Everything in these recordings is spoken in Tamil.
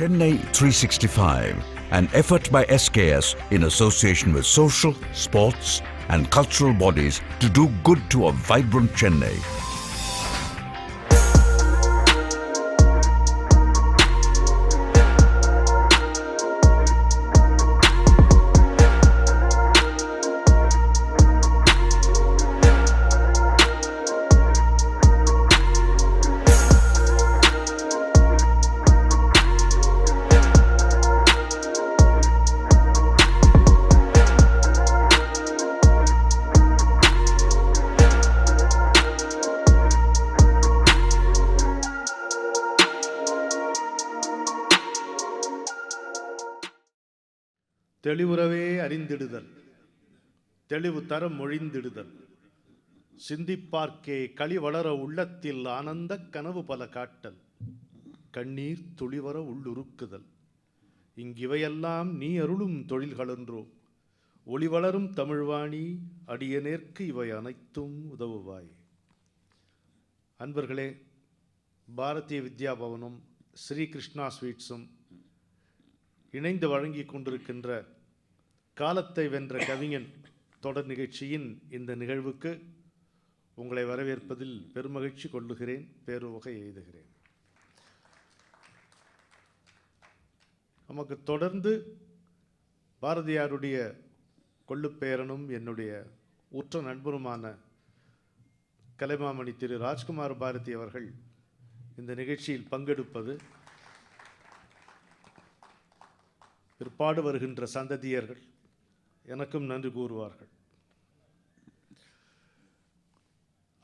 Chennai 365, an effort by SKS in association with social, sports and cultural bodies to do good to a vibrant Chennai. தெளிவுறவே அறிந்திடுதல், தெளிவு தர மொழிந்திடுதல், சிந்திப்பார்க்கே களி வளர உள்ளத்தில் ஆனந்த கனவு பல காட்டல், கண்ணீர் துளிவர உள்ளுருக்குதல், இங்கிவையெல்லாம் நீ அருளும் தொழில்களன்றோ, ஒளி வளரும் தமிழ்வாணி அடியனேற்கு இவை அனைத்தும் உதவுவாய். அன்பர்களே, பாரதிய வித்யா பவனும் ஸ்ரீ கிருஷ்ணா ஸ்வீட்ஸும் இணைந்து வழங்கி கொண்டிருக்கின்ற காலத்தை வென்ற கவிஞன் தொடர் நிகழ்ச்சியின் இந்த நிகழ்வுக்கு உங்களை வரவேற்பதில் பெருமகிழ்ச்சி கொள்ளுகிறேன், பேருவகை எய்துகிறேன். நமக்கு தொடர்ந்து பாரதியாருடைய கொள்ளுப்பேரனும் என்னுடைய உற்ற நண்பருமான கலைமாமணி திரு ராஜ்குமார் பாரதி அவர்கள் இந்த நிகழ்ச்சியில் பங்கெடுப்பது, பிற்பாடு வருகின்ற சந்ததியர்கள் எனக்கும் நன்றி கூறுவார்கள்.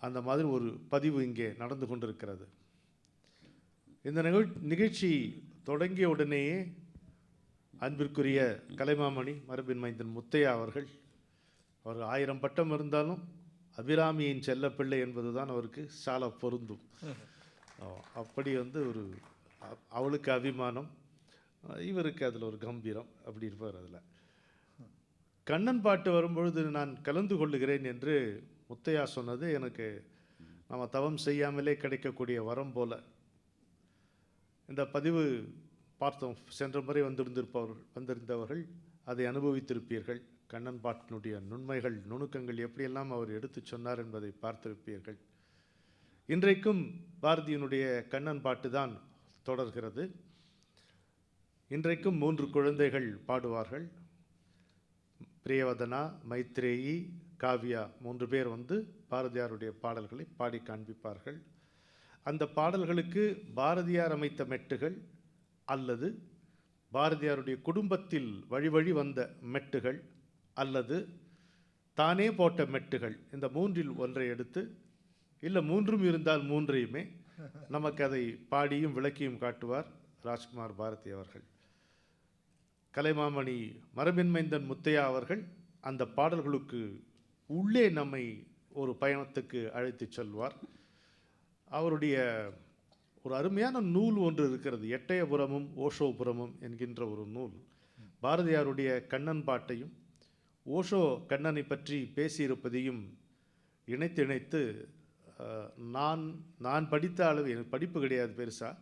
அந்த மாதிரி ஒரு பதிவு இங்கே நடந்து கொண்டிருக்கிறது. இந்த நிகழ்ச்சி தொடங்கிய உடனேயே அன்பிற்குரிய கலைமாமணி மரபின் மைந்தன் முத்தையா அவர்கள், அவர் 1000 பட்டம் இருந்தாலும் அபிராமியின் செல்லப்பிள்ளை என்பதுதான் அவருக்கு சால பொருந்தும். அப்படி ஒரு அவளுக்கு அபிமானம், இவருக்கு அதில் ஒரு கம்பீரம், அப்படி இருப்பார். அதில் கண்ணன் பாட்டு வரும்பொழுது நான் கலந்து கொள்ளுகிறேன் என்று முத்தையா சொன்னது எனக்கு நம்ம தவம் செய்யாமலே கிடைக்கக்கூடிய வரம் போல. இந்த பதிவு பார்த்தோம், சென்ற முறை வந்திருந்தவர்கள் அதை அனுபவித்திருப்பீர்கள். கண்ணன் பாட்டினுடைய நுண்மைகள், நுணுக்கங்கள் எப்படியெல்லாம் அவர் எடுத்து சொன்னார் என்பதை பார்த்திருப்பீர்கள். இன்றைக்கும் பாரதியினுடைய கண்ணன் பாட்டு தான் தொடர்கிறது. இன்றைக்கும் 3 குழந்தைகள் பாடுவார்கள். பிரியவதனா, மைத்ரேயி, காவ்யா 3 பேர் பாரதியாருடைய பாடல்களை பாடி காண்பிப்பார்கள். அந்த பாடல்களுக்கு பாரதியார் அமைத்த மெட்டுகள் அல்லது பாரதியாருடைய குடும்பத்தில் வழி வந்த மெட்டுகள் அல்லது தானே போட்ட மெட்டுகள், இந்த 3இல் ஒன்றை எடுத்து, இல்லை 3ம் இருந்தால் 3ஐயுமே நமக்கு அதை பாடியும் விளக்கியும் காட்டுவார் ராஜ்குமார் பாரதி அவர்கள். கலைமாமணி மரபின் மைந்தன் முத்தையா அவர்கள் அந்த பாடல்களுக்கு உள்ளே நம்மை ஒரு பயணத்துக்கு அழைத்து செல்வார். அவருடைய ஒரு அருமையான நூல் ஒன்று இருக்கிறது, எட்டயபுரமும் ஓஷோபுரமும் என்கின்ற ஒரு நூல். பாரதியாருடைய கண்ணன் பாட்டையும் ஓஷோ கண்ணனை பற்றி பேசியிருப்பதையும் இணைத்து நான் படித்த அளவு, எனக்கு படிப்பு கிடையாது பெருசா,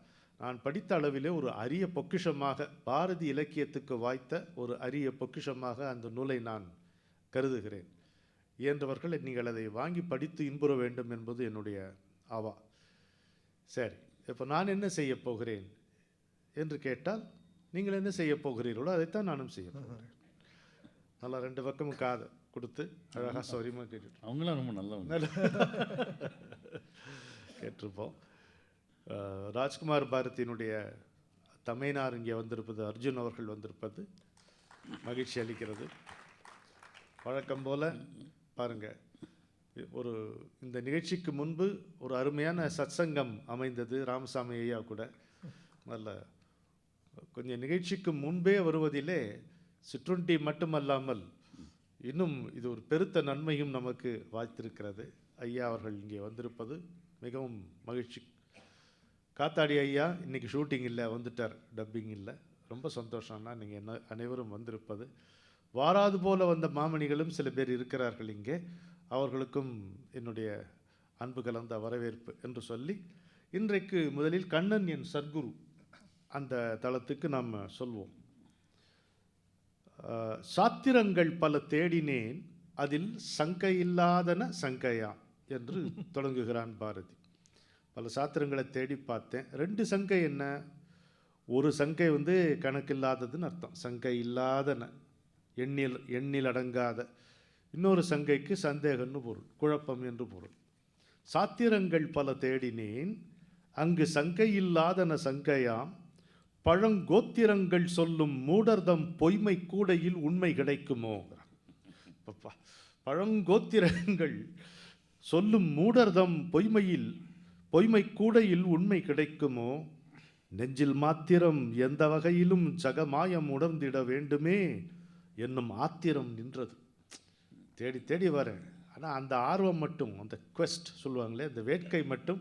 நான் படித்த அளவிலே ஒரு அரிய பொக்கிஷமாக, பாரதி இலக்கியத்துக்கு வாய்த்த ஒரு அரிய பொக்கிஷமாக அந்த நூலை நான் கருதுகிறேன். இயன்றவர்கள் நீங்கள் அதை வாங்கி படித்து இன்புற வேண்டும் என்பது என்னுடைய ஆவா. சரி, இப்போ நான் என்ன செய்ய போகிறேன் என்று கேட்டால், நீங்கள் என்ன செய்ய போகிறீர்களோ அதைத்தான் நானும் செய்ய போகிறேன். நல்லா 2 பக்கமும் காதை கொடுத்து அழகாக சௌரியமாக கேட்டு, அவங்களாம் ரொம்ப நல்ல கேட்டிருப்போம். ராஜ்குமார் பாரதியினுடைய தமையனார் இங்கே வந்திருப்பது, அர்ஜுன் அவர்கள் வந்திருப்பது மகிழ்ச்சி அளிக்கிறது. வழக்கம் போல் பாருங்கள், இந்த நிகழ்ச்சிக்கு முன்பு ஒரு அருமையான சத்சங்கம் அமைந்தது. ராமசாமி ஐயா கூட நல்ல கொஞ்சம் நிகழ்ச்சிக்கு முன்பே வருவதிலே சிற்றுண்டி மட்டுமல்லாமல் இன்னும் இது ஒரு பெருத்த நன்மையும் நமக்கு வாய்த்திருக்கிறது. ஐயா அவர்கள் இங்கே வந்திருப்பது மிகவும் மகிழ்ச்சி. காத்தாடி ஐயா இன்றைக்கி ஷூட்டிங் இல்லை, வந்துட்டார், டப்பிங் இல்லை. ரொம்ப சந்தோஷம்னா நீங்கள் அனைவரும் வந்திருப்பது. வாராது போல வந்த மாமணிகளும் சில பேர் இருக்கிறார்கள் இங்கே, அவர்களுக்கும் என்னுடைய அன்பு கலந்த வரவேற்பு என்று சொல்லி, இன்றைக்கு முதலில் கண்ணன் என் சத்குரு அந்த தளத்துக்கு நாம் சொல்வோம். சாத்திரங்கள் பல தேடினேன், அதில் சங்கை இல்லாதன சங்கையா என்று தொடங்குகிறான் பாரதி. பல சாத்திரங்களை தேடி பார்த்தேன். 2 சங்கை என்ன? ஒரு சங்கை கணக்கில்லாததுன்னு அர்த்தம், சங்கை இல்லாதன, எண்ணில் அடங்காத. இன்னொரு சங்கைக்கு சந்தேகம்னு பொருள், குழப்பம் என்று பொருள். சாத்திரங்கள் பல தேடினேன், அங்கு சங்கை இல்லாதன சங்கையாம், பழங்கோத்திரங்கள் சொல்லும் மூடர்தம் பொய்மை கூடையில் உண்மை கிடைக்குமோ. பழங்கோத்திரங்கள் சொல்லும் மூடர்தம் பொய்மை கூடையில் உண்மை கிடைக்குமோ. நெஞ்சில் மாத்திரம் எந்த வகையிலும் ஜகமாயம் உணர்ந்திட வேண்டுமே என்னும் ஆத்திரம் நின்றது. தேடி தேடி வரேன், ஆனால் அந்த ஆர்வம் மட்டும், அந்த குவெஸ்ட் சொல்லுவாங்களே, அந்த வேட்கை மட்டும்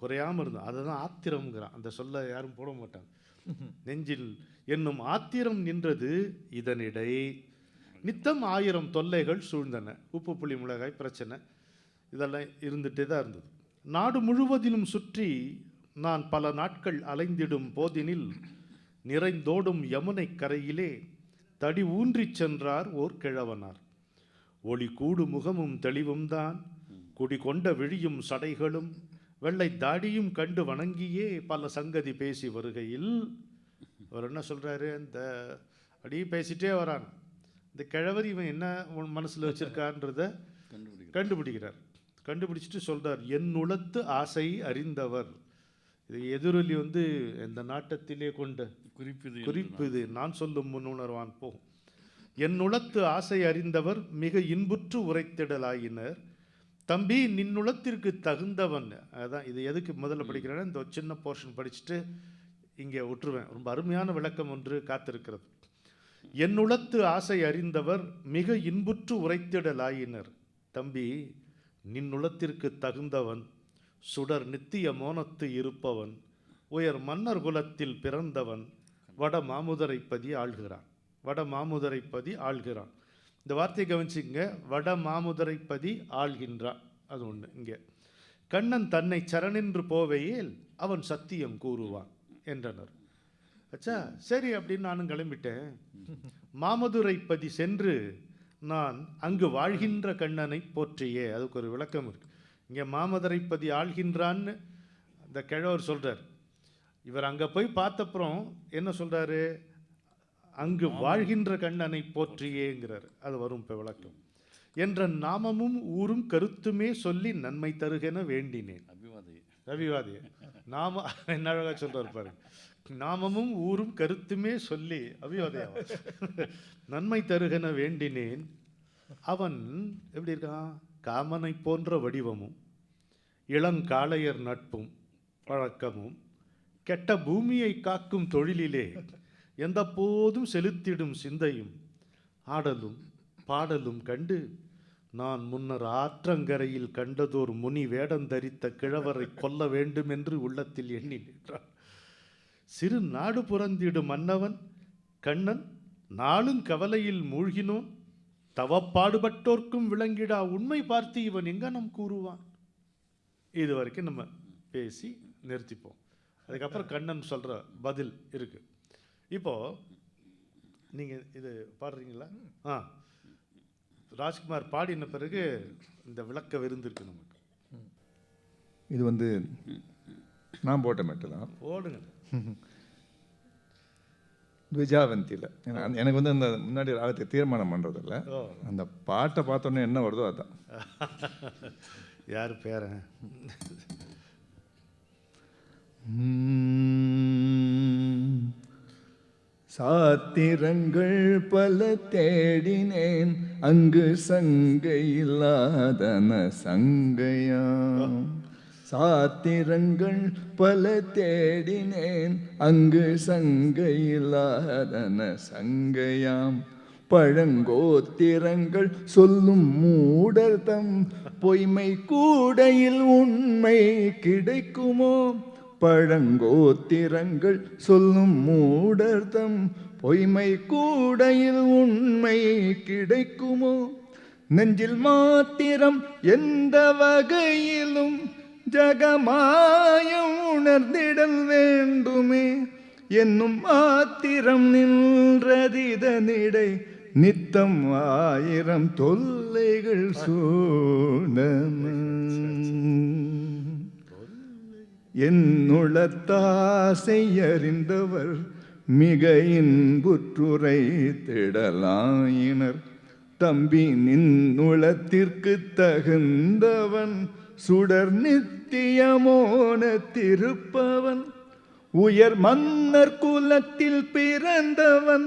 குறையாமல் இருந்தோம். அதுதான் ஆத்திரம்ங்கிறான். அந்த சொல்ல யாரும் போட மாட்டாங்க. நெஞ்சில் என்னும் ஆத்திரம் நின்றது, இதனிடை நித்தம் 1000 தொல்லைகள் சூழ்ந்தன. உப்பு புளி மிளகாய் பிரச்சனை இதெல்லாம் இருந்துகிட்டே தான் இருந்தது. நாடு முழுவதிலும் சுற்றி நான் பல நாட்கள் அலைந்திடும் போதினில், நிறைந்தோடும் யமுனை கரையிலே தடி ஊன்றிச் சென்றார் ஓர் கிழவனார். ஒளி கூடு முகமும் தெளிவும் தான், குடி கொண்ட விழியும் சடைகளும் வெள்ளை தாடியும் கண்டு வணங்கியே பல சங்கதி பேசி வருகையில், அவர் என்ன சொல்கிறாரு, இந்த அப்படியே பேசிட்டே வரான். இந்த கிழவர் இவன் என்ன மனசில் வச்சுருக்கான்றத கண்டுபிடிக்கிறார். கண்டுபிடிச்சிட்டு சொல்கிறார், என் உளத்து ஆசை அறிந்தவர். இது எதிரொலி இந்த நாட்டத்திலே கொண்ட குறிப்பு நான் சொல்லும் முன்னுணர்வான் போகும். என் உளத்து ஆசை அறிந்தவர் மிக இன்புற்று உரைத்திடலாயினர், தம்பி நின்னுளத்திற்கு தகுந்தவன். அதான் இது எதுக்கு முதல்ல படிக்கிறேன்னா, இந்த சின்ன போர்ஷன் படிச்சுட்டு இங்கே விட்டுருவேன். ரொம்ப அருமையான விளக்கம் ஒன்று காத்திருக்கிறது. என்னுளத்து ஆசை அறிந்தவர் மிக இன்புற்று உரைத்திடலாயினர், தம்பி நின்னுளத்திற்கு தகுந்தவன், சுடர் நித்திய மோனத்து இருப்பவன், உயர் மன்னர் குலத்தில் பிறந்தவன், வட மாமுதரைப்பதி ஆள்கிறான். வட மாமுதரைப்பதி ஆள்கிறான். இந்த வார்த்தையை கவனிச்சுங்க, வட மாமுதரைப்பதி ஆள்கின்றான். அது ஒன்று. இங்கே கண்ணன் தன்னை சரணென்று போவையில் அவன் சத்தியம் கூறுவான் என்றனர். அச்சா சரி அப்படின்னு நானும் கிளம்பிட்டேன். மாமதுரைப்பதி சென்று நான் அங்கு வாழ்கின்ற கண்ணனை போற்றியே. அதுக்கு ஒரு விளக்கம் இருக்கு. இங்கே மாமதுரைப்பதி ஆள்கின்றான்னு அந்த கிழவர் சொல்கிறார். இவர் அங்கே போய் பார்த்தப்புறம் என்ன சொல்கிறாரு, அங்கு வாழ்கின்ற கண்ணனை போற்றியேங்கிறார். அது வரும் இப்போ விளக்கம். என்ற நாமமும் ஊரும் கருத்துமே சொல்லி நன்மை தருகென வேண்டினேன். அபிவாதிய நாம என்ன அழகாக சொல்கிறார் பாருங்க. நாமமும் ஊரும் கருத்துமே சொல்லி அபிவாதியா நன்மை தருகென வேண்டினேன். அவன் எப்படி இருக்கான், காமனை போன்ற வடிவமும் இளங்காளையர் நட்பும் பழக்கமும் கெட்ட பூமியை காக்கும் தொழிலிலே எந்த போதும் செலுத்திடும் சிந்தையும் ஆடலும் பாடலும் கண்டு நான் முன்னர் ஆற்றங்கரையில் கண்டதோர் முனி வேடம் தரித்த கிழவரை கொல்ல வேண்டும் என்று உள்ளத்தில் எண்ணி நின்றான். சிறு நாடு புறந்திடும் மன்னவன் கண்ணன் நாளும் கவலையில் மூழ்கினோன், தவப்பாடுபட்டோர்க்கும் விளங்கிடா உண்மை பார்த்து இவன் எங்கனம் கூறுவான். இது வரைக்கும் நம்ம பேசி நிறுத்திப்போம். அதுக்கப்புறம் கண்ணன் சொல்கிற பதில் இருக்கு. இப்போது நீங்கள் இது பாடுறீங்களா? ராஜ்குமார் பாடின பிறகு இந்த விளக்க விருந்திருக்கு நமக்கு. இது நான் போட்ட மெட்டலாம் போடுங்க. விஜாவந்தியில் எனக்கு அந்த முன்னாடி ராகத்தை தீர்மானம் பண்ணுறதில்ல, அந்த பாட்டை பார்த்தோன்னே என்ன வருதோ அதான். யார் பேரன்? சாத்திரங்கள் பல தேடினேன், அங்கு சங்கை இல்லாதன சங்கையாம். சாத்திரங்கள் பல தேடினேன், அங்கு சங்கை இல்லாதன சங்கையாம். பழங்கோத்திரங்கள் சொல்லும் மூடர்தம் பொய்மை கூடையில் உண்மை கிடைக்குமோ. பழங்கோத்திரங்கள் சொல்லும் மூடர்தம் பொய்மை கூடையில் உண்மை கிடைக்குமோ. நெஞ்சில் மாத்திரம் எந்த வகையிலும் ஜகமாயம் உணர்ந்திடல் வேண்டுமே என்னும் ஆத்திரம் நின்றதிதனிடை நித்தம் 1000 தொல்லைகள் சூழ்ந்தன. என்னுளத்தாசை அறிந்தவர் மிக இன்புற்றுரை திடலாயினர். தம்பி நின்னுளத்திற்கு தகுந்தவன் சுடர் நித்தியமோன திருப்பவன். உயர் மன்னர் குலத்தில் பிறந்தவன்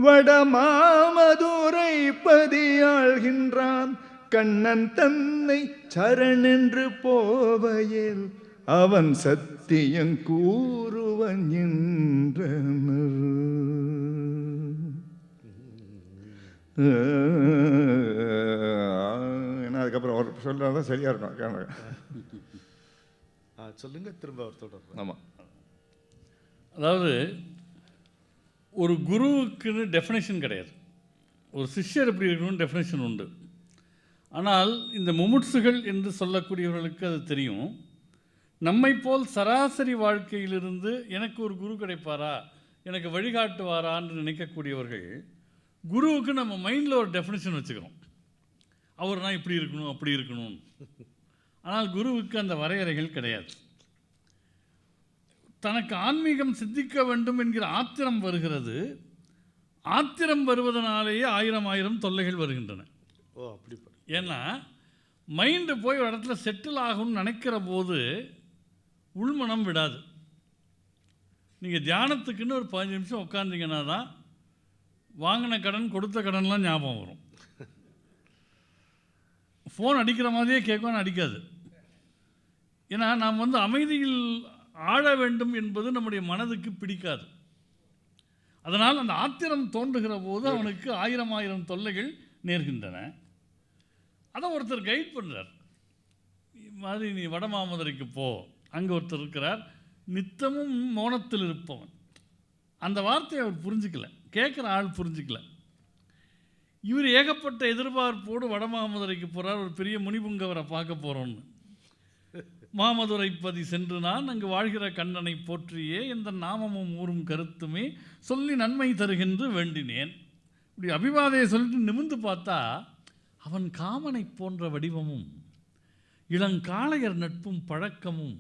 வடமாமதுரை பதியாள்கின்றான். கண்ணன் தன்னை சரணென்று போவையில் அவன் சத்தியம் கூறுவன் என்றனர். அதுக்கப்புறம் அவர் சொல்றதான் சரியா இருக்கும். சொல்லுங்க, திரும்ப அவர் தொடர். ஆமாம், அதாவது ஒரு குருவுக்குன்னு டெஃபினேஷன் கிடையாது, ஒரு சிஷ்யர் எப்படி இருக்கணும்னு டெஃபினேஷன் உண்டு. ஆனால் இந்த முமுட்சுகள் என்று சொல்லக்கூடியவர்களுக்கு அது தெரியும். நம்மை போல் சராசரி வாழ்க்கையிலிருந்து எனக்கு ஒரு குரு கிடைப்பாரா, எனக்கு வழிகாட்டுவாரான்னு நினைக்கக்கூடியவர்கள் குருவுக்கு நம்ம மைண்டில் ஒரு டெஃபினேஷன் வச்சுக்கிறோம். அவர்னா இப்படி இருக்கணும் அப்படி இருக்கணும். ஆனால் குருவுக்கு அந்த வரையறைகள் கிடையாது. தனக்கு ஆன்மீகம் சித்திக்க வேண்டும் என்கிற ஆத்திரம் வருகிறது. ஆத்திரம் வருவதனாலேயே 1000 தொல்லைகள் வருகின்றன. ஓ, அப்படி. ஏன்னா மைண்டு போய் ஒரு இடத்துல செட்டில் ஆகும்னு நினைக்கிற போது உள்மனம் விடாது. நீங்கள் தியானத்துக்குன்னு ஒரு 15 நிமிஷம் உட்காந்திங்கன்னா தான் வாங்கின கடன் கொடுத்த கடன்லாம் ஞாபகம் வரும். ஃபோன் அடிக்கிற மாதிரியே கேட்கும், அடிக்காது. ஏன்னா நாம் அமைதியில் ஆழ வேண்டும் என்பது நம்முடைய மனதுக்கு பிடிக்காது. அதனால் அந்த ஆத்திரம் தோன்றுகிற போது அவனுக்கு 1000 தொல்லைகள் நேர்கின்றன. அதை ஒருத்தர் கைட் பண்ணுறார். மாதிரி நீ வடமாமதுரைக்கு போ, அங்கே ஒருத்தர் இருக்கிறார் நித்தமும் மௌனத்தில் இருப்பவன். அந்த வார்த்தையை அவர் புரிஞ்சிக்கல, கேட்குற ஆள் புரிஞ்சிக்கல. இவர் ஏகப்பட்ட எதிர்பார்ப்போடு வடமாமதுரைக்கு போகிறார். ஒரு பெரிய முனிபுங்கவரை பார்க்க போகிறோன்னு. மாமதுரைப்பதி சென்று நான் அங்கு வாழ்கிற கண்ணனை போற்றியே எந்த நாமமும் ஊரும் கருத்துமே சொல்லி நன்மை தருகின்று வேண்டினேன். இப்படி அபிவாதையை சொல்லிட்டு நிமிர்ந்து பார்த்தா அவன் காமனை போன்ற வடிவமும் இளங்காளையர் நட்பும் பழக்கமும்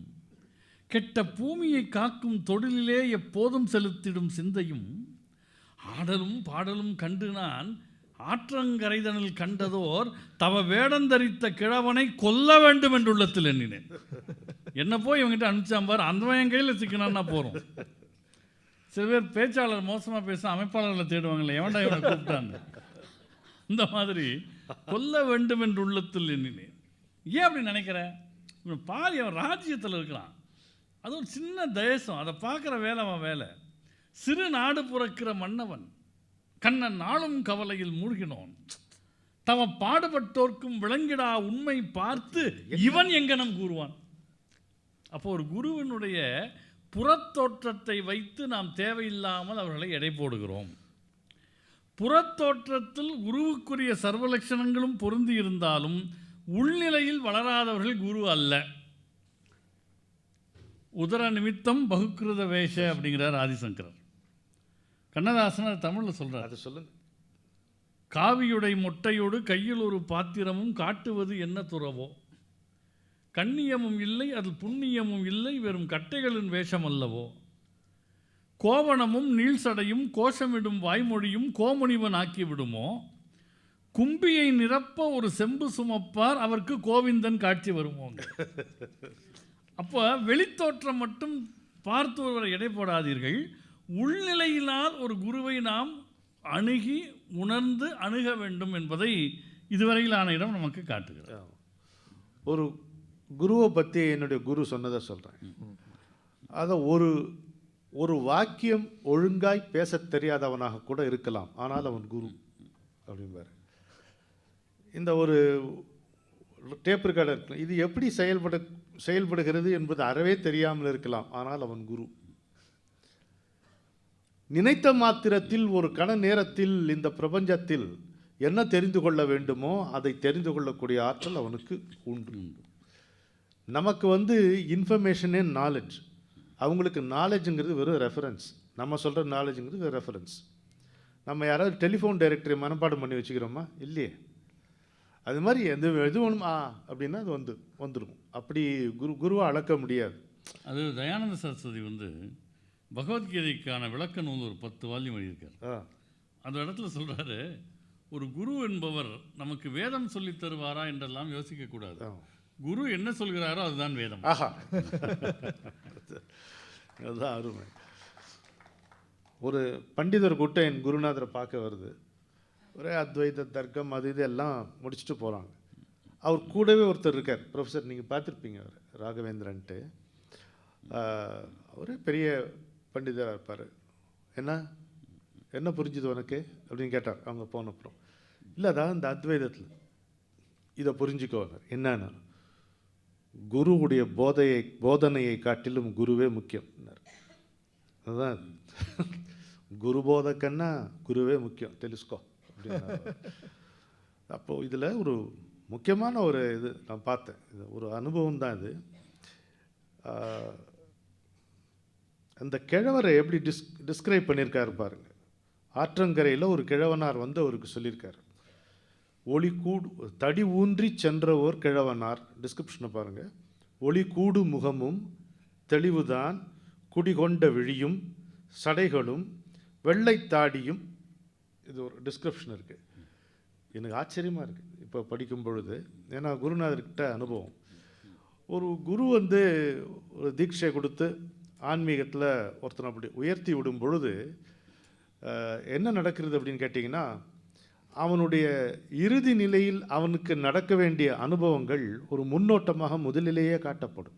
கெட்ட பூமியை காக்கும் தொழிலிலே எப்போதும் செலுத்திடும் சிந்தையும் ஆடலும் பாடலும் கண்டு நான் ஆற்றங்கரைதனில் கண்டதோர் தவ வேடந்தரித்த கிழவனை கொல்ல வேண்டும் என்று உள்ளத்தில் எண்ணினேன். என்ன போய் இவங்ககிட்ட அனுப்பிச்சாம்பார், அந்த என் கையில் சிக்கனா போகிறோம். சில பேர் பேச்சாளர் மோசமாக பேச அமைப்பாளர்களை தேடுவாங்களே, எவன்டா இவனை கூப்பிட்டாங்க. இந்த மாதிரி கொல்ல வேண்டும் என்று உள்ளத்தில் எண்ணினேன். ஏன் அப்படி நினைக்கிறேன்? இவன் பாதி அவன் ராஜ்யத்தில் இருக்கிறான், அது ஒரு சின்ன தேசம், அதை பார்க்குற வேலை அவன் வேலை. சிறு நாடு புறக்கிற மன்னவன் கண்ணன் நாளும் கவலையில் மூழ்கினோன். தவ பாடுபட்டோர்க்கும் விளங்கிடா உண்மை பார்த்து இவன் எங்கனம் கூறுவான். அப்போ ஒரு குருவினுடைய புறத்தோற்றத்தை வைத்து நாம் தேவையில்லாமல் அவர்களை எடை போடுகிறோம். புறத்தோற்றத்தில் குருவுக்குரிய சர்வலட்சணங்களும் பொருந்தி இருந்தாலும் உள்நிலையில் வளராதவர்கள் குரு அல்ல. உதர நிமித்தம் பகுக்கிருத வேஷ அப்படிங்கிறார் ஆதிசங்கரர். கண்ணதாசன் அது தமிழில் சொல்கிறார். அது சொல்லுங்க. காவியுடை மொட்டையோடு கையில் ஒரு பாத்திரமும் காட்டுவது என்ன துறவோ, கண்ணியமும் இல்லை அதில் புண்ணியமும் இல்லை வெறும் கட்டைகளின் வேஷம் அல்லவோ, கோவணமும் நீள்சடையும் கோஷமிடும் வாய்மொழியும் கோமுனிவன் ஆக்கிவிடுமோ, கும்பியை நிரப்ப ஒரு செம்பு சுமப்பார் அவருக்கு கோவிந்தன் காட்சி வருமோங்க. அப்போ வெளித்தோற்றம் மட்டும் பார்த்து ஒருவரை எடை போடாதீர்கள். உள்நிலையினால் ஒரு குருவை நாம் அணுகி உணர்ந்து அணுக வேண்டும் என்பதை இதுவரையிலான இடம் நமக்கு காட்டுகிறது. ஒரு குருவை பற்றி என்னுடைய குரு சொன்னதை சொல்கிறேன். அதை ஒரு வாக்கியம் ஒழுங்காய் பேச தெரியாதவனாக கூட இருக்கலாம், ஆனால் அவன் குரு அப்படிம்பார். இந்த ஒரு டேப் ரெக்கார்டர் இருக்கு, இது எப்படி செயல்படுகிறது என்பது அறவே தெரியாமல் இருக்கலாம், ஆனால் அவன் குரு. நினைத்த மாத்திரத்தில் ஒரு கண நேரத்தில் இந்த பிரபஞ்சத்தில் என்ன தெரிந்து கொள்ள வேண்டுமோ அதை தெரிந்து கொள்ளக்கூடிய ஆற்றல் அவனுக்கு உண்டு. நமக்கு இன்ஃபர்மேஷனே நாலேஜ், அவங்களுக்கு நாலேஜுங்கிறது வெறும் ரெஃபரன்ஸ். நம்ம சொல்கிற நாலேஜுங்கிறது ரெஃபரன்ஸ். நம்ம யாராவது டெலிஃபோன் டைரக்டரி மனப்பாடம் பண்ணி வச்சுக்கிறோமா? இல்லையே. அது மாதிரி எது ஒன்றும் அப்படின்னா அது வந்துடும். அப்படி குருவை அளக்க முடியாது. அது தயானந்த சரஸ்வதி வந்து பகவத்கீதைக்கான விளக்க நூல் ஒரு 10 வால்யூம் எழுதியிருக்கார். அந்த இடத்துல சொல்கிறாரு, ஒரு குரு என்பவர் நமக்கு வேதம் சொல்லித் தருவாரா என்றெல்லாம் யோசிக்கக்கூடாது. குரு என்ன சொல்கிறாரோ அதுதான் வேதம். ஆஹா, அதுதான் அருமை. ஒரு பண்டிதர் கூட்டம் என் குருநாதரை பார்க்க வருது. ஒரே அத்வைத தர்க்கம் அது இது எல்லாம் முடிச்சுட்டு போகிறாங்க. அவர் கூடவே ஒருத்தர் இருக்கார், ப்ரொஃபஸர், நீங்கள் பார்த்துருப்பீங்க, அவர் ராகவேந்திரன்ட்டு. அவர் பெரிய பண்டிதராக இருப்பார். என்ன புரிஞ்சுது உனக்கு அப்படின்னு கேட்டார் அவங்க போனப்புறம். இல்லை, அதான் இந்த அத்வைதத்தில் இதை புரிஞ்சுக்கோங்க. என்னன்னா, குருவுடைய போதனையை காட்டிலும் குருவே முக்கியம். அதுதான் குரு போதக்கன்னா குருவே முக்கியம், தெரிஞ்சுக்கோ அப்படின்னா. அப்போது இதில் ஒரு முக்கியமான ஒரு இது நான் பார்த்தேன். இது ஒரு அனுபவம் தான். இது அந்த கிழவரை எப்படி டிஸ்கிரைப் பண்ணியிருக்காரு பாருங்க. ஆற்றங்கரையில் ஒரு கிழவனார் வந்து அவருக்கு சொல்லியிருக்காரு, ஒளி கூடு தடி ஊன்றி சென்ற ஓர் கிழவனார். டிஸ்கிரிப்ஷனை பாருங்கள். ஒளி கூடு முகமும் தெளிவுதான் குடிகொண்ட விழியும் சடைகளும் வெள்ளைத்தாடியும். இது ஒரு டிஸ்கிரிப்ஷன் இருக்குது. எனக்கு ஆச்சரியமாக இருக்குது இப்போ படிக்கும் பொழுது. ஏன்னா குருநாதர்கிட்ட அனுபவம். ஒரு குரு வந்து ஒரு தீட்சை கொடுத்து ஆன்மீகத்தில் ஒருத்தனை அப்படி உயர்த்தி விடும் பொழுது என்ன நடக்கிறது அப்படின்னு கேட்டிங்கன்னா, அவனுடைய இறுதி நிலையில் அவனுக்கு நடக்க வேண்டிய அனுபவங்கள் ஒரு முன்னோட்டமாக முதலிலேயே காட்டப்படும்.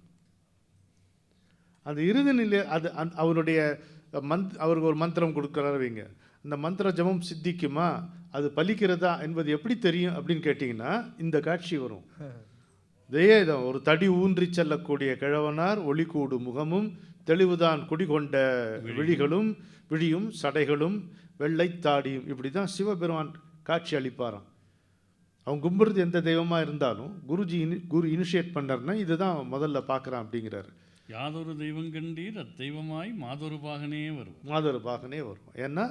அந்த இறுதி நிலை அது அவனுடைய அவருக்கு ஒரு மந்திரம் கொடுக்குறாரு வைங்க, அந்த மந்திர ஜபம் சித்திக்குமா, அது பலிக்கிறதா என்பது எப்படி தெரியும் அப்படின்னு கேட்டிங்கன்னா, இந்த காட்சி வரும். இதே தான், ஒரு தடி ஊன்றி செல்லக்கூடிய கிழவனார், ஒளி கூடு முகமும் தெளிவுதான் குடிகொண்ட விழியும் சடைகளும் வெள்ளைத்தாடியும். இப்படி தான் சிவபெருமான் காட்சி அளிப்பாராம். அவன் கும்பிட்றது எந்த தெய்வமாக இருந்தாலும் குரு இனிஷியேட் பண்ணார்னா இதுதான் முதல்ல பார்க்குறான் அப்படிங்கிறாரு. யாதொரு தெய்வம் கண்டீர் அத்தெய்வமாய் மாதொரு பாகனே வரும். ஏன்னா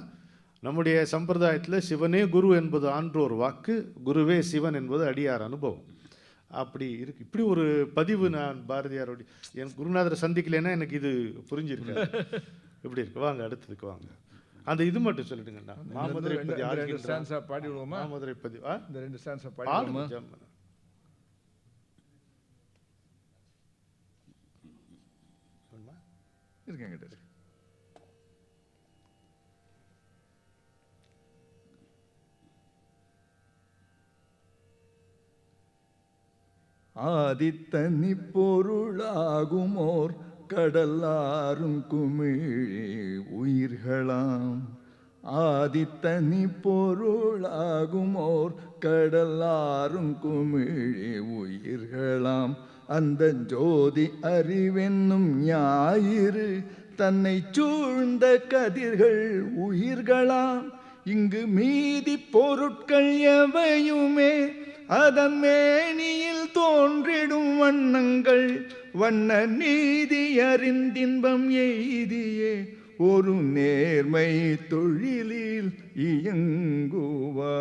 நம்முடைய சம்பிரதாயத்தில் சிவனே குரு என்பது ஆன்றோர் வாக்கு, குருவே சிவன் என்பது அடியார் அனுபவம். அப்படி இருக்கு. இப்படி ஒரு பதிவு நான் பாரதியாரோடைய என் குருநாதரை சந்திக்கலைன்னா எனக்கு இது புரிஞ்சிருக்கு. எப்படி இருக்கு? வாங்க அடுத்ததுக்கு வாங்க. அந்த இது மட்டும் சொல்லிடுங்கண்ணா. மாமதுரை பதி பாடி விடுவோமா? மாமதுரை பதி இந்த 2 ஸ்டான்ஸா பாடுவோமா? இருக்கேன். ஆதித்தனி பொருளாகுமோர் கடலாரும் குமிழி உயிர்களாம். ஆதித்தனி பொருளாகுமோர் கடலாரும் குமிழி உயிர்களாம். அந்த ஜோதி அறிவென்னும் ஞாயிறு தன்னை சூழ்ந்த கதிர்கள் உயிர்களாம். இங்கு மீதி பொருட்கள் எவையுமே அதன் மேனியில் தோன்றிடும் வண்ணங்கள். வண்ண நீதி அறிந்தின்பம் எய்தியே ஒரு நேர்மை தொழிலில் இயங்குவார்.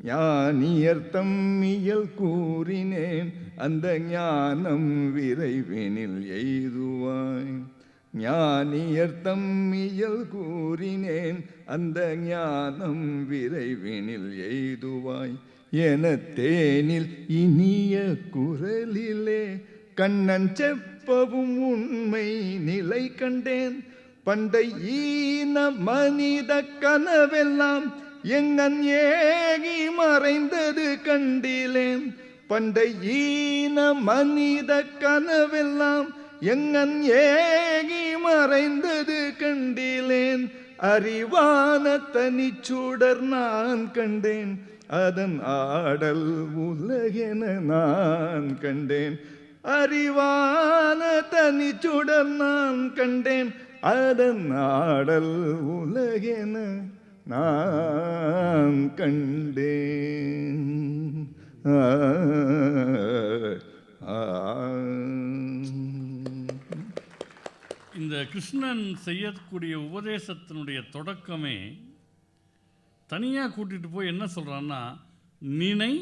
ஞானியர்த்தம் இயல் கூறினேன் அந்த ஞானம் விரைவினில் எய்துவாய். ஞானியர்த்தம் இயல் கூறினேன் அந்த ஞானம் விரைவினில் எய்துவாய். என தேனில் இனிய குரலிலே கண்ணன் செப்பவும் உண்மை நிலை கண்டேன். பண்டை ஈன மனித கனவெல்லாம் எங்கன் ஏகி மறைந்தது கண்டிலேன். பண்டை ஈன மனித கனவெல்லாம் எங்கன் ஏகி மறைந்தது கண்டிலேன். அறிவான தனிச்சுடர் நான் கண்டேன், அதன் ஆடல் உலகென நான் கண்டேன். அறிவான தனிச்சுடர் நான் கண்டேன், அதன் ஆடல் உலகென நான் கண்டேன். இந்த கிருஷ்ணன் செய்யக்கூடிய உபதேசத்தினுடைய தொடக்கமே தனியாக கூட்டிகிட்டு போய் என்ன சொல்கிறான்னா, நினை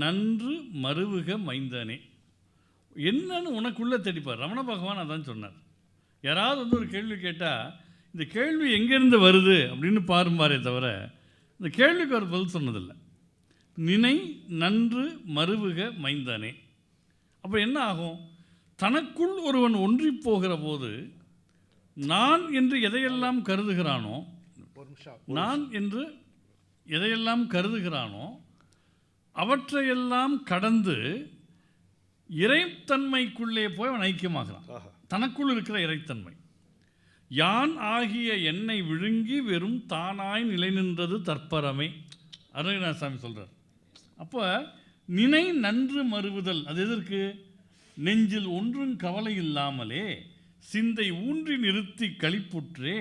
நன்று மருவுக மைந்தனே. என்னன்னு உனக்குள்ளே தேடிப்பார். ரமண பகவான் அதான் சொன்னார். யாராவது வந்து ஒரு கேள்வி கேட்டால் இந்த கேள்வி எங்கேருந்து வருது அப்படின்னு பாரும்பாரே தவிர இந்த கேள்விக்கு ஒரு பதில் சொன்னதில்லை. நினை நன்று மருவுக மைந்தனே. அப்போ என்ன ஆகும்? தனக்குள் ஒருவன் ஒன்றி போகிற போது நான் என்று எதையெல்லாம் கருதுகிறானோ, நான் என்று எதையெல்லாம் கருதுகிறானோ அவற்றையெல்லாம் கடந்து இறைத்தன்மைக்குள்ளே போய் அவன் ஐக்கியமாகிறான். தனக்குள் இருக்கிற இறைத்தன்மை. யான் ஆகிய என்னை விழுங்கி வெறும் தானாய் நிலை நின்றது தற்பரமே, அருணகிரிநாதசாமி சொல்கிறார். அப்போ நினை நன்று மறுவுதல் அது எதற்கு? நெஞ்சில் ஒன்றும் கவலை இல்லாமலே சிந்தை ஊன்றி நிறுத்தி களிப்புற்றே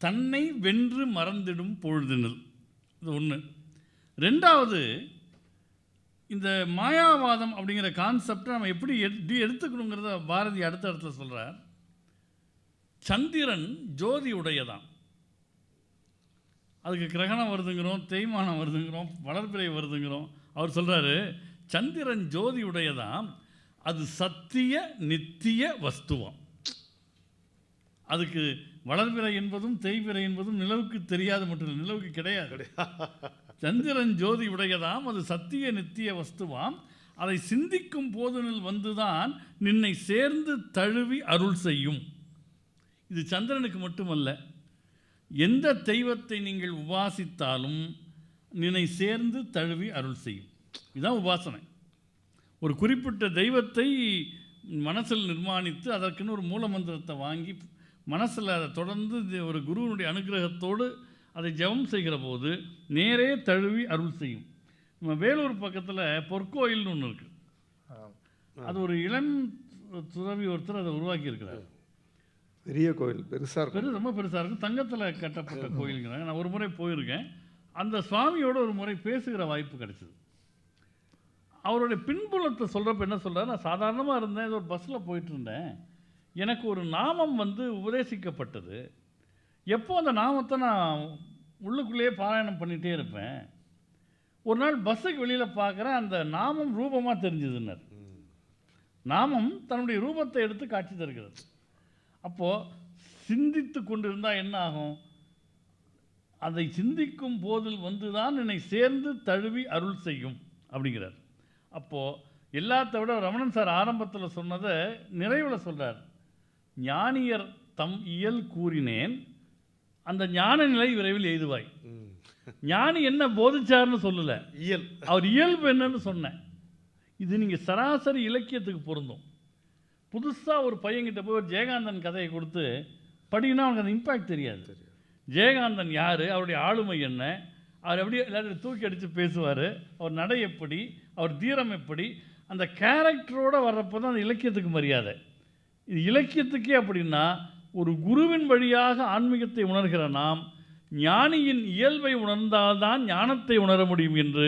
தன்னை வென்று மறந்திடும் பொழுதினல். இது ஒன்று. ரெண்டாவது, இந்த மாயாவாதம் அப்படிங்கிற கான்செப்டை நம்ம எப்படி எடுத்துக்கணுங்கிறத பாரதி அடுத்த இடத்துல சொல்கிறார். சந்திரன் ஜோதி உடையதான். அதுக்கு கிரகணம் வருதுங்கிறோம், தேய்மானம் வருதுங்கிறோம், வளர்பிறை வருதுங்கிறோம். அவர் சொல்கிறாரு சந்திரன் ஜோதி உடையதாம், அது சத்திய நித்திய வஸ்துவாம். அதுக்கு வளர்பிறை என்பதும் தேய்பிறை என்பதும் நிலவுக்கு தெரியாது மட்டும் இல்லை, நிலவுக்கு கிடையாது. சந்திரன் ஜோதி உடையதாம், அது சத்திய நித்திய வஸ்துவாம். அதை சிந்திக்கும் போதனில் வந்துதான் நின்னை சேர்ந்து தழுவி அருள் செய்யும். இது சந்திரனுக்கு மட்டுமல்ல, எந்த தெய்வத்தை நீங்கள் உபாசித்தாலும் நின்னை சேர்ந்து தழுவி அருள் செய்யும். இதுதான் உபாசனை. ஒரு குறிப்பிட்ட தெய்வத்தை மனசில் நிர்மாணித்து அதற்குன்னு ஒரு மூலமந்திரத்தை வாங்கி மனசில் அதை தொடர்ந்து ஒரு குருவனுடைய அனுகிரகத்தோடு அதை ஜெபம் செய்கிற போது நேரே தழுவி அருள் செய்யும். நம்ம வேலூர் பக்கத்தில் பொற்கோயில்னு ஒன்று இருக்குது. அது ஒரு இளம் துறவி ஒருத்தர் அதை உருவாக்கி இருக்கிறார். பெரிய கோயில், பெருசாக இருக்கும், ரொம்ப பெருசாக இருக்கும். தங்கத்தில் கட்டப்பட்ட கோயிலுங்கிறாங்க. நான் ஒரு முறை போயிருக்கேன். அந்த சுவாமியோட ஒரு முறை பேசுகிற வாய்ப்பு கிடைச்சிது. அவருடைய பின்புலத்தை சொல்கிறப்ப என்ன சொல்கிறார், நான் சாதாரணமாக இருந்தேன், ஏதோ ஒரு பஸ்ஸில் போயிட்டு இருந்தேன், எனக்கு ஒரு நாமம் வந்து உபதேசிக்கப்பட்டது. எப்போ அந்த நாமத்தை நான் உள்ளுக்குள்ளேயே பாராயணம் பண்ணிகிட்டே இருப்பேன். ஒரு நாள் பஸ்ஸுக்கு வெளியில் பார்க்குறேன், அந்த நாமம் ரூபமாக தெரிஞ்சுதுன்னார். நாமம் தன்னுடைய ரூபத்தை எடுத்து காட்சி தருகிறது. அப்போது சிந்தித்து கொண்டு இருந்தால் என்ன ஆகும்? அதை சிந்திக்கும் போதில் வந்து தான் என்னை சேர்ந்து தழுவி அருள் செய்யும் அப்படிங்கிறார். அப்போது எல்லாத்த விட ரமணன் சார் ஆரம்பத்தில் சொன்னதை நிறைவில் சொல்கிறார். ஞானியர் தம் இயல் கூறினேன், அந்த ஞான நிலை விரைவில் எய்துவாய். ஞானி என்ன போதிச்சார்னு சொல்லலை, இயல், அவர் இயல்பு என்னன்னு சொன்னேன். இது நீங்கள் சராசரி இலக்கியத்துக்கு பொருந்தும். புதுசாக ஒரு பையன்கிட்ட போய் ஒரு ஜெயகாந்தன் கதையை கொடுத்து படினா அவனுக்கு அந்த இம்பேக்ட் தெரியாது. ஜெயகாந்தன் யார், அவருடைய ஆளுமை என்ன, அவர் எப்படி எல்லாத்தையும் தூக்கி அடித்து பேசுவார், அவர் நடை எப்படி, அவர் தீரம் எப்படி, அந்த கேரக்டரோடு வர்றப்போ தான் அந்த இலக்கியத்துக்கு மரியாதை. இது இலக்கியத்துக்கே அப்படின்னா ஒரு குருவின் வழியாக ஆன்மீகத்தை உணர்கிற நாம் ஞானியின் இயல்பை உணர்ந்தால்தான் ஞானத்தை உணர முடியும் என்று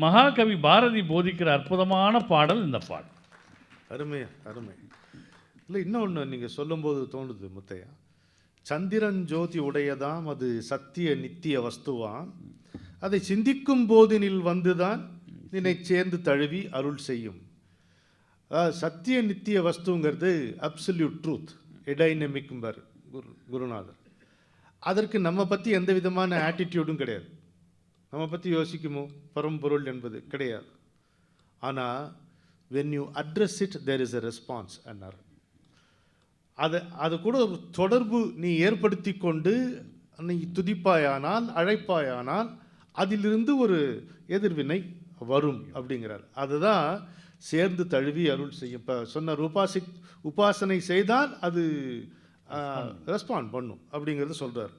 மகாகவி பாரதி போதிக்கிற அற்புதமான பாடல் இந்த பாடல். அருமை அருமை. இல்லை, இன்னொன்று நீங்கள் சொல்லும்போது தோணுது முத்தையா, சந்திரன் ஜோதி உடையதாம், அது சத்திய நித்திய வஸ்துவாம், அதை சிந்திக்கும் போதினில் வந்துதான் நினை சேர்ந்து தழுவி அருள் செய்யும். சத்திய நித்திய வஸ்துங்கிறது அப்சல்யூட் ட்ரூத், எடைனமிக்கும்பார் குருநாதர். அதற்கு நம்ம பற்றி எந்த விதமான ஆட்டிடியூடும் கிடையாது. நம்ம பற்றி யோசிக்குமோ பரம்பொருள் என்பது கிடையாது. ஆனால் when you address it there is a response அன்னார். அது கூட ஒரு தொடர்பு நீ ஏற்படுத்தி கொண்டு நீ துதிப்பாயானால் அழைப்பாயானால் அதிலிருந்து ஒரு எதிர்வினை வரும் அப்படிங்கிறார். அதுதான் சேர்ந்து தழுவி அருள் செய்யும். இப்போ சொன்ன உபாசனை செய்தால் அது ரெஸ்பாண்ட் பண்ணும் அப்படிங்கிறத சொல்கிறார்.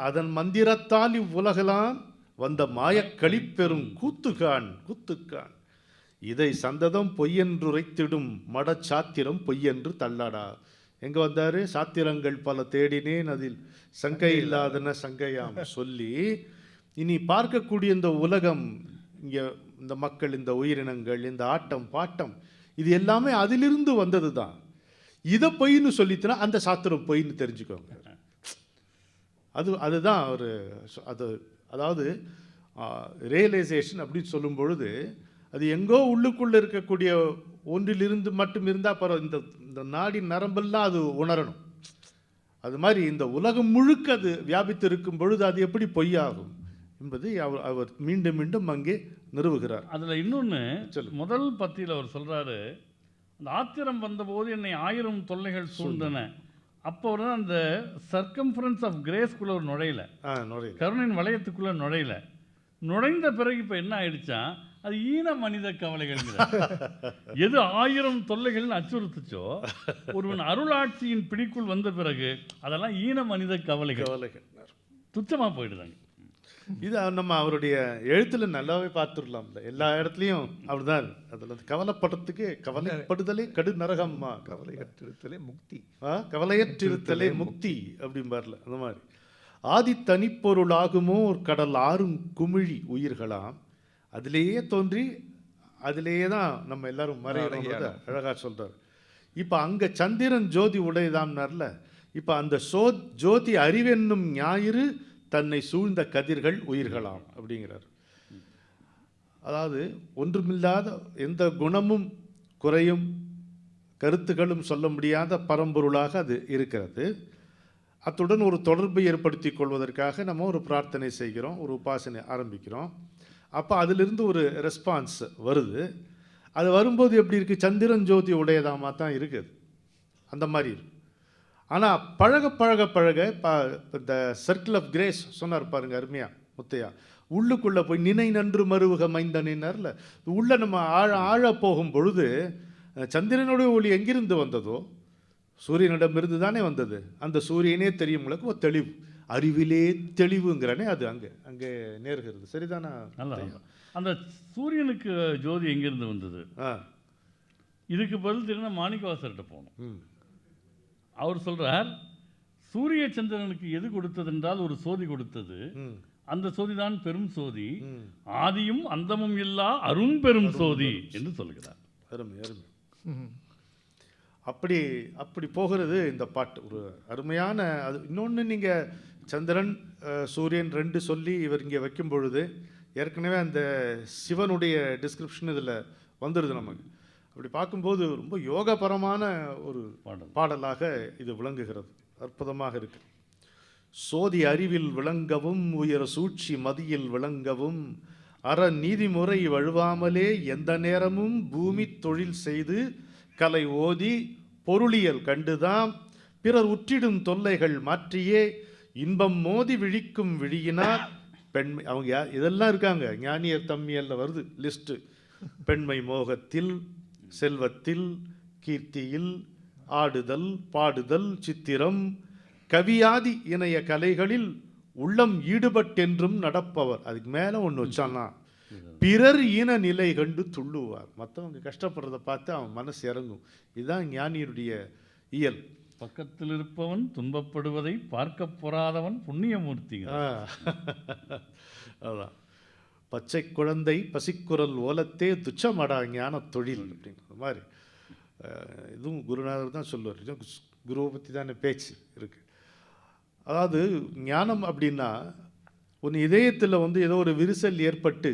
அதன் மந்திரத்தால் இவ்வுலகெல்லாம் வந்த மாயக்களிப்பெரும் கூத்துக்கான் இதை சந்ததம் பொய்யென்றுரைத்திடும் மடச்சாத்திரம் பொய்யென்று தள்ளாடா. எங்கே வந்தார்? சாத்திரங்கள் பல தேடினேன் அதில் சங்கை இல்லாதன சங்கையாம் சொல்லி, இனி பார்க்கக்கூடிய இந்த உலகம், இங்கே இந்த மக்கள், இந்த உயிரினங்கள், இந்த ஆட்டம் பாட்டம், இது எல்லாமே அதிலிருந்து வந்தது தான். இதை பொய்ன்னு சொல்லிட்டுனா அந்த சாஸ்திரம் பொய்ன்னு தெரிஞ்சுக்கோங்க. அதுதான் ஒரு அதாவது ரியலைசேஷன் அப்படின்னு சொல்லும் பொழுது அது எங்கோ உள்ளுக்குள்ளே இருக்கக்கூடிய ஒன்றிலிருந்து மட்டும் இருந்தால் பரவாயில்ல. இந்த நாடி நரம்பெல்லாம் அது உணரணும். அது மாதிரி இந்த உலகம் முழுக்க அது வியாபித்து இருக்கும் பொழுது அது எப்படி பொய்யாகும் என்பதை அவர் மீண்டும் மீண்டும் அங்கே நிறுவுகிறார். அதில் இன்னொன்று முதல் பத்தியில் அவர் சொல்கிறாரு, அந்த ஆத்திரம் வந்தபோது என்னை 1000 தொல்லைகள் சூழ்ந்தன. அப்போ தான் அந்த சர்க்கம்ஃபரன்ஸ் ஆஃப் கிரேஸ்குள்ளே ஒரு நுழையல, கருணையின் வளையத்துக்குள்ளே நுழைந்த பிறகு இப்போ என்ன ஆயிடுச்சா, அது ஈன மனித கவலைகள். எது 1000 தொல்லைகள்னு அச்சுறுத்துச்சோ, ஒருவன் அருளாட்சியின் பிடிக்குள் வந்த பிறகு அதெல்லாம் ஈன மனித கவலைகள் துச்சமாக போயிடுதாங்க. இது நம்ம அவருடைய எழுத்துல நல்லாவே பார்த்துடலாம்ல. எல்லா இடத்துலையும் அப்படிதான். அதில் கவலைப்படுறதுக்கு கவலைப்படுதலே கடு நரகம்மா, கவலையற்றிருத்தலே முக்தி, கவலையற்றிருத்தலே முக்தி அப்படிம்பார்ல. அந்த மாதிரி ஆதி தனிப்பொருளாகுமோ ஒரு கடல் ஆறும் குமிழி உயிர்களாம், அதிலேயே தோன்றி அதிலேயே தான் நம்ம எல்லாரும் மறையிறோம். அழகா சொல்றாரு. இப்போ அங்கே சந்திரன் ஜோதி உடையதாம்னார்ல, இப்போ அந்த ஜோதி அறிவென்னும் ஞாயிறு தன்னை சூழ்ந்த கதிர்கள் உயிர்களாம் அப்படிங்கிறார். அதாவது ஒன்றுமில்லாத எந்த குணமும் குறையும் கருத்துக்களும் சொல்ல முடியாத பரம்பொருளாக அது இருக்கிறது. அத்துடன் ஒரு தொடர்பை ஏற்படுத்தி கொள்வதற்காக நம்ம ஒரு பிரார்த்தனை செய்கிறோம், ஒரு உபாசனை ஆரம்பிக்கிறோம். அப்போ அதிலிருந்து ஒரு ரெஸ்பான்ஸ் வருது. அது வரும்போது எப்படி இருக்குது, சந்திரன் ஜோதி உடையதாமா தான் இருக்குது, அந்த மாதிரி இருக்கு. ஆனால் பழக பழக பழக இந்த சர்க்கிள் ஆஃப் கிரேஸ் சொன்னார் பாருங்க அருமையா முத்தையா, உள்ளுக்குள்ளே போய் நினை நன்று மருவுக மைந்தனின்னார்ல, உள்ளே நம்ம ஆழ போகும் பொழுது சந்திரனுடைய ஒளி எங்கிருந்து வந்ததோ சூரியனிடமிருந்து தானே வந்தது. அந்த சூரியனே தெரியும் உங்களுக்கு ஒரு தெளிவு, அறிவிலே தெளிவுங்கிறானே, அது அங்கே அங்கே நேர்கிறது. சரிதானா? அந்த சூரியனுக்கு ஜோதி எங்கிருந்து வந்தது? இதுக்கு பதில் தெரியும்னா மாணிக்கவாசர்கிட்ட போகணும். அவர் சொல்றார், சூரிய சந்திரனுக்கு எது கொடுத்தது என்றால் ஒரு சோதி கொடுத்தது. அந்த சோதி தான் பெரும் சோதி, ஆதியும் அந்தமும் இல்லா அரும் பெரும் சோதி என்று சொல்கிறார். அருமை அருமை. அப்படி அப்படி போகிறது இந்த பாட்டு. ஒரு அருமையான அது. இன்னொன்று, நீங்கள் சந்திரன் சூரியன் 2 சொல்லி இவர் இங்கே வைக்கும் பொழுது ஏற்கனவே அந்த சிவனுடைய டிஸ்கிரிப்ஷன் இதில் வந்துடுது நமக்கு. அப்படி பார்க்கும்போது ரொம்ப யோகபரமான ஒரு பாடலாக இது விளங்குகிறது. அற்புதமாக இருக்கு. சோதி அறிவில் விளங்கவும் உயர சூழ்ச்சி மதியில் விளங்கவும் அற நீதிமுறை வழுவாமலே எந்த நேரமும் பூமி தொழில் செய்து கலை ஓதி பொருளியல் கண்டுதாம் பிறர் உற்றிடும் தொல்லைகள் மாற்றியே இன்பம் மோதி விழிக்கும் விழியினார் பெண்மை. அவங்க இதெல்லாம் இருக்காங்க, ஞானியர் தம்மியல்ல வருது லிஸ்ட்டு. பெண்மை மோகத்தில், செல்வத்தில், கீர்த்தியில், ஆடுதல் பாடுதல் சித்திரம் கவியாதி இணைய கலைகளில் உள்ளம் ஈடுபட்டென்றும் நடப்பவர். அதுக்கு மேலே ஒன்று வச்சான்னா பிறர் ஈன நிலை கண்டு துள்ளுவார். மற்றவங்க கஷ்டப்படுறத பார்த்து அவன் மனசு இறங்கும். இதுதான் ஞானியருடைய இயல். பக்கத்தில் இருப்பவன் துன்பப்படுவதை பார்க்க பொறாதவன் புண்ணியமூர்த்தி. அதான் பச்சை குழந்தை பசிக்குரல் ஓலத்தே துச்சமடா ஞான தொழில் அப்படிங்கிற மாதிரி இதுவும் குருநாதர் தான் சொல்லுவார். குருவை பற்றி தானே பேச்சு இருக்குது. அதாவது ஞானம் அப்படின்னா உன் இதயத்தில் ஏதோ ஒரு விரிசல் ஏற்பட்டு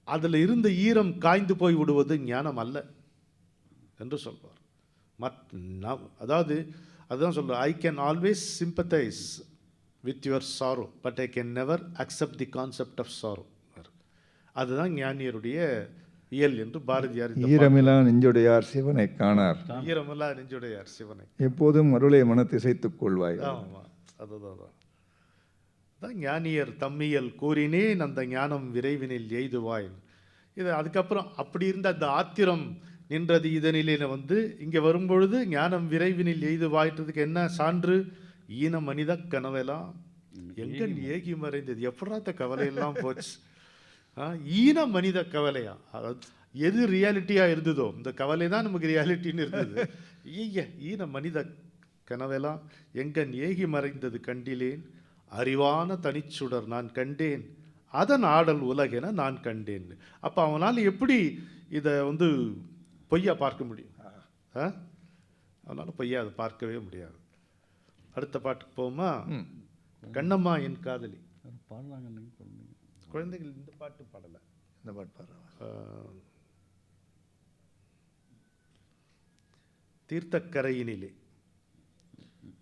அதில் இருந்த ஈரம் காய்ந்து போய் விடுவது ஞானம் அல்ல என்று சொல்வார். அதாவது அதுதான் சொல்கிறார், I can always sympathise with your sorrow but I can never accept the concept of sorrow. அதுதான் ஞானியருடைய இயல் என்று பாரதியார். ஈரமிலா நெஞ்சுடையார் சிவனை காணார், ஈரமிலா நெஞ்சுடையார் சிவனை எப்போதும் அருளை மனத்திசைத்துக் கொள்வாய். ஆமாம், அதுதான் ஞானியர் தம்மியல் கூறினேன் அந்த ஞானம் விரைவினில் எய்துவாய். இது அதுக்கப்புறம் அப்படி இருந்த அந்த ஆத்திரம் நின்றது இதனிலே இங்கே வரும்பொழுது ஞானம் விரைவினில் எய்துவாய்ன்றதுக்கு என்ன சான்று? ஈன மனித கனவெல்லாம் எங்கன் ஏகி மறைந்தது. எப்படா இந்த கவலையெல்லாம் போச்சு? ஈன மனித கவலையா? அதாவது எது ரியாலிட்டியாக இருந்ததோ இந்த கவலை தான் நமக்கு ரியாலிட்டின்னு இருந்தது. ஈன மனித கனவெல்லாம் எங்கன் ஏகி மறைந்தது கண்டிலேன் அறிவான தனிச்சுடர் நான் கண்டேன் அதன் ஆடல் உலகென நான் கண்டேன். அப்போ அவனால் எப்படி இதை பொய்யா பார்க்க முடியும்? அதனால் பொய்யா அதை பார்க்கவே முடியாது. அடுத்த பாட்டுக்கு போமா. கண்ணம்மா என் காதலி பாடுறாங்க. குழந்தைகள் இந்த பாட்டு பாடலை. இந்த பாட்டு பாடுறாங்க. தீர்த்தக்கரையினிலே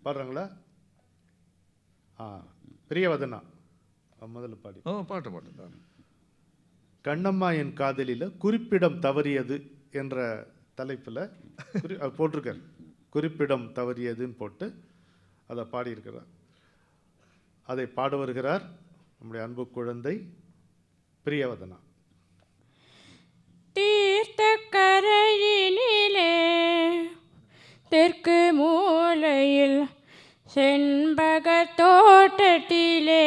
பாடுறாங்களா? பிரியவதனா முதல்ல பாடி. பாட்டு கண்ணம்மா என் காதலில் குறிப்பிடம் தவறியது என்ற தலைப்பில் போட்டிருக்கார். குறிப்பிடம் தவறியதுன்னு போட்டு அதை பாடியிருக்கிறார். அதை பாட வருகிறார் நம்முடைய அன்பு குழந்தை பிரியவதனா. தீர்த்தக்கரையினிலே தெற்கு மூலையில் செண்பக தோட்டத்திலே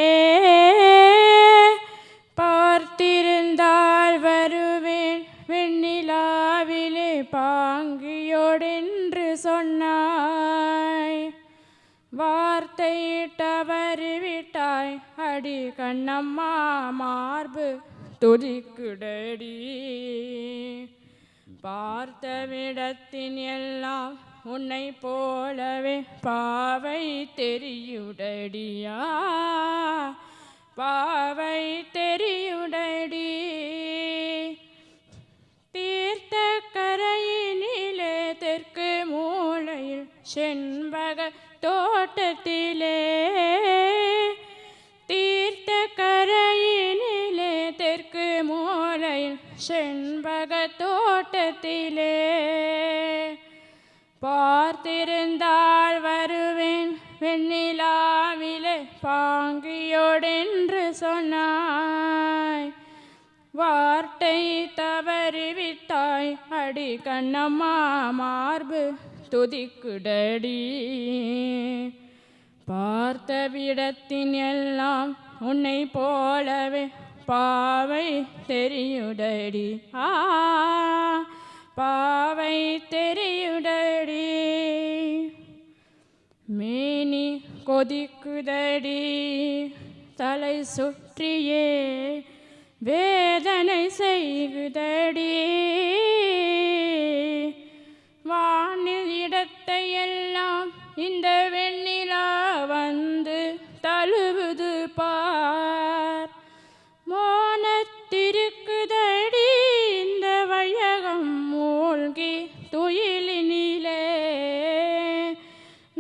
பார்த்திருந்தால் வருவேன் வெண்ணிலாவிலே பாங்கியோடென்று சொன்னாய். வார்த்தை தவறிவிட்டாய் அடி கண்ணம்மா மார்பு துதிக்குடடி. பார்த்த விடத்தின் எல்லாம் உன்னை போலவே பாவை தெரியுடடியா, பாவை தெரியுடடி. தீர்த்த கரையினிலே தெற்கு மூலையில் செண்பக தோட்டத்திலே, தீர்த்த கரையினிலே தெற்கு மூலையில் செண்பக தோட்டத்திலே பார்த்திருந்தால் வருவேன் வெண்ணிலாவிலே பாங்கியோடென்று சொன்னாய். வார்த்தை தவறிவிட்டாய் அடி கண்ணம்மா மார்பு துதிக்குடடி. பார்த்த விடத்தின் எல்லாம் உன்னை போலவே பாவை தெரியுடடி, பாவை தெரியுடடி. மேனி கொதிக்குதடி தலை சுற்றியே வேதனை செய்குதடி. வானில் இடத்தை எல்லாம் இந்த வெண்ணிலா வந்து தழுவுது பார். மோனத்திருக்குதடி இந்த வையகம் மூழ்கி துயிலினிலே.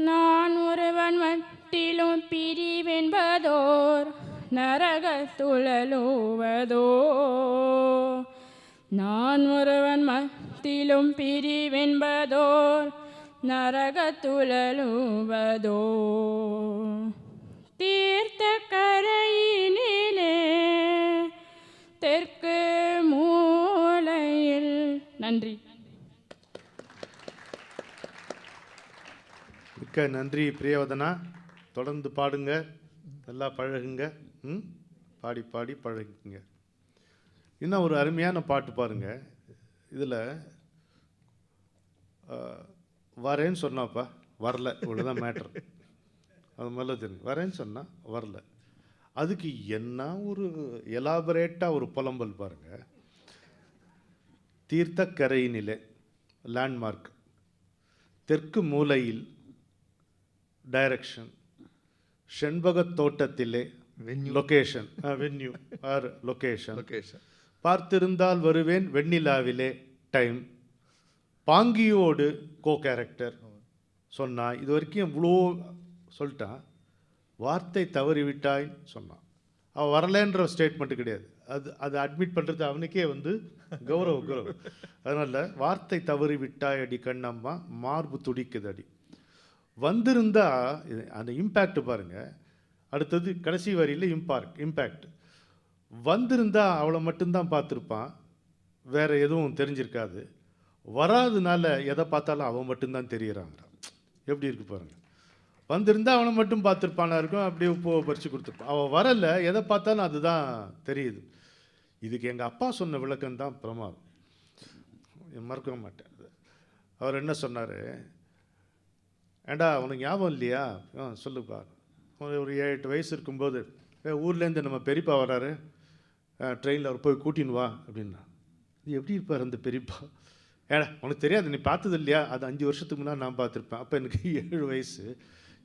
நான் ஒருவன் மட்டிலும் பிரிவென்பதோர் நரகத்துழலுவதோ. நான் ஒருவன் மத்திலும் பிரிவென்பதோர் நரகத்துழலுவதோ. தீர்த்த கரையினிலே தெற்கு மூலையில். நன்றி. மிக்க நன்றி பிரியவதனா. தொடர்ந்து பாடுங்க, நல்லா பழகுங்க. பாடி பாடி பழகுங்க. இன்னும் ஒரு அருமையான பாட்டு பாருங்க. இதில் வரேன்னு சொன்னாப்பா வரல, இவ்வளோதான் மேட்ரு. அது மாதிரிலாம் தெரியும். வரேன்னு சொன்னால் வரல. அதுக்கு என்ன ஒரு எலாபரேட்டாக ஒரு புலம்பல் பாருங்க. தீர்த்தக்கரையினிலே லேண்ட்மார்க், தெற்கு மூலையில் டைரக்ஷன், செண்பகத் தோட்டத்திலே லொகேஷன், வென்யூ ஆர் லொகேஷன். பார்த்திருந்தால் வருவேன் வெண்ணிலாவிலே டைம், பாங்கியோடு கோ கேரக்டர் சொன்னா. இது வரைக்கும் இவ்வளோ சொல்லிட்டான். வார்த்தை தவறிவிட்டாய்ன்னு சொன்னான். அவன் வரலன்ற ஸ்டேட்மெண்ட்டு கிடையாது. அது அட்மிட் பண்ணுறது அவனுக்கே வந்து கௌரவம். அதனால் வார்த்தை தவறிவிட்டாய் அடி கண்ணம்மா மார்பு துடிக்குது அடி. வந்திருந்தா அந்த இம்பேக்ட் பாருங்கள். அடுத்தது கடைசி வரியில் இம்பேக்ட். வந்திருந்தா அவளை மட்டும்தான் பார்த்துருப்பான், வேற எதுவும் தெரிஞ்சிருக்காது. வராதுனால எதை பார்த்தாலும் அவன் மட்டும்தான் தெரியுறாங்க. எப்படி இருக்கு பாருங்கள். வந்திருந்தா அவனை மட்டும் பார்த்துருப்பானா இருக்கும், அப்படியே உப்பு பறித்து கொடுத்துருப்பான். அவன் வரலை, எதை பார்த்தாலும் அதுதான் தெரியுது. இதுக்கு எங்கள் அப்பா சொன்ன விளக்கம் தான் பிரமாதம், மறக்க மாட்டேன். அவர் என்ன சொன்னார், ஏண்டா உனக்கு ஞாபகம் இல்லையா? சொல்லுப்பா. ஒரு 7-8 வயசு இருக்கும்போது ஊர்லேருந்து நம்ம பெரியப்பா வர்றாரு, ட்ரெயினில் அவர் போய் கூட்டின்னு வா அப்படின்னா. இது எப்படி இருப்பார் அந்த பெரியப்பா? ஏடா உனக்கு தெரியாது, நீ பார்த்தது இல்லையா? அது 5 வருஷத்துக்கு முன்னாடி நான் பார்த்துருப்பேன். அப்போ எனக்கு 7 வயசு.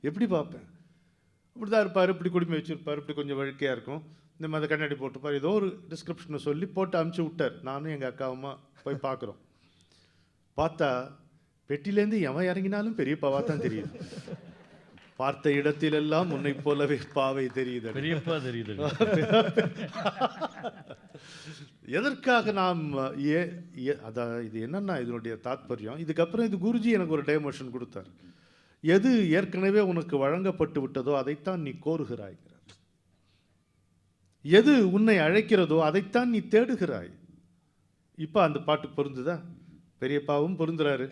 எப்படி பார்ப்பேன்? இப்படி தான் இருப்பார், இப்படி குடுமி வச்சுருப்பார், இப்படி கொஞ்சம் வழுக்கையாக இருக்கும், இந்த மாதிரி கண்ணாடி போட்டுப்பார். ஏதோ ஒரு டிஸ்கிரிப்ஷனை சொல்லி போட்டு அமுச்சு விட்டார். நானும் எங்கள் அக்காவுமா போய் பார்க்குறோம். பார்த்தா பெட்டிலேருந்து எவன் இறங்கினாலும் பெரியப்பாவாக தான் தெரியுது. பார்த்த இடத்திலெல்லாம் உன்னை போலவே பாவை தெரியுது. பெரியப்பா தெரியுது. எதற்காக நாம் அதான் இது என்னன்னா இதனுடைய தாத்பரியம். இதுக்கப்புறம் இது குருஜி எனக்கு ஒரு டைமென்ஷன் கொடுத்தார். எது ஏற்கனவே உனக்கு வழங்கப்பட்டு விட்டதோ அதைத்தான் நீ கோருகிறாய். எது உன்னை அழைக்கிறதோ அதைத்தான் நீ தேடுகிறாய். இப்போ அந்த பாட்டு பொருந்துதா? பெரியப்பாவும் பொருந்துறாரு.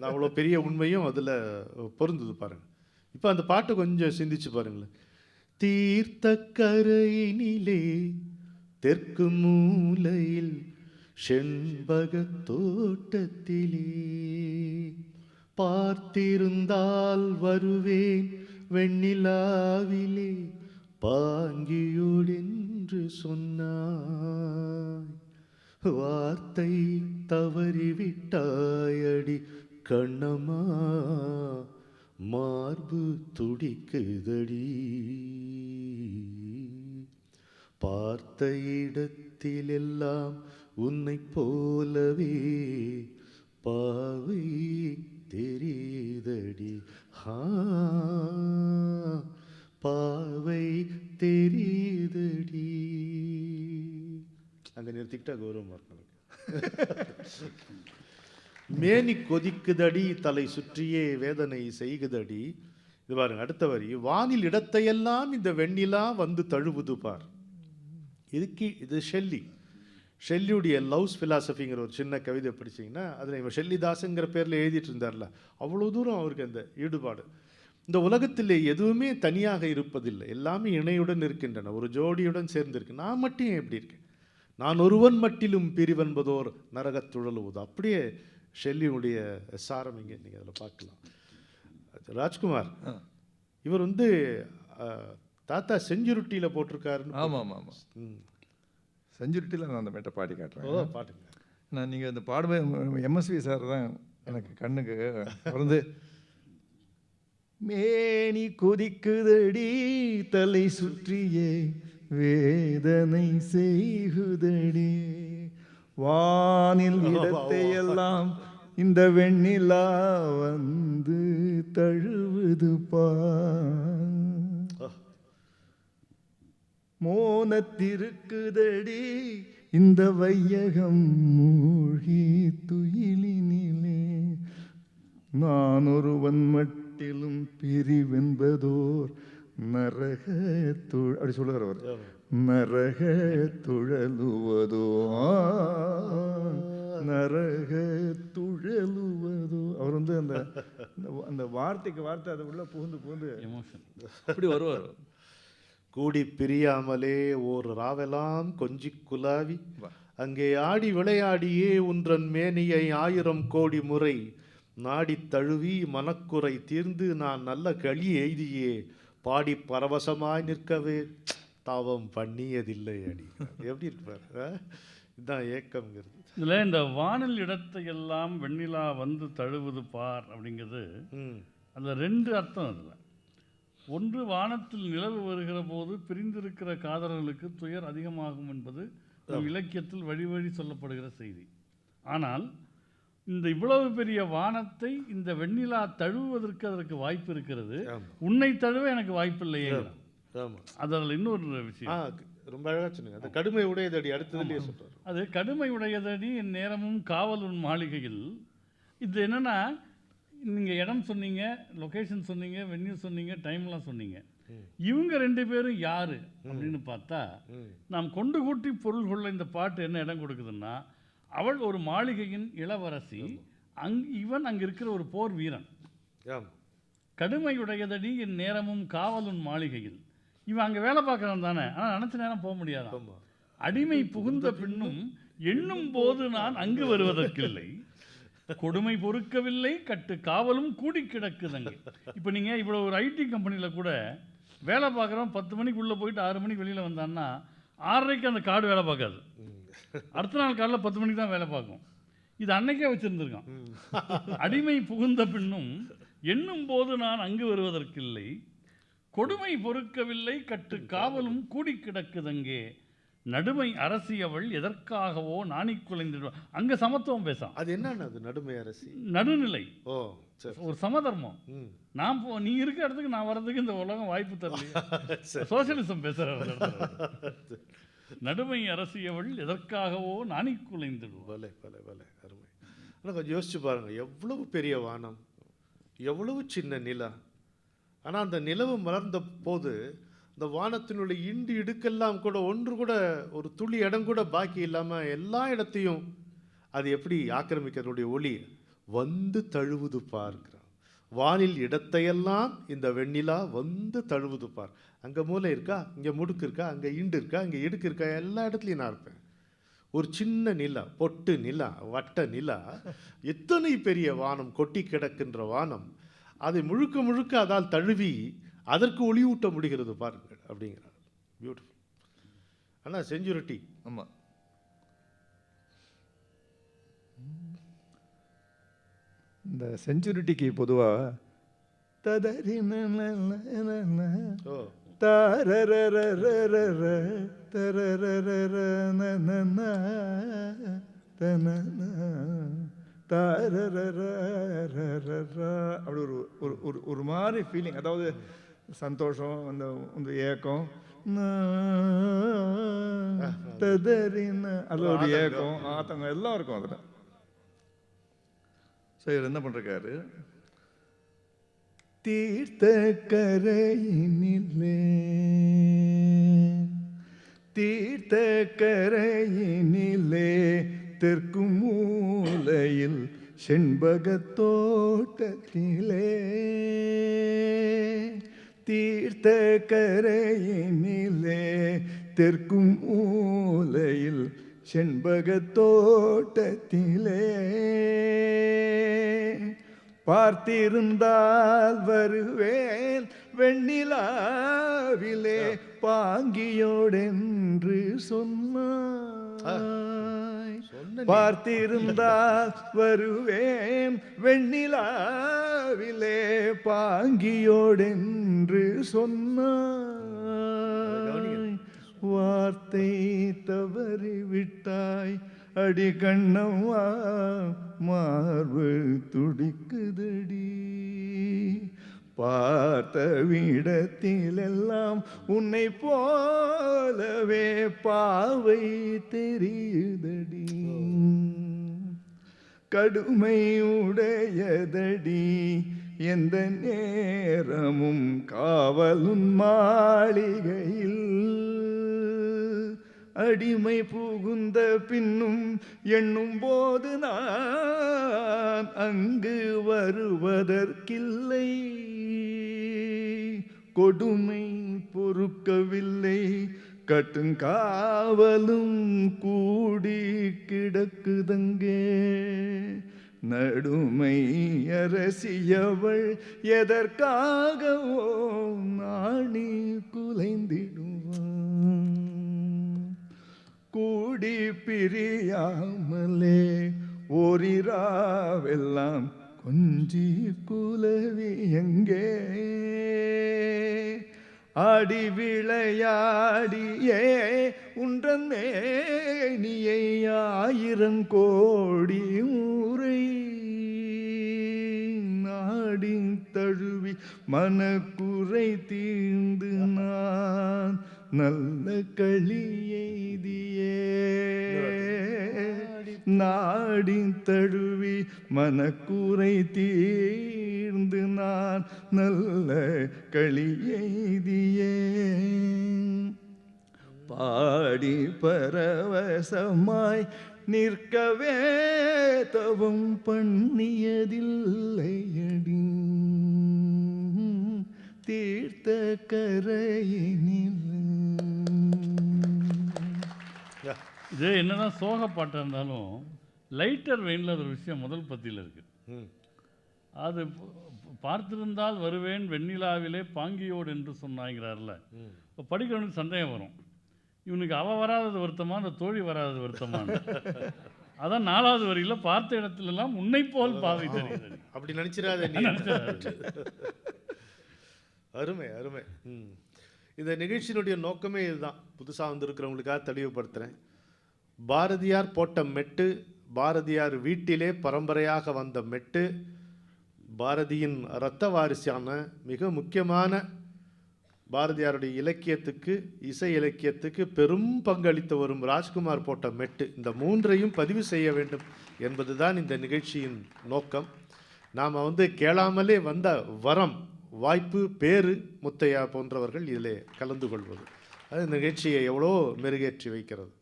அவ்வளோ பெரிய உண்மையும் அதில் பொருந்துது பாருங்க. இப்போ அந்த பாட்டை கொஞ்சம் சிந்திச்சு பாருங்களேன். தீர்த்த கரையினிலே தெற்கு மூலையில் செண்பக தோட்டத்திலே பார்த்திருந்தால் வருவேன் வெண்ணிலாவிலே பாங்கியோடென்று சொன்னாய், வார்த்தை தவறிவிட்டாயடி கண்ணம்மா, மார்பு துடிக்குதடி, பார்த்த இடத்திலெல்லாம் உன்னை போலவே பாவை தெரியுதடி, பாவை தெரியுதடி. அங்கே நிறுத்திக்கிட்டா கௌரவமாக இருக்கும். மேனி கொதிக்குதடி தலை சுற்றியே வேதனை செய்குதடி. இது பாருங்க அடுத்த வரி. வானில் இடத்தையெல்லாம் இந்த வெண்ணிலா வந்து தழுவுது பார். இது ஷெல்லியுடைய லவ்ஸ் ஃபிலாசபிங்கிற ஒரு சின்ன கவிதை படிச்சிங்கன்னா அதில் இவன் ஷெல்லிதாஸுங்கிற பேரில் எழுதிட்டு இருந்தார்ல, அவ்வளோ தூரம் அவருக்கு அந்த ஈடுபாடு. இந்த உலகத்திலே எதுவுமே தனியாக இருப்பதில்லை, எல்லாமே இணையுடன் இருக்கின்றன, ஒரு ஜோடியுடன் சேர்ந்திருக்கு. நான் மட்டும் எப்படி இருக்கேன்? நான் ஒருவன் மட்டிலும் பிரிவென்பதோர் நரகத்துழலுவது. அப்படியே ஷெல்லியுடைய சாரம் இங்கே நீங்கள் அதில் பார்க்கலாம். ராஜ்குமார், இவர் வந்து தாத்தா செஞ்சுருட்டியில் போட்டிருக்காருன்னு. ஆமாம் ஆமாம், செஞ்சுருட்டியில் நான் அந்த மேட்டை பாடி காட்டுறேன். பாட்டுங்க. நான் நீங்கள் அந்த பாடும்போது எம்எஸ்வி சார் தான் எனக்கு கண்ணுக்கு வந்து மேனி கொதிக்குதடி தலை சுற்றியே வேதனை செய்குதடி, வானில் இடத்தையெல்லாம் இந்த வெண்ணிலா வந்து தழுவுது பா, மோனத்திருக்குதடி இந்த வையகம் மூழ்கி துயிலினிலே, நான் ஒருவன் மட்டிலும் பிரிவென்பதோர் நரக அப்படி சொல்லுவார் அவர், நரக துழலுவதோ நரக துழலுவதோ. அவர் வந்து அந்த அந்த வார்த்தைக்கு வார்த்தை அதை உள்ள புகுந்து எமோஷன் அப்படி வருவார். கூடி பிரியாமலே ஓர் ராவெல்லாம் கொஞ்சி குலாவி அங்கே ஆடி விளையாடியே உன்றன் மேனியை 1000 கோடி முறை நாடி தழுவி மனக்குறை தீர்ந்து நான் நல்ல களி எய்தியே பாடி பரவசமாய் நிற்கவே தாவம் பண்ணியதில்லை அடி. எப்படி இருப்பார்? இதுதான் ஏக்கம்ங்கிறது. இதில் இந்த வானில் இடத்தை எல்லாம் வெண்ணிலா வந்து தழுவுது பார் அப்படிங்கிறது அந்த 2 அர்த்தம். அதில் ஒன்று, வானத்தில் நிலவு வருகிற போது பிரிந்திருக்கிற காதலர்களுக்கு துயர் அதிகமாகும் என்பது நம் இலக்கியத்தில் வழி வழி சொல்லப்படுகிற செய்தி. ஆனால் இந்த இவ்வளவு பெரிய வானத்தை இந்த வெண்ணிலா தழுவுவதற்கு அதற்கு வாய்ப்பு இருக்கிறது, உன்னை தழுவ எனக்கு வாய்ப்பு இல்லையே. அதில் இன்னொரு விஷயம் ரொம்ப அழகாக சொன்னீங்க. அது கடுமை உடையதடி அடுத்ததுலேயே சொல்கிறார். அது கடுமை உடையதடி என் நேரமும் காவல் உன் மாளிகையில். இது என்னென்னா, நீங்கள் இடம் சொன்னீங்க, லொக்கேஷன் சொன்னீங்க, வென்யூ சொன்னீங்க, டைம்லாம் சொன்னீங்க. இவங்க 2 பேரும் யார் அப்படின்னு பார்த்தா, நாம் கொண்டு கூட்டி பொருள் கொள்ள இந்த பாட்டு என்ன இடம் கொடுக்குதுன்னா, அவள் ஒரு மாளிகையின் இளவரசி, இவன் அங்கே இருக்கிற ஒரு போர் வீரன். கடுமையுடையதடி என் நேரமும் காவலுன் மாளிகையில். இவன் அங்கே வேலை பார்க்குறான் தானே, ஆனால் நினச்ச நேரம் போக முடியாதான். அடிமை புகுந்த பின்னும் எண்ணும் போது நான் அங்கு வருவதற்கில்லை, கொடுமை பொறுக்கவில்லை கட்டு காவலும் கூடி கிடக்குதுங்க. இப்போ நீங்கள் இவ்வளோ ஒரு ஐடி கம்பெனியில் கூட வேலை பார்க்குறோம், 10 மணிக்கு உள்ளே போயிட்டு 6 மணிக்கு வெளியில் வந்தான்னா 6:30க்கு அந்த கார்டு வேலை பார்க்காது. அடுத்த நாள் காலையில் 10 மணிக்கு தான் வேலை பார்க்கும். இது அன்னைக்கே வச்சுருந்துருக்கான். அடிமை புகுந்த பின்னும் எண்ணும் போது நான் அங்கு வருவதற்கில்லை, கொடுமை பொறுக்கவில்லை கட்டு காவலும் கூடி கிடக்குதங்கே, நடுமை அரசியவள் எதற்காகவோ நாணிக் குலைந்திடுவா. அங்கே சமத்துவம் பேசாம். அது என்னன்னு அது நடுமை அரசி? நடுநிலை, ஓ சரி, ஒரு சமதர்மம். நான் நீ இருக்க இடத்துக்கு நான் வர்றதுக்கு இந்த உலகம் வாய்ப்பு தரல. சோசியலிசம் பேசுகிற நடுமை அரசியவள் எதற்காகவோ நாணிக் குலைந்திடுவா. பலே பலே பலே, அருமை. ஆனால் கொஞ்சம் யோசிச்சு பாருங்கள், எவ்வளவு பெரிய வானம், எவ்வளவு சின்ன நிலா. ஆனால் அந்த நிலவு மலர்ந்த போது இந்த வானத்தினுடைய இண்டு இடுக்கெல்லாம் கூட ஒன்று கூட ஒரு துளி இடம் கூட பாக்கி இல்லாமல் எல்லா இடத்தையும் அது எப்படி ஆக்கிரமிக்கிறதுடைய ஒளி வந்து தழுவுது பார்க்கிறான். வானில் இடத்தையெல்லாம் இந்த வெண்ணிலா வந்து தழுவுது பார். அங்கே மூளை இருக்கா, இங்கே முடுக்கு இருக்கா, அங்கே இண்டு இருக்கா, இங்கே இடுக்கு இருக்கா, எல்லா இடத்துலையும் நான் இருப்பேன். ஒரு சின்ன நிலா, பொட்டு நிலா, வட்ட நிலா, எத்தனை பெரிய வானம், கொட்டி கிடக்கின்ற வானம், அதை முழுக்க முழுக்க அதால் தழுவி அதற்கு ஒளியூட்ட முடிகிறது பாருங்கள் அப்படிங்கிறார். பியூட்டிஃபுல். ஆனால் செஞ்சுரிட்டி. ஆமாம், இந்த செஞ்சுரிட்டிக்கு பொதுவாக ததறின ஓ அப்படி ஒரு மாதிரி ஃபீலிங், அதாவது சந்தோஷம், அந்த அந்த ஏக்கம், அதில் ஒரு ஏக்கம், ஆத்தங்கம் எல்லாம் இருக்கும் அதில். ஸோ இவர் என்ன பண்ணுறாரு, தீர்த்த கரையினிலே தீர்த்த கரையினிலே தெற்கு மூலையில் செண்பகத் தோட்டத்திலே தீர்த்த கரையினிலே தெற்கு மூலையில் செண்பகத் தோட்டத்திலே பார்த்திருந்தால் வருவேன் வெண்ணிலாவிலே பாங்கியோடென்று சொன்னாய். பார்த்திருந்தால் வருவேன் வெண்ணிலாவிலே பாங்கியோடென்று சொன்னாய். வார்த்தை தவறிவிட்டாய் அடி கண்ணம்மா, மார்பு துடிக்குதடி. பார்த்த விடத்திலெல்லாம் உன்னை போலவே பாவை தெரியுதடி. கடுமை உடையதடி எந்த நேரமும் காவலுன் மாளிகையில். அடிமை புகுந்த பின்னும் எண்ணும் போது நான் அங்கு வருவதற்கில்லை. கொடுமை பொறுக்கவில்லை கட்டுங்காவலும் கூடி கிடக்குதங்கே. நடுமை அரசியவள் எதற்காகவோ நாணி குலைந்திடுவான். கூடி பிரியாமலே ஓரிராவெல்லாம் கொஞ்சி குலவி எங்கே. ஆடி விளையாடியே உன்றேனியை ஆயிரம் கோடி முறை நாடி தழுவி மனக்குறை தீர்ந்து நான் நல்ல களியெய்தியே. நாடி தழுவி மனக்குறை தீர்ந்து நான் நல்ல களியெய்தியே. பாடி பரவசமாய் நிற்கவே தவம் பண்ணியதில்லையடி. தீர்த்த கரையினில் இது என்னதான் சோக பாட்டாக இருந்தாலும் லைட்டர் வெயினில் ஒரு விஷயம் முதல் பத்தியில் இருக்குது. அது பார்த்திருந்தால் வருவேன் வெண்ணிலாவிலே பாங்கியோடு என்று சொன்னாங்கிறார்ல. இப்போ படிக்கிறவனுக்கு சந்தேகம் வரும், இவனுக்கு அவள் வராதது வருத்தமா, அந்த தோழி வராதது வருத்தமான. அதான் 4வது வரியில் பார்த்த இடத்துலலாம் உன்னை போல் பாவை தெரியுது. அப்படி நினச்சிடாத நீ. அருமை அருமை. இந்த நிகழ்ச்சியினுடைய நோக்கமே இதுதான். புதுசாக வந்திருக்கிறவங்களுக்காக தெளிவுபடுத்துகிறேன். பாரதியார் போட்ட மெட்டு, பாரதியார் வீட்டிலே பரம்பரையாக வந்த மெட்டு, பாரதியின் இரத்த வாரிசான மிக முக்கியமான பாரதியாருடைய இலக்கியத்துக்கு, இசை இலக்கியத்துக்கு பெரும் பங்களித்து வரும் ராஜ்குமார் போட்ட மெட்டு, இந்த 3ஐயும் பதிவு செய்ய வேண்டும் என்பதுதான் இந்த நிகழ்ச்சியின் நோக்கம். நாம் கேளாமலே வந்த வரம், வாய்ப்பு, பேரு முத்தையா போன்றவர்கள் இதில் கலந்து கொள்வது, அது நிகழ்ச்சியை எவ்வளோ மெருகேற்றி வைக்கிறது.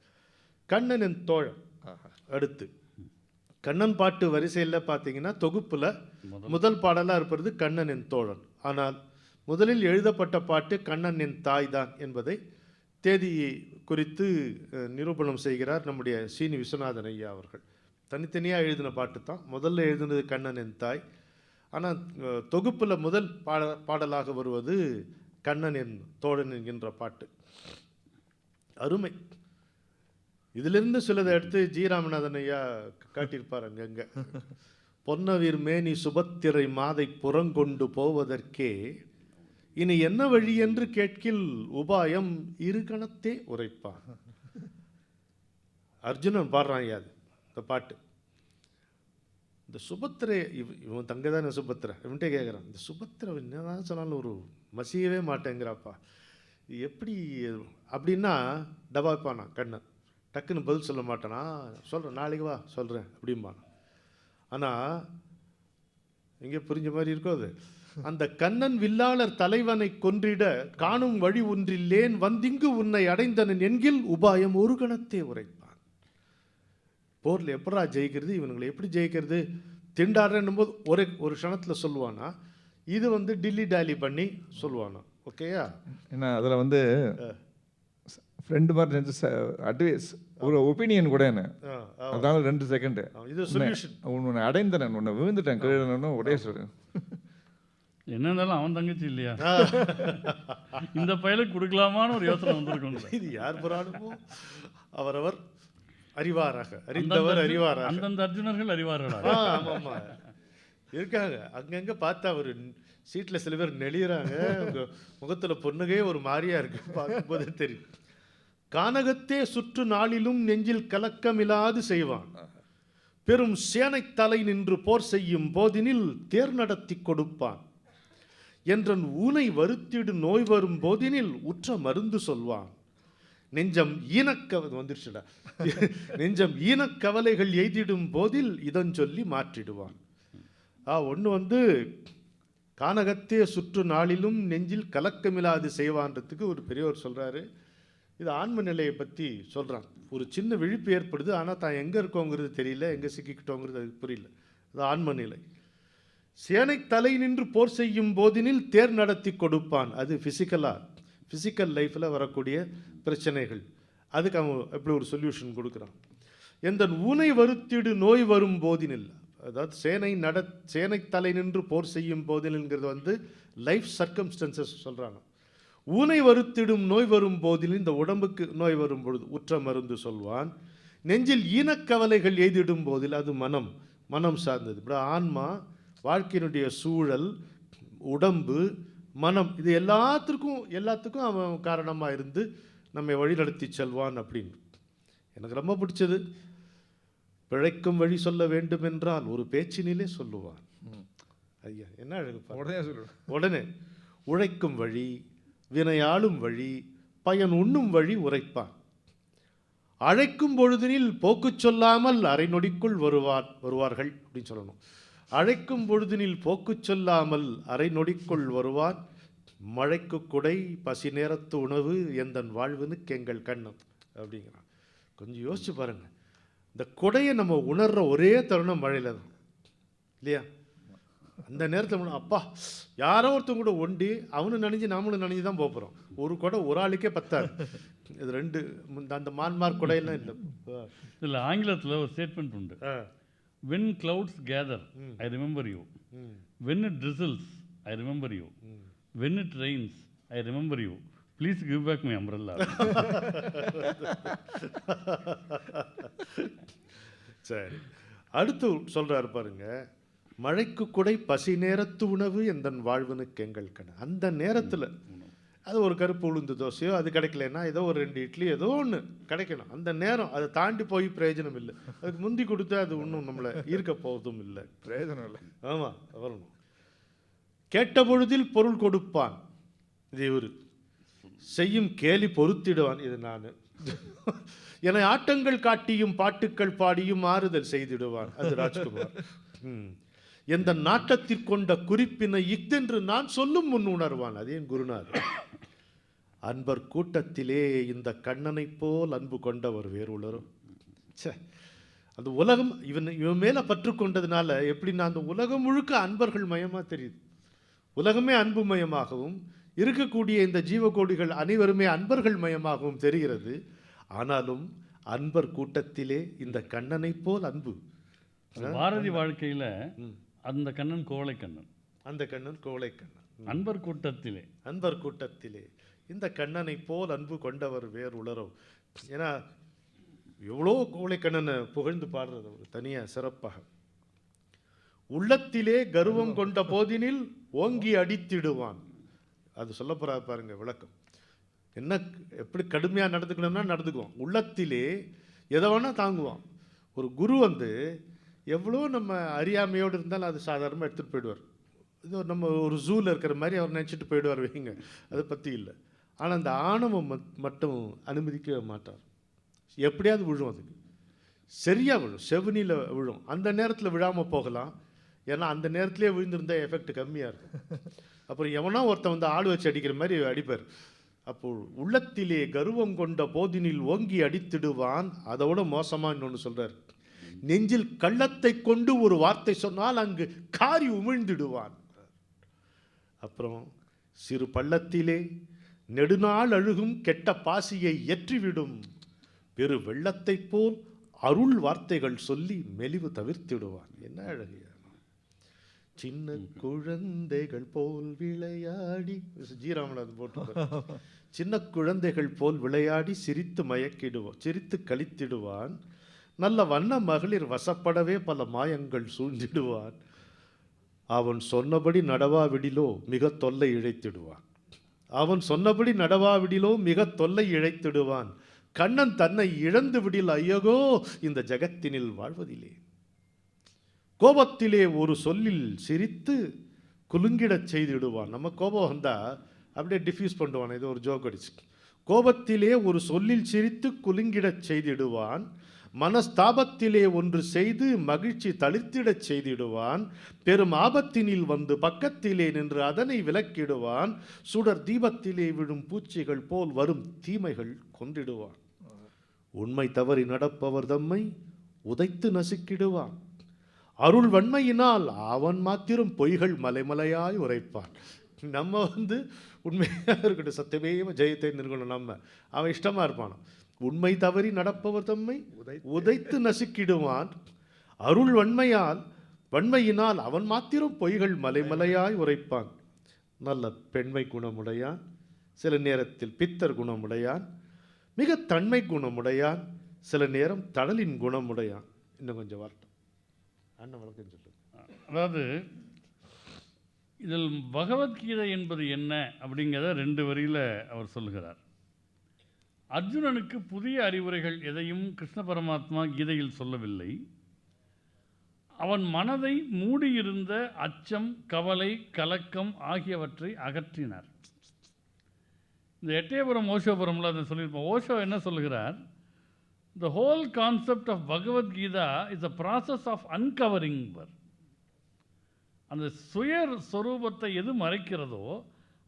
கண்ணனின் தோழன். அடுத்து கண்ணன் பாட்டு வரிசையில் பார்த்தீங்கன்னா தொகுப்பில் முதல் பாடலாக இருப்பது கண்ணனின் தோழன். ஆனால் முதலில் எழுதப்பட்ட பாட்டு கண்ணனின் தாய் தான் என்பதை தேதி குறித்து நிரூபணம் செய்கிறார் நம்முடைய சீனி விஸ்வநாதன் ஐயா அவர்கள். தனித்தனியாக எழுதின பாட்டு தான். முதல்ல எழுதினது கண்ணனின் தாய். ஆனால் தொகுப்பில் முதல் பாடலாக வருவது கண்ணனின் தோழன் என்கின்ற பாட்டு. அருமை. இதிலிருந்து சிலதை எடுத்து ஜி ராமநாதன் ஐயா காட்டியிருப்பார். அங்கங்க பொன்னவீர் மேனி சுபத்திரை மாதை புறங்கொண்டு போவதற்கே இனி என்ன வழி என்று கேட்கில் உபாயம் இரு கணத்தே உரைப்பான். அர்ஜுனன் பாடுறான் ஐயா அது இந்த பாட்டு. இந்த சுபத்திரை இவன் தங்க தானே சுபத்திரை, இவன்ட்டே கேட்குறான், இந்த சுபத்திரை என்னதான் சொன்னாலும் ஒரு மசியவே மாட்டேங்கிறாப்பா, எப்படி அப்படின்னா டபாப்பானா கண்ணன். டக்குன்னு பதில் சொல்ல மாட்டானா, சொல்கிறேன் நாளைக்கு வா சொல்கிறேன் அப்படிம்பானா. ஆனால் இங்கே புரிஞ்ச மாதிரி இருக்கோ அது. அந்த கண்ணன் வில்லாளர் தலைவனை கொன்றிட காணும் வழி ஒன்றில்லேன் வந்திங்கு உன்னை அடைந்தனன் என்கில் உபாயம் ஒரு கணத்தே உரைப்பான். போரில் எப்படா ஜெயிக்கிறது, இவனுங்களை எப்படி ஜெயிக்கிறது, திண்டாடுறேன்னும் போது ஒரு க்ஷணத்தில் சொல்லுவானா. இது டில்லி டாலி பண்ணி சொல்லுவானா. ஓகேயா? ஏன்னா அதில் ஃப்ரெண்டு மாதிரி அட்வைஸ், ஒரு ஒப்பீனியன் கூட என்ன, அதனால 2 செகண்டு இது சொல்யூஷன். உன்னை அடைந்தனன், உன்னை விழுந்துட்டேன் கீழே ஒரே சொல்றேன். என்ன இருந்தாலும் அவன் தங்கச்சி இல்லையா, இந்த பயலுக்கு கொடுக்கலாமான்னு ஒரு யோசனை வந்திருக்கும். இது யார் புராணமோ அவரவர் அறிவாராக, அறிந்தவர் அறிவாராக, அந்தந்த அர்ஜுனர்கள் அறிவார்களா. ஆமாம் இருக்காங்க. அங்கங்கே பார்த்தா ஒரு சீட்டில் சில பேர் நெளிகிறாங்க, முகத்தில் பொண்ணுகே ஒரு மாதிரியா இருக்கு, பார்க்கும்போதே தெரியும். கானகத்தே சுற்று நாளிலும் நெஞ்சில் கலக்கமில்லாது செய்வான், பெரும் சேனை தலை நின்று போர் செய்யும் போதினில் தேர் நடத்தி கொடுப்பான், என்றன் ஊனை வருத்திடு நோய் வரும் போதினில் உற்ற மருந்து சொல்வான், நெஞ்சம் வந்துருச்சுடா நெஞ்சம் ஈனக்கவலைகள் எய்திடும் போதில் இதன் சொல்லி மாற்றிடுவான். ஒன்று கானகத்தே சுற்று நாளிலும் நெஞ்சில் கலக்கமில்லாது செய்வான்றதுக்கு ஒரு பெரியவர் சொல்கிறாரு. இது ஆன்ம நிலையை பற்றி சொல்கிறான். ஒரு சின்ன விழிப்பு ஏற்படுது, ஆனால் தான் எங்கே இருக்கோங்கிறது தெரியல, எங்கே சிக்கிக்கிட்டோங்கிறது அதுக்கு புரியல. அது ஆன்ம நிலை. சேனை தலை நின்று போர் செய்யும் போதினில் தேர் நடத்தி கொடுப்பான். அது ஃபிசிக்கல் லைஃப்பில் வரக்கூடிய பிரச்சனைகள், அதுக்கு அவன் எப்படி ஒரு சொல்யூஷன் கொடுக்குறான். எந்த ஊனை வருத்திடு நோய் வரும் போதினில், அதாவது சேனை தலை நின்று போர் செய்யும் போதில்ங்கிறது லைஃப் சர்க்கம்ஸ்டன்சஸ் சொல்கிறாங்க. ஊனை வருத்திடும் நோய் வரும் போதில், இந்த உடம்புக்கு நோய் வரும் பொழுது உற்ற மருந்து சொல்வான். நெஞ்சில் ஈனக்கவலைகள் எய்திடும் போதில், அது மனம் சார்ந்தது. இப்படி ஆன்மா, வாழ்க்கையினுடைய சூழல், உடம்பு, மனம், இது எல்லாத்துக்கும் அவன் காரணமாக இருந்து நம்மை வழிநடத்தி செல்வான் அப்படின்னு. எனக்கு ரொம்ப பிடிச்சது, பிழைக்கும் வழி சொல்ல வேண்டும் என்றால் ஒரு பேச்சினிலே சொல்லுவான். ஐயா என்ன அழகு. உடனே உழைக்கும் வழி, வினையாளும் வழி, பயன் உண்ணும் வழி உரைப்பான். அழைக்கும் பொழுதினில் போக்கு சொல்லாமல் அரை நொடிக்குள் வருவார்கள் அப்படின்னு சொல்லணும். அழைக்கும் பொழுதினில் போக்கு சொல்லாமல் அரை நொடிக்குள் வருவான், மழைக்கு குடை பசி நேரத்து உணவு எந்தன் வாழ்வுனுக்கு எங்கள் கண்ணம் அப்படிங்கிறான். கொஞ்சம் யோசிச்சு பாருங்க, இந்த குடையை நம்ம உணர்ற ஒரே தருணம் மழையில் தான் இல்லையா? அந்த நேரத்தில் அப்பா யாரோ ஒருத்தவங்க கூட ஒண்டி அவனும் நினைஞ்சு நாமளும் நினைஞ்சு தான் போகிறோம். ஒரு குடை ஒரு ஆளுக்கே பத்தாது. இது 2 அந்த மான்மார்க் குடையெல்லாம் இல்லை. இல்லை, ஆங்கிலத்தில் ஒரு ஸ்டேட்மெண்ட் உண்டு. When clouds gather, I remember you. When it drizzles, I remember you. When it rains, I remember you. Please give back my umbrella. சரி, அடுத்து சொல்றாரு பாருங்க, மழைக்கு குடை பசி நேரத்து உணவு எந்தன் வாழ்வனுக்கு எங்கள் கண். அந்த நேரத்தில் அது ஒரு கருப்பு உளுந்து தோசையோ அது கிடைக்கலன்னா ஏதோ ஒரு 2 இட்லி ஏதோ ஒன்று கிடைக்கணும். அந்த நேரம் அதை தாண்டி போய் பிரயோஜனம் இல்லை. அதுக்கு முந்தி கொடுத்தா அது ஒன்றும் நம்மளை ஈர்க்க போவதும் இல்லை, பிரயோஜனம் இல்லை. ஆமாம் வரணும். கேட்ட பொழுதில் பொருள் கொடுப்பான், இது இவர். செய்யும் கேலி பொறுத்திடுவான், இது நான். என ஆட்டங்கள் காட்டியும் பாட்டுக்கள் பாடியும் ஆறுதல் செய்திடுவான், அது ராஜ்குமார். எந்த நாட்டத்திற்கொண்ட குறிப்பினை இஃதென்று நான் சொல்லும் முன் உணர்வான், அது என் குருநாதர். அன்பர் கூட்டத்திலே இந்த கண்ணனைப் போல் அன்பு கொண்டவர் வேறு உலரும். அந்த உலகம் இவன் மேலே பற்று கொண்டதுனால எப்படின்னா அந்த உலகம் முழுக்க அன்பர்கள் மயமாக தெரியுது. உலகமே அன்பு மயமாகவும் இருக்கக்கூடிய இந்த ஜீவகோடிகள் அனைவருமே அன்பர்கள் மயமாகவும் தெரிகிறது. ஆனாலும் அன்பர் கூட்டத்திலே இந்த கண்ணனைப் போல் அன்பு. பாரதி வாழ்க்கையில் அந்த கண்ணன் கோவலை கண்ணன், அந்த கண்ணன் கோவலை கண்ணன். அன்பர் கூட்டத்திலே இந்த கண்ணனை போல் அன்பு கொண்டவர் வேறு உலரோ. ஏன்னா எவ்வளோ கோவலை கண்ணனை புகழ்ந்து பாடுறது ஒரு தனியாக சிறப்பாக. உள்ளத்திலே கர்வம் கொண்ட போதினில் ஓங்கி அடித்திடுவான், அது சொல்ல போறா பாருங்க விளக்கம். என்ன எப்படி கடுமையாக நடந்துக்கணும்னா நடந்துக்குவான், உள்ளத்திலே எதை வேணால் தாங்குவான். ஒரு குரு எவ்வளோ நம்ம அறியாமையோடு இருந்தாலும் அது சாதாரணமாக எடுத்துகிட்டு போயிடுவார். இது நம்ம ஒரு ஜூவில் இருக்கிற மாதிரி அவர் நினச்சிட்டு போயிடுவார் வைங்க, அதை பற்றி இல்லை. ஆனால் அந்த ஆணவம் மட்டும் அனுமதிக்கவே மாட்டார். எப்படியாவது விழும், அதுக்கு சரியாக விழும், செவனியில் விழும். அந்த நேரத்தில் விழாமல் போகலாம், ஏன்னா அந்த நேரத்திலே விழுந்திருந்தால் எஃபெக்ட் கம்மியாக இருக்கும். அப்புறம் எவனோ ஒருத்தன் ஆள் வச்சு அடிக்கிற மாதிரி அடிப்பார். அப்போ உள்ளத்திலே கர்வம் கொண்ட போதினில் ஓங்கி அடித்திடுவான். அதோட மோசமாக இன்னொன்று சொல்கிறார், நெஞ்சில் கள்ளத்தை கொண்டு ஒரு வார்த்தை சொன்னால் அங்கு காரி உமிழ்ந்திடுவான். அப்புறம் சிறு பள்ளத்திலே நெடுநாள் அழுகும் கெட்ட பாசியை ஏற்றிவிடும், பெரு வெள்ளத்தை போல் அருள் வார்த்தைகள் சொல்லி மெலிவு தவிர்த்திடுவான். என்ன அழகு! சின்ன குழந்தைகள் போல் விளையாடி, ஜீராமன் போட்டு, சின்ன குழந்தைகள் போல் விளையாடி சிரித்து மயக்கிடுவான், சிரித்து கழித்திடுவான். நல்ல வண்ண மகளிர் வசப்படவே பல மாயங்கள் சூழ்ந்திடுவான். அவன் சொன்னபடி நடவாவிடிலோ மிக தொல்லை இழைத்திடுவான். அவன் சொன்னபடி நடவாவிடிலோ மிக தொல்லை இழைத்திடுவான். கண்ணன் தன்னை இழந்து விடில் ஐயகோ இந்த ஜகத்தினில் வாழ்வதிலே. கோபத்திலே ஒரு சொல்லில் சிரித்து குலுங்கிடச் செய்திடுவான். நம்ம கோபம் வந்தால் அப்படியே டிஃப்யூஸ் பண்ணுவான், ஏதோ ஒரு ஜோக் அடிச்சு. கோபத்திலே ஒரு சொல்லில் சிரித்து குலுங்கிடச் செய்திடுவான். மனஸ்தாபத்திலே ஒன்று செய்து மகிழ்ச்சி தளிர்த்திடச் செய்திடுவான். பெரும் ஆபத்தினில் வந்து பக்கத்திலே நின்று அதனை விலக்கிடுவான். சுடர் தீபத்திலே விழும் பூச்சிகள் போல் வரும் தீமைகள் கொன்றிடுவான். உண்மை தவறி நடப்பவர் தம்மை உதைத்து நசுக்கிடுவான். அருள் வன்மையினால் அவன் மாத்திரம் பொய்கள் மலைமலையாய் உரைப்பான். நம்ம உண்மையாக இருக்கட்டும், சத்தியமேவ ஜெயத்தை நிறுவனம், நம்ம அவன் இஷ்டமாக இருப்பானோ. உண்மை தவறி நடப்பவர் தம்மை உதைத்து நசுக்கிடுவான். அருள் வன்மையினால் அவன் மாத்திரம் பொய்கள் மலைமலையாய் உரைப்பான். நல்ல பெண்மை குணமுடையான், சில நேரத்தில் பித்தர் குணமுடையான், மிக தன்மை குணமுடையான், சில நேரம் தடலின் குணமுடையான். இன்னும் கொஞ்சம் வரட்டும், அண்ணன் வழக்கம் சொல்லு. அதாவது இதில் பகவத்கீதை என்பது என்ன அப்படிங்கிறத 2 வரியில் அவர் சொல்லுகிறார். அர்ஜுனனுக்கு புதிய அறிவுரைகள் எதையும் கிருஷ்ண பரமாத்மா கீதையில் சொல்லவில்லை. அவன் மனதை மூடியிருந்த அச்சம், கவலை, கலக்கம் ஆகியவற்றை அகற்றினார். இந்த எட்டயபுரம் ஓஷோபுரம்ல அதை சொல்லியிருப்போம். ஓஷோ என்ன சொல்லுகிறார்? The whole concept of Bhagavad Gita is a process of uncovering. அந்த சுய சொரூபத்தை எது மறைக்கிறதோ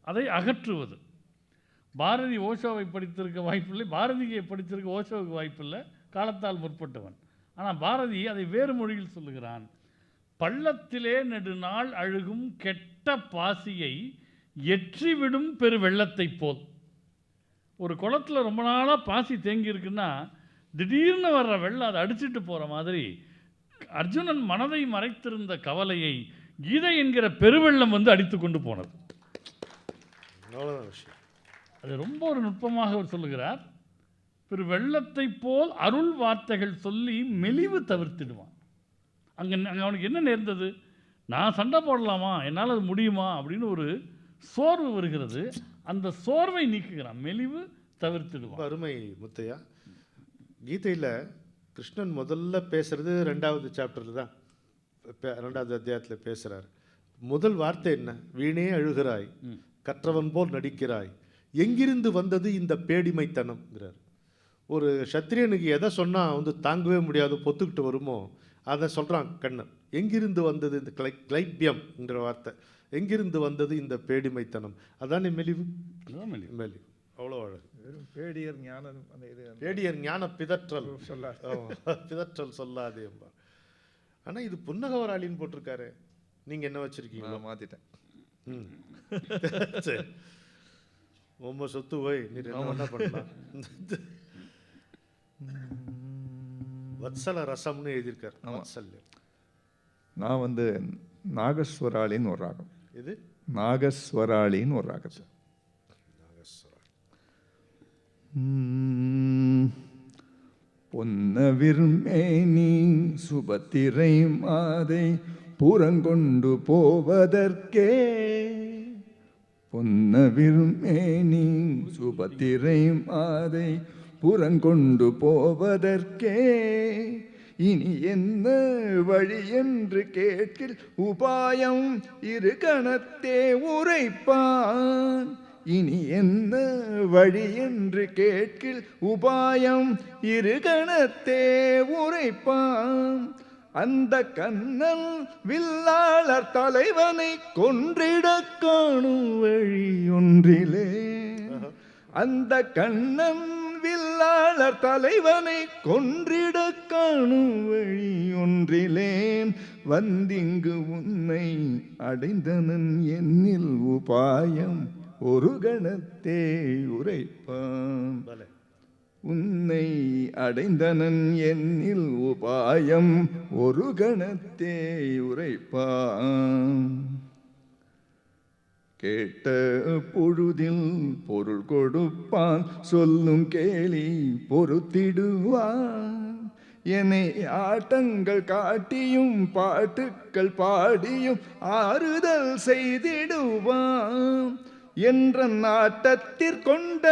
அதை அகற்றுவது. பாரதி ஓஷோவை படித்திருக்க வாய்ப்பில்லை, பாரதியை படித்திருக்க ஓஷோவுக்கு வாய்ப்பில்லை, காலத்தால் முற்பட்டவன். ஆனால் பாரதி அதை வேறு மொழியில் சொல்லுகிறான். பள்ளத்திலே நெடுநாள் அழுகும் கெட்ட பாசியை எற்றிவிடும் பெரு வெள்ளத்தை போல். ஒரு குளத்தில் ரொம்ப நாளாக பாசி தேங்கி இருக்குன்னா திடீர்னு வர்ற வெள்ளம் அதை அடிச்சுட்டு போகிற மாதிரி அர்ஜுனன் மனதை மறைத்திருந்த கவலையை கீதை என்கிற பெருவெள்ளம் அடித்து கொண்டு போனது. அது ரொம்ப ஒரு நுட்பமாக அவர் சொல்லுகிறார். பெரு வெள்ளத்தை போல் அருள் வார்த்தைகள் சொல்லி மெலிவு தவிர்த்திடுவான். அங்கே அவனுக்கு என்ன நேர்ந்தது? நான் சண்டை போடலாமா, என்னால் அது முடியுமா அப்படின்னு ஒரு சோர்வு வருகிறது. அந்த சோர்வை நீக்குகிறான், மெலிவு தவிர்த்திடுவான். அருமை முத்தையா. கீதையில் கிருஷ்ணன் முதல்ல பேசுறது 2வது சாப்டரில் தான், 2வது அத்தியாயத்தில் பேசுகிறார். முதல் வார்த்தை என்ன? வீணே அழுகிறாய், கற்றவன் போல் நடிக்கிறாய், எங்கிருந்து வந்தது இந்த பேடிமைத்தனம்ங்கிறார். ஒரு சத்திரியனுக்கு எதை சொன்னால் வந்து தாங்கவே முடியாது, பொத்துக்கிட்டு வருமோ அதை சொல்கிறான் கண்ணன். எங்கிருந்து வந்தது இந்த கிளைபியம்ங்கிற வார்த்தை, எங்கிருந்து வந்தது இந்த பேடிமைத்தனம்? அதானே மெலிவு. மெலிவு அவ்வளோ அழகு. பேடியர் ஞானம், அந்த இது பேடியர் ஞான பிதற்றல் பிதற்றல் சொல்லாதே. ஆனால் இது புன்னகவராளின்னு போட்டிருக்காரு, நீங்கள் என்ன வச்சுருக்கீங்க? மாற்றிட்டேன். சரி, ரொம்ப சொத்து போய் நீ என்ன பண்ணலாம். வத்சல ரசம்னு எழுதியிருக்கார். வத்சல்யம். நான் வந்து நாகஸ்வராளின்னு ஒரு ராகம். இது நாகஸ்வராளின்னு ஒரு ராகம். பொன்னவிர்மேனி சுபத்திரை மாதை புறங்கொண்டு போவதற்கே, பொன்னவிர்மேனி சுபத்திரை மாதை புறங்கொண்டு போவதற்கே, இனி என்ன வழி என்று கேட்கில் உபாயம் இரு கணத்தே உரைப்பான். இனி என்ன வழி என்று கேட்கில் உபாயம் இரு கணத்தே உரைப்பான். அந்த கண்ணன் வில்லாளர் தலைவனை கொன்றிட காணும் வழி ஒன்றிலே, அந்த கண்ணன் வில்லாளர் தலைவனை கொன்றிட காணும் வழி ஒன்றிலேன். வந்திங்கு உன்னை அடைந்தனன் என்னில் உபாயம் ஒரு கணத்தே உரைப்பான். உன்னை அடைந்தனன் என்னில் உபாயம் ஒரு கணத்தே உரைப்பான். கேட்ட பொழுதில் பொருள் கொடுப்பான், சொல்லும் கேலி பொறுத்திடுவான். என்னை ஆட்டங்கள் காட்டியும் பாட்டுக்கள் பாடியும் ஆறுதல் செய்திடுவான். என்ற நாட்டத்திற்கொண்ட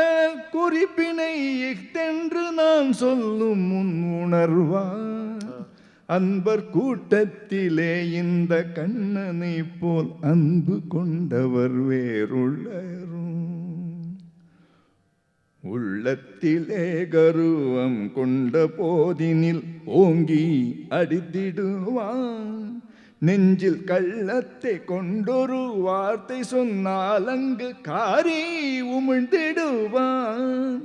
குறிப்பினை இஃதென்று நான் சொல்லும் முன் உணர்வான். அன்பர் கூட்டத்திலே இந்த கண்ணனை போல் அன்பு கொண்டவர் வேறுள்ளரும். உள்ளத்திலே கருவம் கொண்ட போதினில் ஓங்கி அடித்திடுவான். நெஞ்சில் கள்ளத்தை கொண்டொரு வார்த்தை சொன்னால் அங்கு காரி உமிழ்ந்திடுவான்.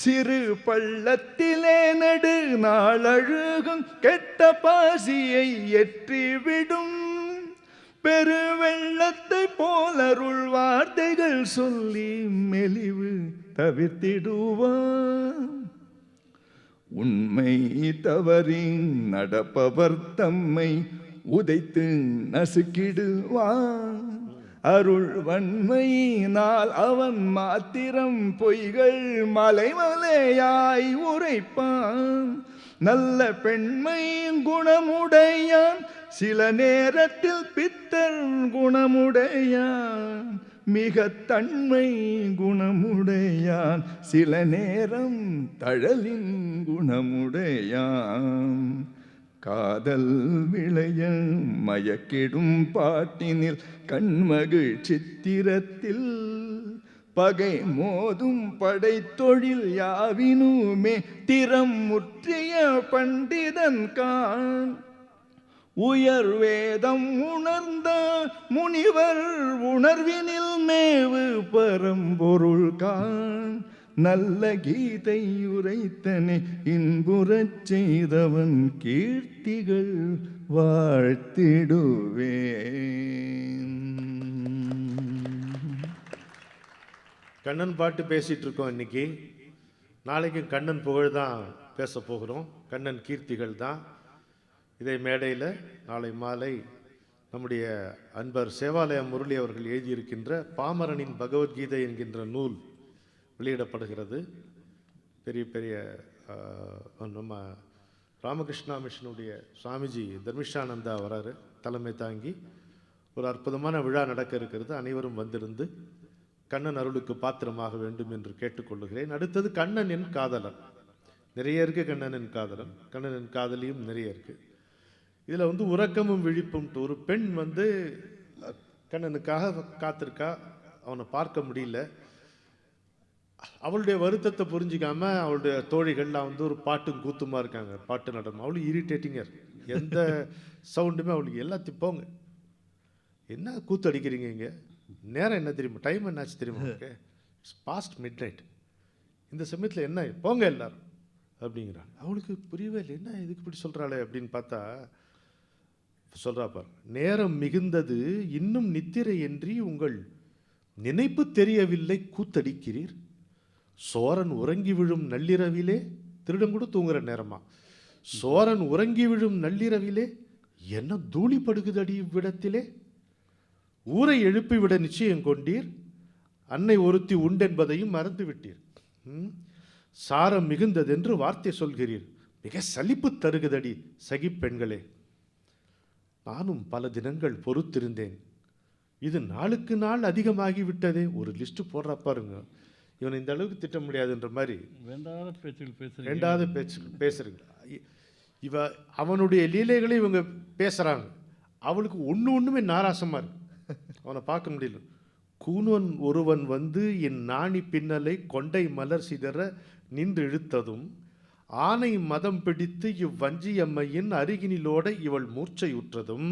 சிறு பள்ளத்திலே நடு நாளழுகும் கெட்ட பாசியை எற்றிவிடும். பெருவெள்ளத்தை போலருள் வார்த்தைகள் சொல்லி மெலிவு தவிர்த்திடுவான். உண்மை தவறி நடப்பவர் தம்மை உதைத்து நசுக்கிடுவான். அருள் வன்மையினால் அவன் மாத்திரம் பொய்கள் மலைமலையாய் உரைப்பான். நல்ல பெண்மை குணமுடையான், சில நேரத்தில் பித்தர் குணமுடையான். மிக தன்மை குணமுடையான், சில நேரம் தழலின் குணமுடையான். காதல் விளைய மயக்கிடும் பாட்டினில் கண்மகிழ் சித்திரத்தில் பகை மோதும் படைத்தொழில் யாவினுமே திறம் முற்றிய பண்டிதன் கான். உயர் வேதம் உணர்ந்த முனிவர் உணர்வினில் மேவு பரம்பொருள் கான். நல்ல கீதை உரைத்தனை இன்புறச் செய்தவன் கீர்த்திகள் வாழ்த்திடுவேன். கண்ணன் பாட்டு பேசிகிட்டு இருக்கோம் இன்னைக்கு. நாளைக்கு கண்ணன் புகழ் தான் பேச போகிறோம், கண்ணன் கீர்த்திகள் தான். இதை மேடையில் நாளை மாலை நம்முடைய அன்பர் சேவாலய முரளி அவர்கள் எழுதியிருக்கின்ற பாமரனின் பகவத்கீதை என்கின்ற நூல் வெளியிடப்படுகிறது. பெரிய பெரிய நம்ம ராமகிருஷ்ணா மிஷனுடைய சுவாமிஜி தர்மிஷானந்தா வராரு தலைமை தாங்கி. ஒரு அற்புதமான விழா நடக்க இருக்கிறது. அனைவரும் வந்திருந்து கண்ணன் அருளுக்கு பாத்திரமாக வேண்டும் என்று கேட்டுக்கொள்ளுகிறேன். அடுத்தது கண்ணனின் காதலன். நிறைய இருக்கு கண்ணனின் காதலன், கண்ணனின் காதலியும் நிறைய இருக்கு. இதில் வந்து உறக்கமும் விழிப்பும். ஒரு பெண் வந்து கண்ணனுக்காக காத்திருக்கா, அவனை பார்க்க முடியல. அவளுடைய வருத்தத்தை புரிஞ்சிக்காம அவளுடைய தோழிகள்லாம் வந்து ஒரு பாட்டும் கூத்துமா இருக்காங்க, பாட்டு நடனம். அவளுக்கு இரிட்டேட்டிங்காக இருக்கு. எந்த சவுண்டுமே அவளுக்கு எல்லாத்தையும் போங்க, என்ன கூத்து அடிக்கிறீங்க இங்கே, நேரம் என்ன தெரியுமா, டைம் என்னாச்சு தெரியுமா, okay it's past midnight, இந்த சமயத்தில் என்ன போங்க எல்லாரும் அப்படிங்கிறாங்க. அவளுக்கு புரியவே இல்லை, என்ன இதுக்கு இப்படி சொல்கிறாளே அப்படின்னு பார்த்தா சொல்கிறா பாரு, நேரம் மிகுந்தது இன்னும் நித்திரையின்றி உங்கள் நினைப்பு தெரியவில்லை கூத்தடிக்கிறீர், சோரன் உறங்கி விழும் நள்ளிரவிலே, திருடன் கூட தூங்குற நேரமா, சோரன் உறங்கி விழும் நள்ளிரவிலே என்ன தூளிப்படுகுதடி இவ்விடத்திலே, ஊரை எழுப்பிவிட நிச்சயம் கொண்டீர், அன்னை ஒருத்தி உண்டென்பதையும் மறந்து விட்டீர், சாரம் மிகுந்ததென்று வார்த்தை சொல்கிறீர், மிக சலிப்பு தருகுதடி சகி பெண்களே, நானும் பல தினங்கள் பொறுத்திருந்தேன், இது நாளுக்கு நாள் அதிகமாகிவிட்டதே. ஒரு லிஸ்ட் போடுறா பாருங்க, இவனை இந்த அளவுக்கு திட்ட முடியாதுன்ற மாதிரி ரெண்டாவது பேச்சுகள் பேசுறீங்க. இவ அவனுடைய லீலைகளை இவங்க பேசுறாங்க, அவளுக்கு ஒன்றுமே நாராசமா இருக்கு, அவனை பார்க்க முடியல. கூனன் ஒருவன் வந்து என் நாணி பின்னலை கொண்டை மலர் சிதற நின்று இழுத்ததும், ஆனை மதம் பிடித்து இவ்வஞ்சியம்மையின் அருகினிலோட இவள் மூர்ச்சையுற்றதும்,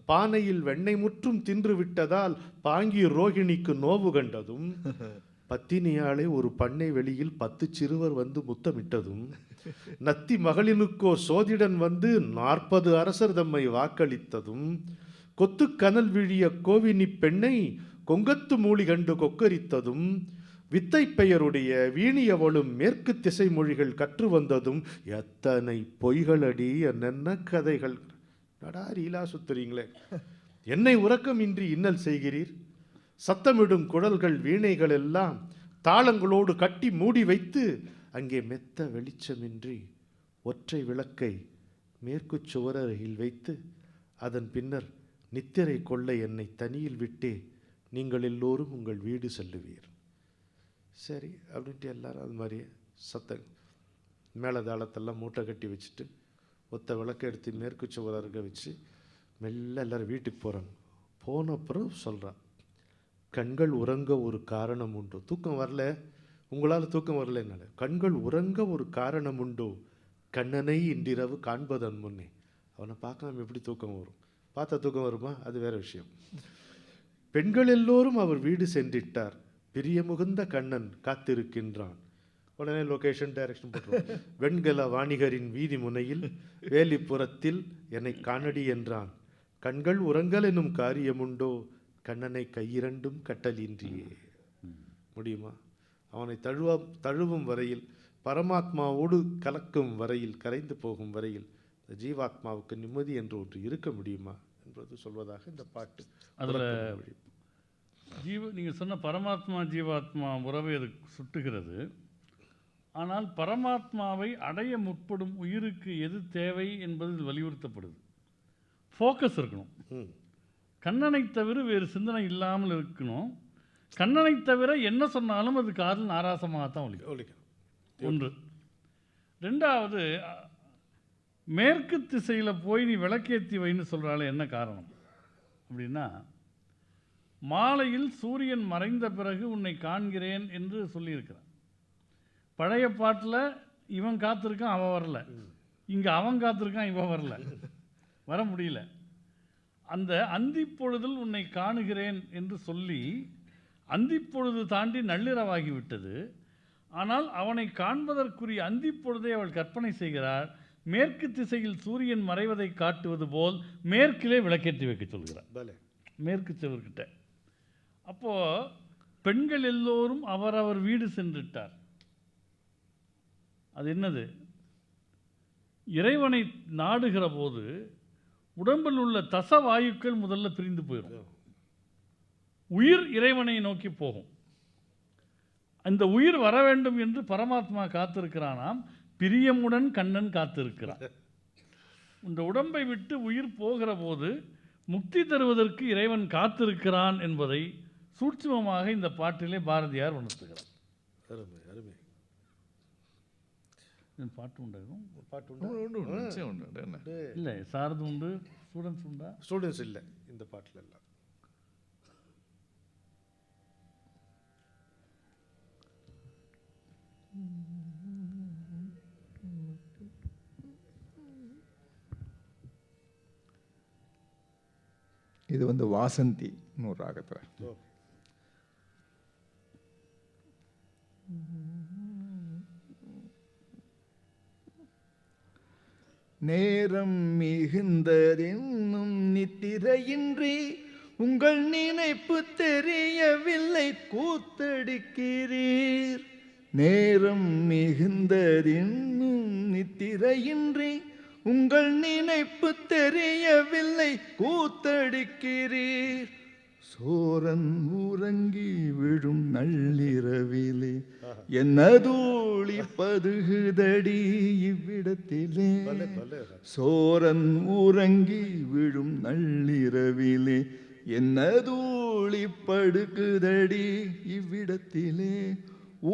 பானையில் வெண்ணெய் முற்றும் தின்று விட்டதால் பாங்கி ரோகிணிக்கு நோவு கண்டதும், பத்தினியாளே ஒரு பண்ணை வெளியில் 10 சிறுவர் வந்து முத்தமிட்டதும், நத்தி மகளினுக்கோ சோதிடன் வந்து 40 அரசர் தம்மை வாக்களித்ததும், கொத்து கனல் விழிய கோவினி பெண்ணை கொங்கத்து மூலி கண்டு கொக்கரித்ததும், வித்தை பெயருடைய வீணியவளும் மேற்கு திசை மொழிகள் கற்று வந்ததும், எத்தனை பொய்களடி என்னென்ன கதைகள், நடா ரீலா சுத்துறீங்களே, என்னை உறக்கமின்றி இன்னல் செய்கிறீர், சத்தமிடும் குழல்கள் வீணைகள் எல்லாம் தாளங்களோடு கட்டி மூடி வைத்து, அங்கே மெத்த வெளிச்சமின்றி ஒற்றை விளக்கை மேற்கு சுவரருகில் வைத்து, அதன் பின்னர் நித்திரை கொள்ள என்னை தனியில் விட்டே நீங்கள் எல்லோரும் உங்கள் வீடு செல்லுவீர். சரி அப்படின்ட்டு எல்லாரும் அது மாதிரி சத்தம் மேலதாளத்தெல்லாம் மூட்டை கட்டி வச்சுட்டு ஒத்த விளக்கை எடுத்து மேற்கு சுவரருக வச்சு மெல்ல எல்லாரும் வீட்டுக்கு போகிறாங்க. போன அப்புறம் சொல்கிறான், கண்கள் உறங்க ஒரு காரணம் உண்டோ, தூக்கம் வரல உங்களால் தூக்கம் வரல, என்னால் கண்கள் உறங்க ஒரு காரணம் உண்டோ, கண்ணனை இன்றிரவு காண்பதன் முன்னே. அவனை பார்க்காம எப்படி தூக்கம் வரும், பார்த்தா தூக்கம் வருமா, அது வேற விஷயம். பெண்கள் எல்லோரும் அவர் வீடு சென்றிட்டார், பிரிய முகுந்த கண்ணன் காத்திருக்கின்றான். உடனே லொகேஷன் டைரக்ஷன் போட்டுருவோம். வெண்கல வாணிகரின் வீதி முனையில் வேலிப்புறத்தில் என்னை காணடி என்றான், கண்கள் உறங்கல் எனும் காரியமுண்டோ, கண்ணனை கையிரண்டும் கட்டலின்றியே. முடியுமா? அவனை தழுவும் வரையில், பரமாத்மாவோடு கலக்கும் வரையில், கரைந்து போகும் வரையில் ஜீவாத்மாவுக்கு நிம்மதி என்று ஒன்று இருக்க முடியுமா என்பது சொல்வதாக இந்த பாட்டு. அதில் நீங்கள் சொன்ன பரமாத்மா ஜீவாத்மா உறவை அது சுட்டுகிறது. ஆனால் பரமாத்மாவை அடைய முற்படும் உயிருக்கு எது தேவை என்பது வலியுறுத்தப்படுது. ஃபோக்கஸ் இருக்கணும், கண்ணனை தவிர வேறு சிந்தனை இல்லாமல் இருக்கணும். கண்ணனை தவிர என்ன சொன்னாலும் அது காதில் நாராசமாகத்தான் ஒலிக்கும். ஒன்று. ரெண்டாவது, மேற்கு திசையில் போய் நீ விளக்கேற்றி வைன்னு சொல்கிறாள், என்ன காரணம் அப்படின்னா, மாலையில் சூரியன் மறைந்த பிறகு உன்னை காண்கிறேன் என்று சொல்லியிருக்கிறான். பழைய பாட்டில் இவன் காத்திருக்கான், அவன் வரல. இங்கே அவன் காத்திருக்கான், இவன் வரல, வர முடியல. அந்த அந்திப்பொழுதில் உன்னை காணுகிறேன் என்று சொல்லி அந்திப்பொழுது தாண்டி நள்ளிரவாகிவிட்டது. ஆனால் அவனை காண்பதற்குரிய அந்திப்பொழுதை அவள் கற்பனை செய்கிறார். மேற்கு திசையில் சூரியன் மறைவதை காட்டுவது போல் மேற்கிலே விளக்கேற்றி வைக்க சொல்கிறார், மேற்கு செவர்கிட்ட. அப்போது பெண்கள் எல்லோரும் அவரவர் வீடு சென்றுட்டார். அது என்னது? இறைவனை நாடுகிற போது உடம்பில் உள்ள தசவாயுக்கள் முதல்ல பிரிந்து போயிடும், உயிர் இறைவனை நோக்கி போகும். அந்த உயிர் வர வேண்டும் என்று பரமாத்மா காத்திருக்கிறானாம். பிரியமுடன் கண்ணன் காத்திருக்கிறான். இந்த உடம்பை விட்டு உயிர் போகிற போது முக்தி தருவதற்கு இறைவன் காத்திருக்கிறான் என்பதை சூட்சுமமாக இந்த பாட்டிலே பாரதியார் உணர்த்துகிறார். அருமை அருமை. பாட்டு உண்டு, பாட்டு உண்டு. இல்லை சாரது உண்டு, ஸ்டூடெண்ட்ஸ் உண்டா? ஸ்டூடெண்ட்ஸ் இல்லை இந்த பாட்டில் எல்லாம். இது வந்து வாசந்தி ஒரு ராகத்தில். நேரம் மிகுந்ததென்னும் நித்திரையின்றி உங்கள் நினைப்பு தெரியவில்லை கூத்தடிக்கிறீர். நேரம் மிகுந்ததென்னும் நித்திரையின்றி உங்கள் நினைப்பு தெரியவில்லை கூத்தடிக்கிறீர். சோரன் உறங்கி விழும் நள்ளிரவிலே என்னதூளி பதுகுதடி இவ்விடத்திலே. சோரன் உறங்கி விழும் நள்ளிரவிலே என்னதூளி படுகுதடி இவ்விடத்திலே.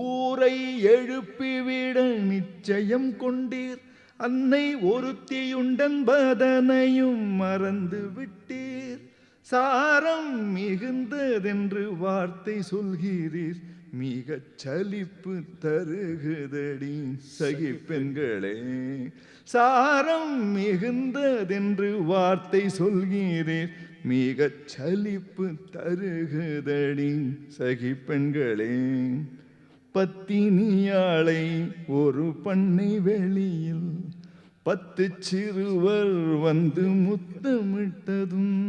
ஊரை எழுப்பிவிட நிச்சயம் கொண்டீர், அன்னை ஒருத்தியுண்டன்பதனையும் மறந்து விட்டீர். சாரம் மிகுந்ததென்று வார்த்தை சொல்கிறீர், மிகச் சலிப்பு தருகுதடி சகி பெண்களே. சாரம் மிகுந்ததென்று வார்த்தை சொல்கிறீர், மிகச் சலிப்பு தருகுதடி சகி பெண்களே. பத்தினியாளை ஒரு பண்ணை வெளியில் 10 சிறுவர் வந்து முத்தமிட்டதும்,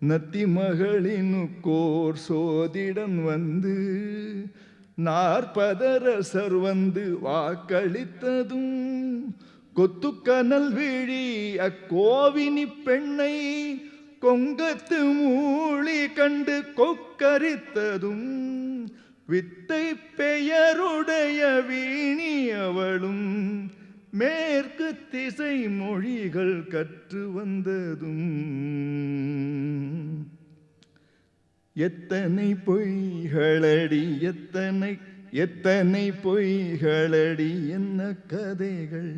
நத்தி மகளினுக்கோர் சோதிடன் வந்து 40 அரசர் வந்து வாக்களித்ததும், கொத்துக்கனல் விழி அக்கோவினி பெண்ணை கொங்கத்து மூளி கண்டு கொக்கரித்ததும், வித்தை பெயருடைய வீணி அவளும் மேற்கு திசை மொழிகள் கற்று வந்ததும், எத்தனை பொய்களடி எத்தனை எத்தனை பொய்களடி என்ன கதைகள்,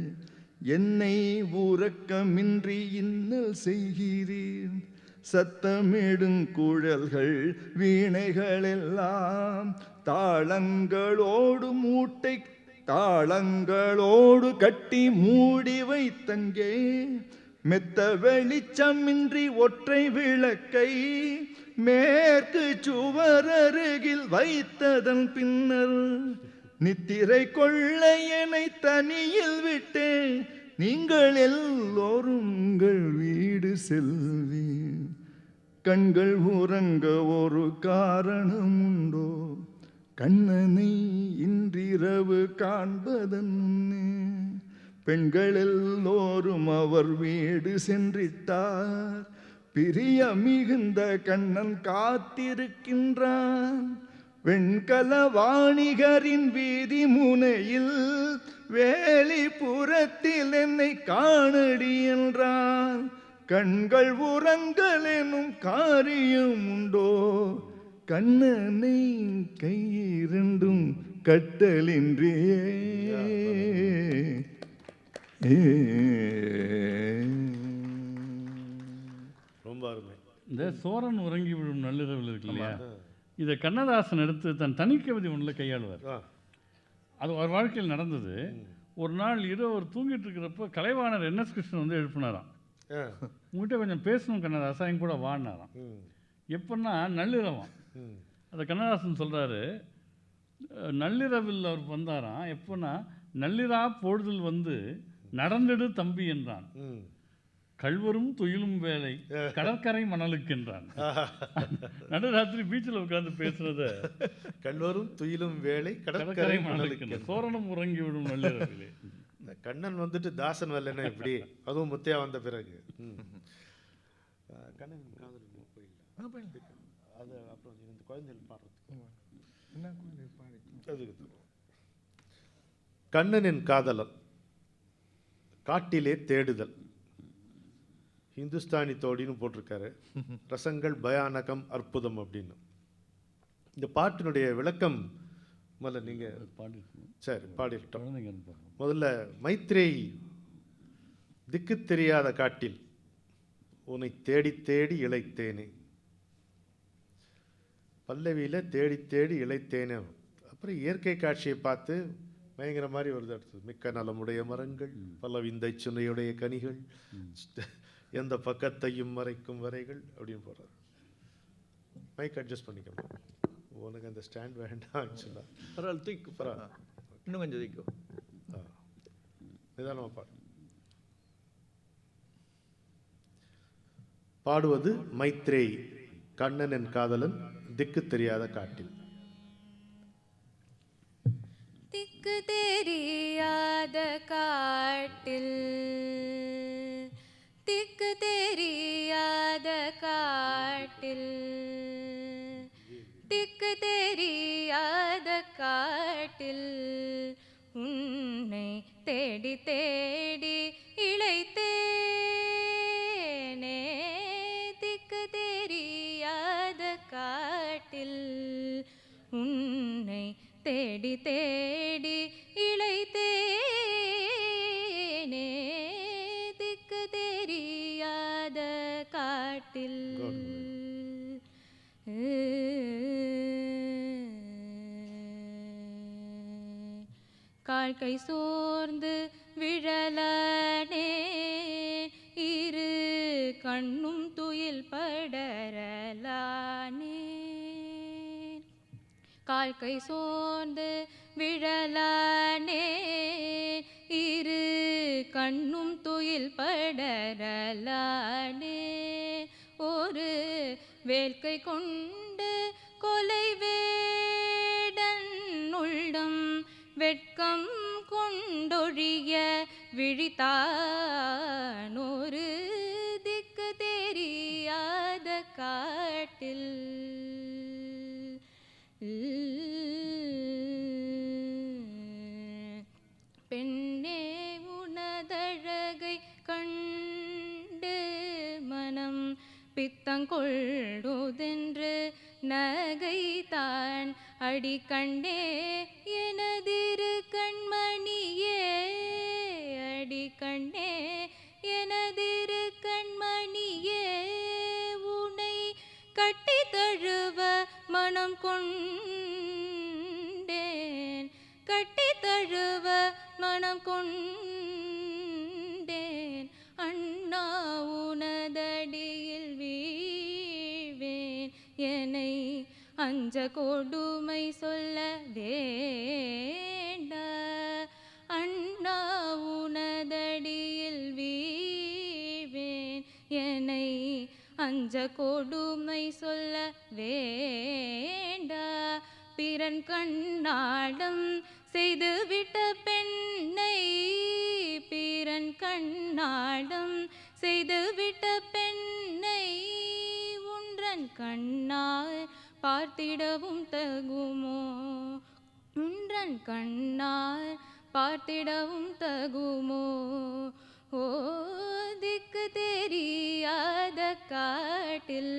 என்னை உறக்கமின்றி இன்னல் செய்கிறீர். சத்தமிடும் குழல்கள் வீணைகள் எல்லாம் தாளங்களோடு மூட்டை தாளங்களோடு கட்டி மூடி வைத்தங்கே. மெத்த வெளிச்சமின்றி ஒற்றை விளக்கை மேற்கு சுவர் அருகில் வைத்ததன் பின்னர், நித்திரை கொள்ளையனை தனியில் விட்டே நீங்கள் எல்லோரும் உங்கள் வீடு செல்வீர். கண்கள் உறங்க ஒரு காரணம் உண்டோ, கண்ணனை இன்றிரவு காண்பதன் முன்னே. பெண்கள் எல்லோரும் அவர் வீடு சென்றிட்டார், பிரிய மிகுந்த கண்ணன் காத்திருக்கின்றான். வெண்கல வாணிகரின் வீதி முனையில் வேலிபுரத்தில் என்னை காணடி என்றான். கண்கள் உறங்கல் எனும் காரியம் உண்டோ, கண்ணனை கையிரண்டும் கட்டலின்றியே. ரொம்ப அருமை. இந்த சோரன் உறங்கி விழும் நள்ளிரவில் இருக்கு இல்லையா, இதை கண்ணதாசன் எடுத்து தன் தனிக்கவிதை ஒன்றில் கையாளுவார். அது அவர் வாழ்க்கையில் நடந்தது. ஒரு நாள் இரவு அவர் தூங்கிட்டு இருக்கிறப்ப கலைவாணர் NS கிருஷ்ணன் வந்து எழுப்பினாராம். உங்கள்கிட்ட கொஞ்சம் பேசணும் கண்ணதாசா, என் கூட வாடினாராம். எப்படின்னா நள்ளிரவாம். அதை கண்ணதாசன் சொல்கிறாரு, நள்ளிரவில் அவர் வந்தாராம். எப்போன்னா நள்ளிரா பொழுதில் வந்து நடந்திடு தம்பி என்றான். கல்வரும் துயிலும் வேலை கடற்கரை மணலுக்கு என்றான். நடுராத்திரி பீச்சில் உட்கார்ந்து பேசுறத கல்வரும் துயிலும் வேலை கடற்கரை மணலுக்கு, சோரணம் உறங்கி விடும் நள்ளிரவிலே. கண்ணன் வந்துட்டு தாசன் வரலன்னா எப்படி, அதுவும் முத்தையா வந்த பிறகு. கண்ணன் காதல் போயிடல அது. அப்புறம் இந்த குழந்தைகள் பாடுறதுக்கு என்ன பாடி கண்ணனின் காதலன், காட்டிலே தேடுதல், ஹிந்துஸ்தானி தோடின்னு போட்டிருக்காரு. ரசங்கள் பயானகம் அற்புதம் அப்படின்னு. இந்த பாட்டினுடைய விளக்கம் முதல்ல நீங்கள் சரி பாடிட்டோம். முதல்ல மைத்ரேயி, திக்கு தெரியாத காட்டில் உன்னை தேடி தேடி இளைத்தேனே. பல்லவியில் தேடி தேடி இளைத்தேனே. அப்புறம் இயற்கை காட்சியை பார்த்து பயங்கர மாதிரி வருது. அடுத்தது மிக்க நலமுடைய மரங்கள், பல விந்தை சுனையுடைய கனிகள், எந்த பக்கத்தையும் மறைக்கும் வரைகள் அப்படின்னு போடுறாரு. மைக் அட்ஜஸ்ட் பண்ணிக்கணும். உனக்கு அந்த ஸ்டாண்ட் வேண்டாம் ஆக்சுவலாக. பரவாயில்ல, தூக்கு பரவாயில்ல, இன்னும் கொஞ்சம் தூக்கும். நிதானமாக பாடு. பாடுவது மைத்ரேயி, கண்ணனின் காதலன், திக்கு தெரியாத காட்டில். திக்கு தெரியாத காட்டில், திக்கு தெரியாத காட்டில், திக்கு தெரியாத காட்டில் உன்னை தேடி தேடி இளைத்தேனே. திக்கு தெரியாத காட்டில் உன்னை தேடி தேடி இளைத்தேனே. திக்கு தெரியாத காட்டில். கால் கை சோர்ந்து விழலானே, இரு கண்ணும் துயில் படரலானே. கால் கை சோர்ந்து விழலானே, இரு கண்ணும் துயில் படரலானே. ஒரு வேல்கை கொண்டு கொலை வேடன் உள்ளம் வெட்கம் கொண்டொழிய விழித்தான். ஒரு திக்கு தெரியாத காட்டில். பெண்ணே உனதழகை கண்டு மனம் பித்தங்கொள்ளுதென்று நகைத்தான். அடி கண்டே எனதிரு கண்மணியே, அடி கண்டே எனதிரு கண்மணியே. உனை கட்டி தழுவ மனம் கொண்டேன், கட்டி தழுவ மனம் கொண்டேன். அண்ணா உனதடியில் வீழ்வேன், என்னை அஞ்ச கொடுமை சொல்ல வேண்ட. அண்ணா உனதடியில் வீழ்வேன், என்னை அஞ்ச கொடுமை சொல்ல வேண்ட. பிறன் கண்ணாடம் செய்துவிட்ட பெண்ணை, பிறன் கண்ணாடம் செய்துவிட்ட பெண்ணை உன்றன் கண்ணால் பார்த்திடவும் தகுமோ, உன்றன் கண்ணால் பார்த்திடவும் தகுமோ. ஓ திக்கு தெரியாத காட்டில்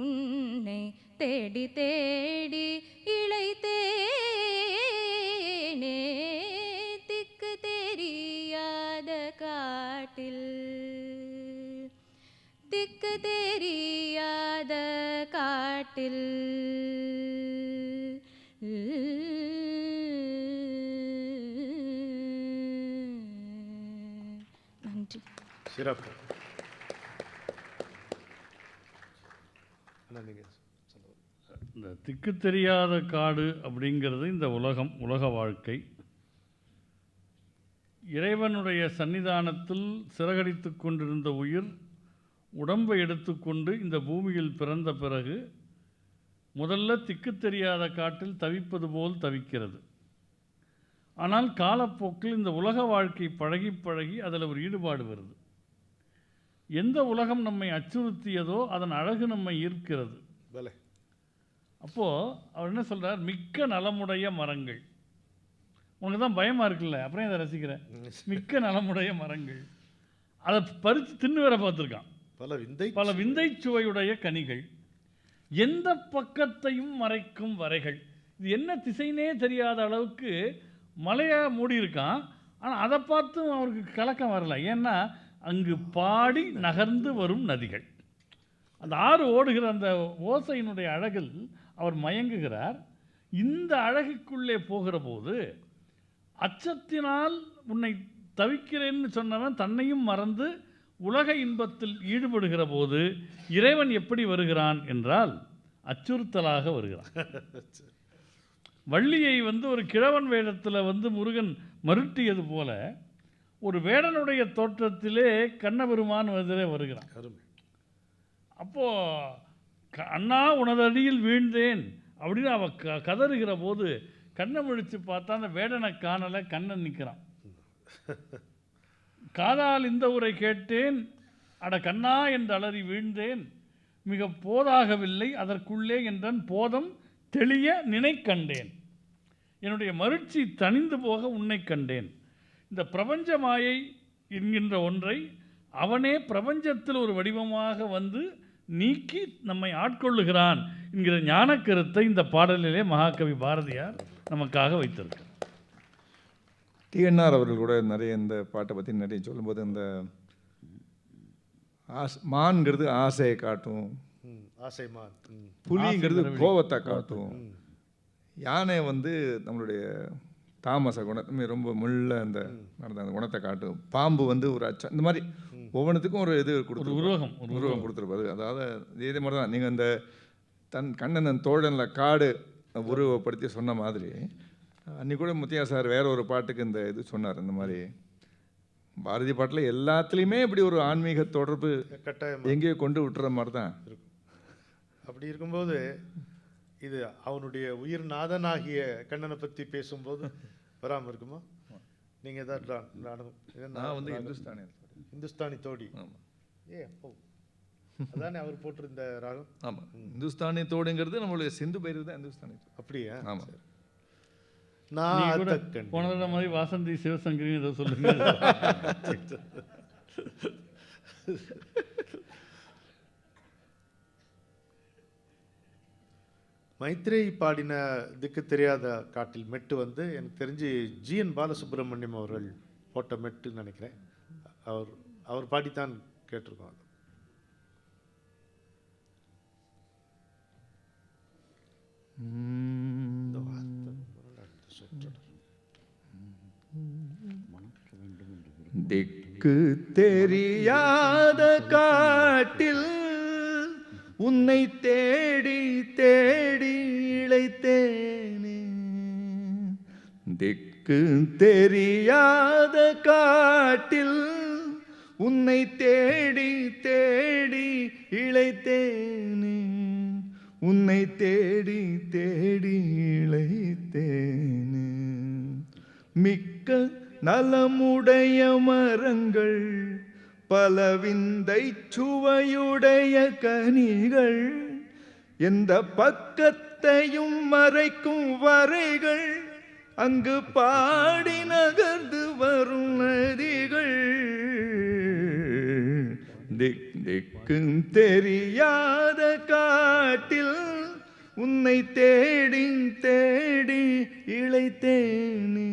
உன்னை தேடி தேடி இளைத்தேனே. திக்கு தெரியாத காட்டில், திக்கு தெரியாத காட்டில். நன்றி. சிறப்பு. நீங்கள் இந்த திக்கு தெரியாத காடு அப்படிங்கிறது இந்த உலகம், உலக வாழ்க்கை. இறைவனுடைய சன்னிதானத்தில் சிறகடித்து கொண்டிருந்த உயிர் உடம்பை எடுத்துக்கொண்டு இந்த பூமியில் பிறந்த பிறகு முதல்ல திக்கு தெரியாத காட்டில் தவிப்பது போல் தவிக்கிறது. ஆனால் காலப்போக்கில் இந்த உலக வாழ்க்கை பழகி பழகி அதில் ஒரு ஈடுபாடு வருது. எந்த உலகம் நம்மை அச்சுறுத்தியதோ அதன் அழகு நம்மை ஈர்க்கிறது. அப்போது அவர் என்ன சொல்கிறார், மிக்க நலமுடைய மரங்கள். உனக்கு தான் பயமாக இருக்குல்ல, அப்புறம் இதை ரசிக்கிறேன். மிக்க நலமுடைய மரங்கள், அதை பறித்து தின்னு வேற பார்த்துருக்கான். பல விந்தை சுவையுடைய கனிகள், எந்த பக்கத்தையும் மறைக்கும் வரைகள். இது என்ன திசைனே தெரியாத அளவுக்கு மலையாக மூடி இருக்கான். ஆனால் அதை பார்த்தும் அவருக்கு கலக்கம் வரல. ஏன்னா அங்கு பாடி நகர்ந்து வரும் நதிகள், அந்த ஆறு ஓடுகிற அந்த ஓசையினுடைய அழகில் அவர் மயங்குகிறார். இந்த அழகுக்குள்ளே போகிற போது அச்சத்தினால் உன்னை தவிக்கிறேன்னு சொன்னவன் தன்னையும் மறந்து உலக இன்பத்தில் ஈடுபடுகிற போது இறைவன் எப்படி வருகிறான் என்றால் அச்சுறுத்தலாக வருகிறான். வள்ளியை ஒரு கிழவன் வேடத்தில் முருகன் மருட்டியது போல ஒரு வேடனுடைய தோற்றத்திலே கண்ணபெருமான் எதிரே வருகிறான். அப்போது அண்ணா உனதடியில் வீழ்ந்தேன் அப்படின்னு அவ கதறுகிற போது கண்ணை முழிச்சு பார்த்தா அந்த வேடனை காணலை, கண்ணன் நிற்கிறான். காதால் இந்த உரை கேட்டேன், அட கண்ணா என்று அலறி வீழ்ந்தேன், மிக போதாகவில்லை அதற்குள்ளே என்றன் போதம் தெளிய நினைக்கண்டேன், என்னுடைய மகிழ்ச்சி தணிந்து போக உன்னை கண்டேன். இந்த பிரபஞ்ச மாயை என்கின்ற ஒன்றை அவனே பிரபஞ்சத்தில் ஒரு வடிவமாக நீக்கி நம்மை ஆட்கொள்ளுகிறான் என்கிற ஞான கருத்தை இந்த பாடலிலே மகாகவி பாரதியார் நமக்காக வைத்திருக்கிறார். டிஎன்ஆர் அவர்கள் கூட நிறைய இந்த பாட்டை பற்றி நிறைய சொல்லும்போது இந்த மான்கிறது ஆசையை காட்டும், ஆசை மான், புலிங்கிறது கோவத்தை காட்டும், யானை நம்மளுடைய தாமச குணத்தை ரொம்ப முள்ள அந்த அந்த குணத்தை காட்டும், பாம்பு ஒரு அச்சம், இந்த மாதிரி ஒவ்வொன்றுத்துக்கும் ஒரு இது உருவம் கொடுத்துருப்பாரு. அதாவது இதே மாதிரி தான் நீங்கள் இந்த கண்ணன் தோழனில் காடு உருவப்படுத்தி சொன்ன மாதிரி அன்றைக்கி கூட முத்தியா சார் வேற ஒரு பாட்டுக்கு இந்த இது சொன்னார். இந்த மாதிரி பாரதி பாட்டில் எல்லாத்துலேயுமே இப்படி ஒரு ஆன்மீக தொடர்பு கட்டாயம் எங்கேயோ கொண்டு விட்டுற மாதிரி தான் இருக்கும். அப்படி இருக்கும்போது இது அவனுடைய உயிர் நாதனாகிய கண்ணனை பற்றி பேசும்போது வராமல் இருக்குமா? நீங்கள் தான் நான் இந்துஸ்தானி தோடி. அப்போ அதானே அவர் போட்டிருந்த ராகம். ஆமாம், இந்துஸ்தானி தோடுங்கிறது நம்மளுடைய சிந்து பைரவி தான் இந்துஸ்தானி. அப்படியா? ஆமாம். நான் போன மாதிரி வாசந்தி சிவசங்கரி ஏதோ சொல்லுங்க. மைத்ரேயி பாடின திக்கு தெரியாத காட்டில் மெட்டு எனக்கு தெரிஞ்சு ஜிஎன் பாலசுப்ரமணியம் அவர்கள் போட்ட மெட்டுன்னு நினைக்கிறேன். அவர் பாடித்தான் கேட்டிருக்கோம். திக்கு தெரியாத காட்டில் உன்னை தேடி தேடி இளைத்தேனே, திக்கு தெரியாத காட்டில் உன்னை தேடி தேடி இளைத்தேனே, உன்னை தேடி தேடி இளைத்தேனே, மிக்க நலமுடைய மரங்கள் பல விந்தை சுவையுடைய கனிகள், எந்த பக்கத்தையும் மறைக்கும் வரைகள், அங்கு பாடி நகர்ந்து வரும் நதிகள், திக்கும் தெரியாத காட்டில் உன்னை தேடி தேடி இளைத்தேனே,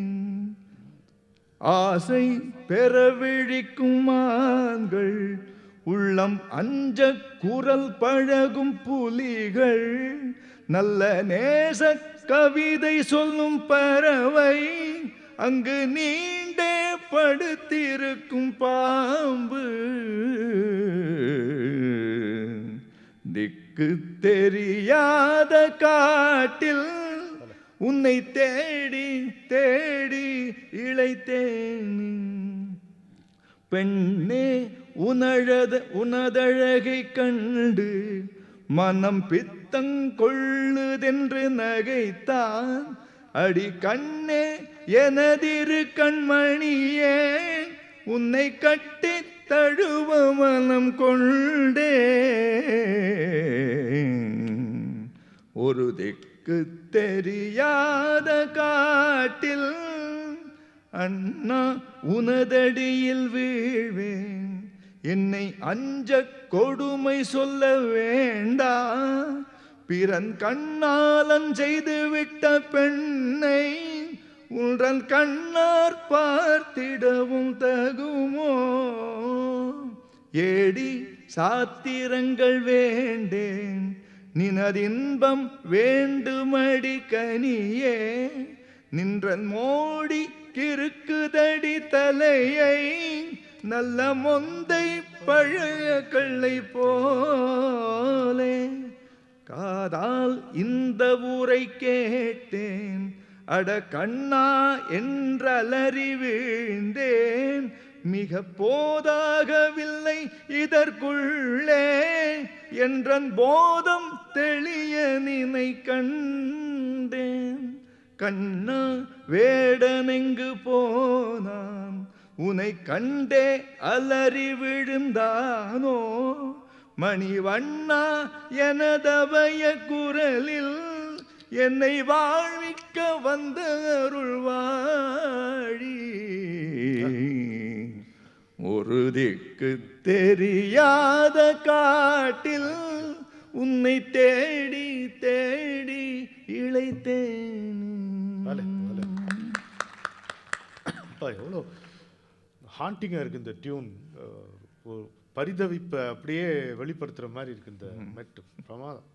ஆசை பெற விழிக்கும் மான்கள், உள்ளம் அஞ்ச குரல் பழகும் புலிகள், நல்ல நேச கவிதை சொல்லும் பறவை, அங்கு நீண்டே படுத்திருக்கும் பாம்பு, திக்கு தெரியாத காட்டில் உன்னை தேடி தேடி இளைத்தேன், பெண்ணே உனதழகை கண்டு மனம் பித்தங்கொள்ளுதென்று நகைத்தான், அடி கண்ணே எனதிரு கண்மணியே, உன்னை கட்டி தழுவ மனம் கொண்டே, ஒரு திக்கு தெரியாத காட்டில் அண்ணா உனதடியில் வீழ்வேன். என்னை அஞ்ச கொடுமை சொல்ல வேண்டா. பிறன் கண்ணாலன் செய்து விட்ட பெண்ணை உன்றன் கண்ணார் பார்த்திடவும் தகுமோ? ஏடி சாத்திரங்கள் வேண்டேன், நினதின்பம் வேண்டுமடி கனியே. நின்றன் மோடி கிறுக்குதடி தலையை, நல்ல மொந்தை பழைய கள்ளை போலே. காதால் இந்த ஊரை கேட்டேன், அட கண்ணா என்றலறி வீழ்ந்தேன். மிக போதாகவில்லை இதற்குள்ளே, என்றன் போதம் தெளிய நினை கண்டேன். கண்ணா வேடனெங்கு போனான், உனை கண்டே அலறி விழுந்தானோ? மணிவண்ணா எனதவய குரலில் என்னை வாழ்விக்க வந்த அருள்வாழி. ஒரு திக்கு தெரியாத காட்டில் உன்னை தேடி தேடி இளைத்தேன். எவ்வளோ ஹாண்டிங்காக இருக்குது இந்த டியூன். ஒரு பரிதவிப்பை அப்படியே வெளிப்படுத்துகிற மாதிரி இருக்குது இந்த மெட்டு. பிரமாதம்.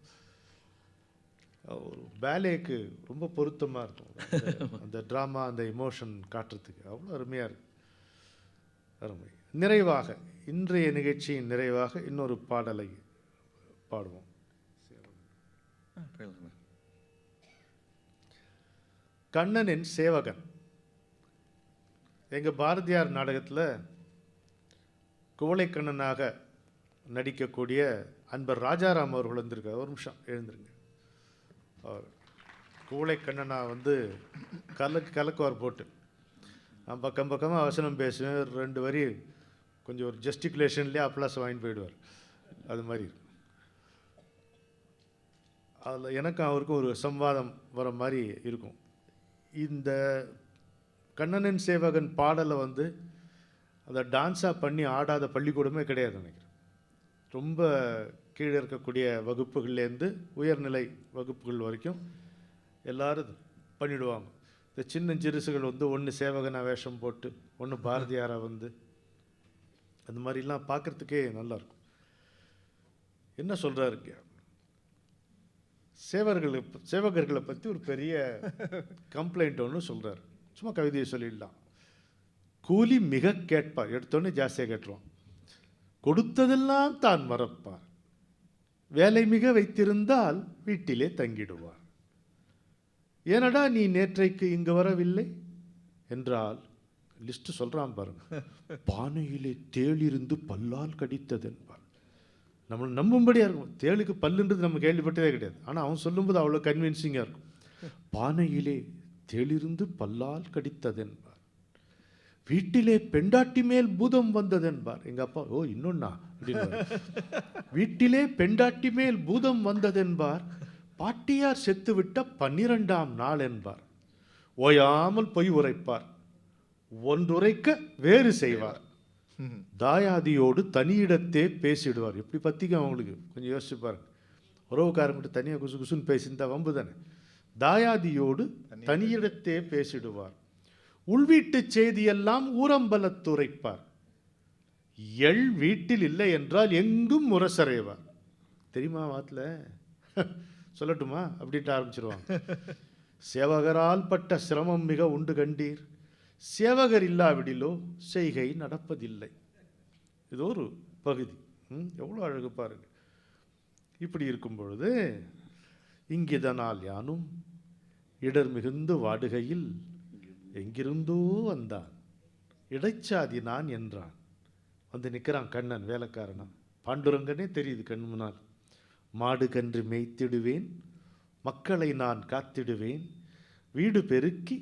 ஒரு பேலேக்கு ரொம்ப பொருத்தமாக இருக்கும் அந்த ட்ராமா, அந்த எமோஷன் காட்டுறதுக்கு அவ்வளோ அருமையாக இருக்கு. அருமை. நிறைவாக இன்றைய நிகழ்ச்சியின் நிறைவாக இன்னொரு பாடலை பாடுவோம். கண்ணனின் சேவகன். எங்கள் பாரதியார் நாடகத்தில் குவளைக்கண்ணனாக நடிக்கக்கூடிய அன்பர் ராஜாராம் அவர்கள் வந்திருக்கார். ஒரு நிமிஷம் எழுந்துருங்க. அவர் குவளைக்கண்ணனா வந்து கலக்குவார் போட்டு. நான் பக்கம் பக்கமாக வசனம் பேசுவேன். 2 வரி கொஞ்சம் ஒரு ஜெஸ்டிகுலேஷன்லேயே அப்ளாஸ் வாங்கிட்டு போயிடுவார். அது மாதிரி இருக்கும். அதில் எனக்கும் அவருக்கும் ஒரு சம்வாதம் வர மாதிரி இருக்கும். இந்த கண்ணனின் சேவகன் பாடலை வந்து அதை டான்ஸாக பண்ணி ஆடாத பள்ளிக்கூடமே கிடையாது நினைக்கிறேன். ரொம்ப கீழே இருக்கக்கூடிய வகுப்புகள்லேருந்து உயர்நிலை வகுப்புகள் வரைக்கும் எல்லோரும் பண்ணிவிடுவாங்க. இந்த சின்ன சிறுசுகள் வந்து ஒன்று சேவகனா வேஷம் போட்டு, ஒன்று பாரதியாராக வந்து, அந்த மாதிரிலாம் பார்க்குறதுக்கே நல்லாயிருக்கும். என்ன சொல்கிறாருங்க, சேவகர்களை பற்றி ஒரு பெரிய கம்ப்ளைண்ட் ஒன்று சொல்கிறார். சும்மா கவிதையை சொல்லிடலாம். கூலி மிக கேட்பார், எடுத்தோன்னே ஜாஸ்தியாக கேட்டுருவான். கொடுத்ததெல்லாம் தான் மறப்பார். வேலை மிக வைத்திருந்தால் வீட்டிலே தங்கிடுவார். ஏனடா நீ நேற்றைக்கு இங்கு வரவில்லை என்றால் லிஸ்ட் சொல்கிறான் பாருங்க. பானையிலே தேளிருந்து பல்லால் கடித்தது என்பார். நம்மளை நம்பும்படியாக இருக்கும். தேளுக்கு பல்லுன்றது நம்ம கேள்விப்பட்டதே கிடையாது. ஆனால் அவன் சொல்லும்போது அவ்வளோ கன்வின்சிங்காக இருக்கும். பானையிலே தேளிருந்து பல்லால் கடித்தது என்பார். வீட்டிலே பெண்டாட்டி மேல் பூதம் வந்தது என்பார். எங்கள் அப்பா ஓ இன்னொன்னா அப்படின்னு. வீட்டிலே பெண்டாட்டி மேல் பூதம் வந்தது என்பார். பாட்டியார் செத்துவிட்ட 12ஆம் நாள் என்பார். ஓயாமல் பொய் உரைப்பார். ஒன்றுரைக்க வேறு செய்வார். தாயாதியோடு தனியிடத்தே பேசிடுவார். எப்படி பற்றிக்கும் அவங்களுக்கு கொஞ்சம் யோசிச்சு பாருங்க. உறவுக்காரங்கிட்ட தனியாக குசு குசுன்னு பேசியிருந்தா வம்பு தானே. தாயாதியோடு தனியிடத்தே பேசிடுவார். உள்வீட்டு செய்தியெல்லாம் ஊரம்பலத்துரைப்பார். எள் வீட்டில் இல்லை என்றால் எங்கும் முரசறைவார். தெரியுமா வாத்தில் சொல்லட்டுமா அப்படின்ட்டு ஆரம்பிச்சிருவாங்க. சேவகரால் பட்ட சிரமம் மிக உண்டு கண்டீர். சேவகர் இல்லாவிடிலோ செய்கை நடப்பதில்லை. இது ஒரு பகுதி. எவ்வளோ அழகு பாருங்க. இப்படி இருக்கும் பொழுது இங்கிதனால் யானும் இடர் மிகுந்து வாடுகையில் எங்கிருந்தோ வந்தான் இடைச்சாதி நான் என்றான். வந்து நிற்கிறான் கண்ணன் வேலைக்காரனா. பாண்டுரங்கனே தெரியுது கண் முன்னால். மாடு கன்று மேய்த்திடுவேன், மக்களை நான் காத்திடுவேன், வீடு பெருக்கி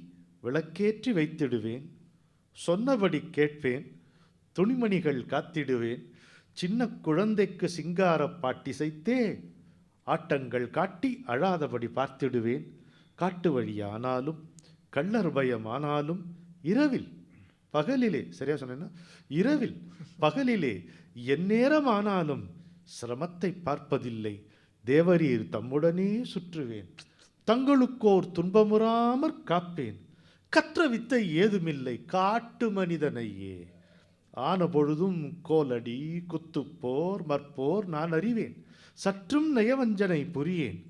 விளக்கேற்றி வைத்திடுவேன், சொன்னபடி கேட்பேன், துணிமணிகள் காத்திடுவேன், சின்ன குழந்தைக்கு சிங்கார பாட்டிசைத்தே ஆட்டங்கள் காட்டி அழாதபடி பார்த்திடுவேன். காட்டு வழியானாலும் கள்ளர் பயம் ஆனாலும் இரவில் பகலிலே, சரியா சொன்னேன்னா, இரவில் பகலிலே எந்நேரம் ஆனாலும் சிரமத்தை பார்ப்பதில்லை. தேவரீர் தம்முடனே சுற்றுவேன். தங்களுக்கோர் துன்பமுறாமற் காப்பேன். கற்ற வித்தை ஏதுமில்லை காட்டு மனிதனையே. ஆன பொழுதும் கோலடி குத்துப்போர் மற்போர் நான் அறிவேன். சற்றும் நயவஞ்சனை புரியேன்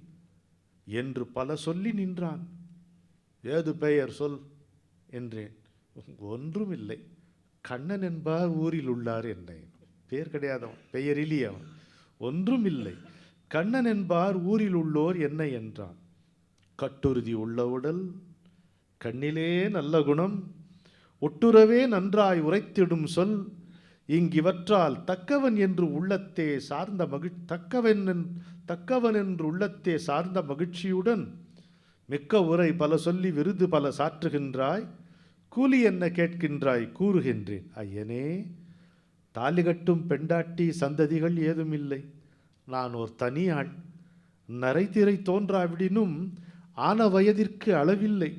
என்று பல சொல்லி நின்றான். ஏது பெயர் சொல் என்றேன். ஒன்றுமில்லை, கண்ணன் என்பார் ஊரில் உள்ளார் என்றேன். பேர் கிடையாதவன், பெயரிலி அவன். ஒன்றுமில்லை, கண்ணன் என்பார் ஊரில் உள்ளோர் என்ன என்றான். கட்டுறுதி உள்ள உடல், கண்ணிலே நல்ல குணம், ஒட்டுறவே நன்றாய் உரைத்திடும் சொல். இங்கிவற்றால் தக்கவன் என்று உள்ளத்தே சார்ந்த தக்கவன் என்று உள்ளத்தே சார்ந்த மகிழ்ச்சியுடன் மிக்க உரை பல சொல்லி விருது பல சாற்றுகின்றாய். கூலி என்ன கேட்கின்றாய் கூறுகின்றேன். ஐயனே, தாலி கட்டும் பெண்டாட்டி சந்ததிகள் ஏதுமில்லை. நான் ஒரு தனியாள். நரைத்திரை தோன்றாவிடினும் ஆன வயதிற்கு அளவில்லை.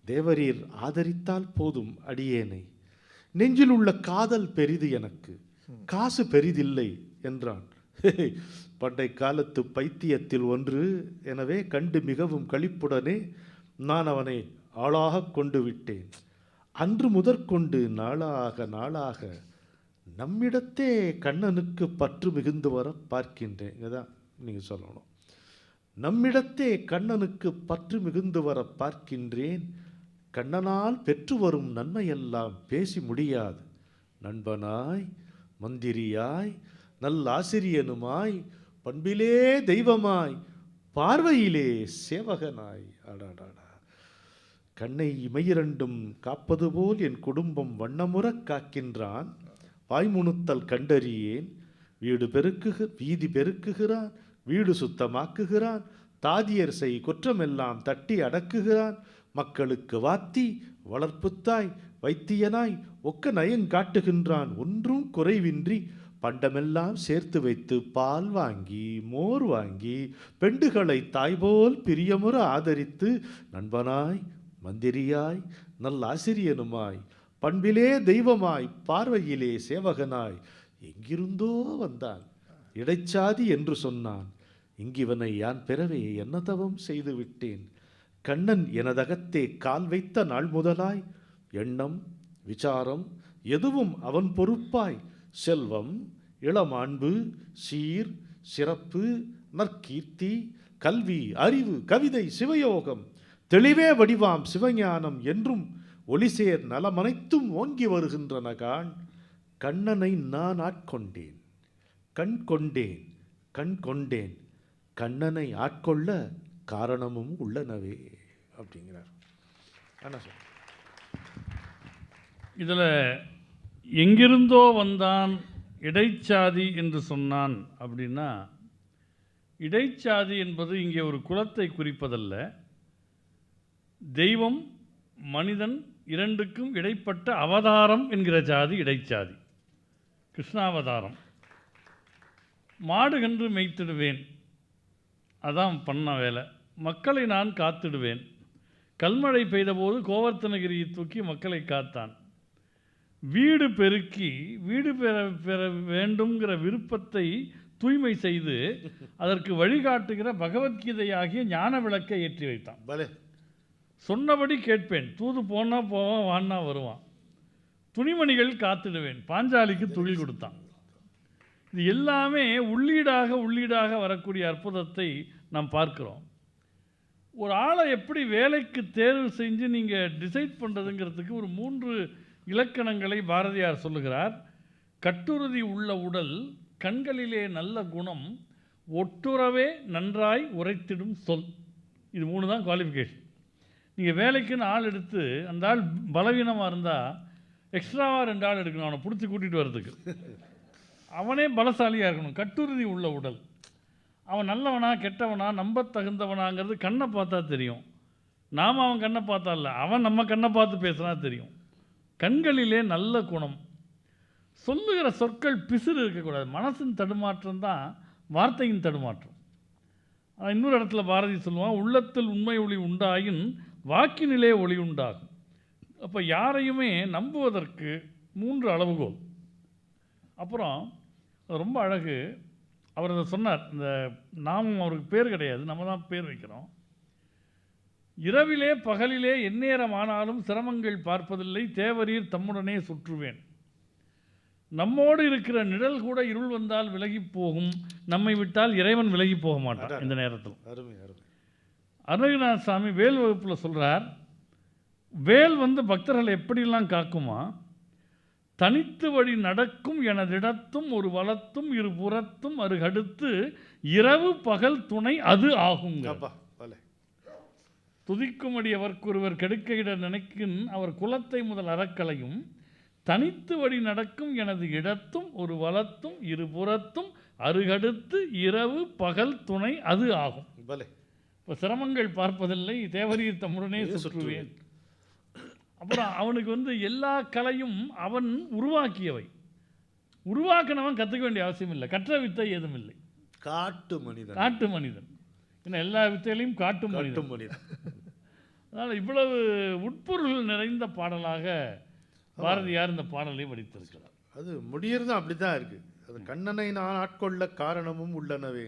தேவரீர் ஆதரித்தால் போதும் அடியேனை. நெஞ்சில் உள்ள காதல் பெரிது, எனக்கு காசு பெரிதில்லை என்றான். பண்டை காலத்து பைத்தியத்தில் ஒன்று. எனவே கண்டு மிகவும் களிப்புடனே நான் அவனை ஆளாக கொண்டு விட்டேன். அன்று முதற்கொண்டு நாளாக நாளாக நம்மிடத்தே கண்ணனுக்கு பற்று மிகுந்து வர பார்க்கின்றேன். இதான் நீங்கள் சொல்லணும். நம்மிடத்தே கண்ணனுக்கு பற்று மிகுந்து வர பார்க்கின்றேன். கண்ணனால் பெற்று வரும் நன்மையெல்லாம் பேசி முடியாது. நண்பனாய், மந்திரியாய், நல்லாசிரியனுமாய், பண்பிலே தெய்வமாய், பார்வையிலே சேவகனாய். அடாடாடா, கண்ணை இமையிரண்டும் காப்பது போல் என் குடும்பம் வண்ணமுறக் காக்கின்றான். வாய்முணுத்தல் கண்டறியேன். வீதி பெருக்குகிறான், வீடு சுத்தமாக்குகிறான், தாதியர் செய் குற்றமெல்லாம் தட்டி அடக்குகிறான். மக்களுக்கு வாத்தி வளர்ப்புத்தாய் வைத்தியனாய் ஒக்க நயங்காட்டுகின்றான். ஒன்றும் குறைவின்றி பண்டமெல்லாம் சேர்த்து வைத்து பால் வாங்கி மோர் வாங்கி பெண்டுகளை தாய்போல் பிரியமுற ஆதரித்து நண்பனாய், மந்திரியாய், நல்லாசிரியனுமாய், பண்பிலே தெய்வமாய், பார்வையிலே சேவகனாய் எங்கிருந்தோ வந்தான். இடைச்சாதி என்று சொன்னான். இங்கிவனை யான் பெறவே என்ன தவம் செய்து விட்டேன். கண்ணன் எனதகத்தே கால் வைத்த நாள் முதலாய் எண்ணம் விசாரம் எதுவும் அவன் பொறுப்பாய். செல்வம், இளமாண்பு, சீர், சிறப்பு, நற்கீர்த்தி, கல்வி, அறிவு, கவிதை, சிவயோகம், தெளிவே வடிவாம் சிவஞானம் என்றும் ஒளிசேர் நலமனைத்தும் ஓங்கி வருகின்றன காண். கண்ணனை நான் ஆட்கொண்டேன், கண் கொண்டேன், கண்ணனை ஆட்கொள்ள காரணமும் உள்ளனவே அப்படிங்கிறார். என்ன சார் இதில் எங்கிருந்தோ வந்தான் இடைச்சாதி என்று சொன்னான் அப்படின்னா, இடைச்சாதி என்பது இங்கே ஒரு குலத்தை குறிப்பதல்ல. தெய்வம் மனிதன் இரண்டுக்கும் இடைப்பட்ட அவதாரம் என்கிற ஜாதி இடைச்சாதி. கிருஷ்ணாவதாரம். மாடு கன்று மேய்த்திடுவேன், அதான் பண்ண வேலை. மக்களை நான் காத்திடுவேன். கல்மழை பெய்தபோது கோவர்த்தனகிரியை தூக்கி மக்களை காத்தான். வீடு பெருக்கி வீடு பெற வேண்டும்ங்கிற விருப்பத்தை தூய்மை செய்து அதற்கு வழிகாட்டுகிற பகவத்கீதையாகிய ஞான விளக்கை ஏற்றி வைத்தான். சொன்னபடி கேட்பேன், தூது போனால் போவான், வான்னா வருவான். துணிமணிகள் காத்திடுவேன், பாஞ்சாலிக்கு தொழில் கொடுத்தான். இது எல்லாமே உள்ளீடாக வரக்கூடிய அற்புதத்தை நாம் பார்க்கிறோம். ஒரு ஆளை எப்படி வேலைக்கு தேர்வு செஞ்சு நீங்கள் டிசைட் பண்ணுறதுங்கிறதுக்கு ஒரு 3 இலக்கணங்களை பாரதியார் சொல்லுகிறார். கட்டுறுதி உள்ள உடல், கண்களிலே நல்ல குணம், ஒட்டுறவே நன்றாய் உரைத்திடும் சொல். இது 3 தான் குவாலிஃபிகேஷன். நீங்கள் வேலைக்குன்னு ஆள் எடுத்து அந்த ஆள் பலவீனமாக இருந்தால் எக்ஸ்ட்ராவாக 2 ஆள் எடுக்கணும் அவனை பிடிச்சி கூட்டிகிட்டு வர்றதுக்கு. அவனே பலசாலியாக இருக்கணும். கட்டுறுதி உள்ள உடல். அவன் நல்லவனா கெட்டவனா நம்ப தகுந்தவனாங்கிறது கண்ணை பார்த்தா தெரியும். நாம் அவன் கண்ணை பார்த்தா இல்லை, அவன் நம்ம கண்ணை பார்த்து பேசுனா தெரியும். கண்களிலே நல்ல குணம். சொல்லுகிற சொற்கள் பிசுறு இருக்கக்கூடாது. மனசின் தடுமாற்றம் தான் வார்த்தையின் தடுமாற்றம். இன்னொரு இடத்துல பாரதி சொல்லுவான், உள்ளத்தில் உண்மை ஒளி உண்டாயின் வாக்கினிலே ஒளி உண்டாகும். அப்போ யாரையுமே நம்புவதற்கு 3 அளவுகோல். அப்புறம் ரொம்ப அழகு, அவர் அதை சொன்னார். இந்த நாமும் அவருக்கு பேர் கிடையாது, நம்ம தான் பேர் வைக்கிறோம். இரவிலே பகலிலே எந்நேரம் ஆனாலும் சிரமங்கள் பார்ப்பதில்லை, தேவரீர் தம்முடனே சுற்றுவேன். நம்மோடு இருக்கிற நிழல் கூட இருள் வந்தால் விலகி போகும், நம்மை விட்டால் இறைவன் விலகி போக மாட்டான். இந்த நேரத்தில் அருமை அருமை. அருணகிரிநாத சாமி வேல் வகுப்பில் சொல்கிறார், வேல் பக்தர்களை எப்படிலாம் காக்குமா, தனித்து வழி நடக்கும் எனதிடத்தும் ஒரு வலத்தும் இரு புறத்தும் அருகடுத்து இரவு பகல் துணை அது ஆகுங்க. துதிக்குமடி அவர்க்கொருவர் கெடுக்கையிட நினைக்கின் அவர் குலத்தை முதல் அறக்கலையும், தனித்து வழி நடக்கும் எனது இடத்தும் ஒரு வலத்தும் இரு புறத்தும் அருகடுத்து இரவு பகல் துணை அது ஆகும். இப்போ சிரமங்கள் பார்ப்பதில்லை, தேவரீர் தம்முடனே சுற்றுவேன். அப்புறம் அவனுக்கு எல்லா கலையும் அவன் உருவாக்கியவை. உருவாக்கினவன் கற்றுக்க வேண்டிய அவசியம் இல்லை, கற்ற வித்தை ஏதும் இல்லை. காட்டு மனிதன், காட்டு மனிதன். ஏன்னா எல்லா வித்தையிலையும் காட்டும் மனிதன். அதனால் இவ்வளவு உட்பொருள் நிறைந்த பாடலாக பாரதியார் இந்த பாடலை வடித்திருக்கிறார். அது முடியறது அப்படி தான் இருக்குது. அது கண்ணனை நான் ஆட்கொள்ள காரணமும் உள்ளனவே.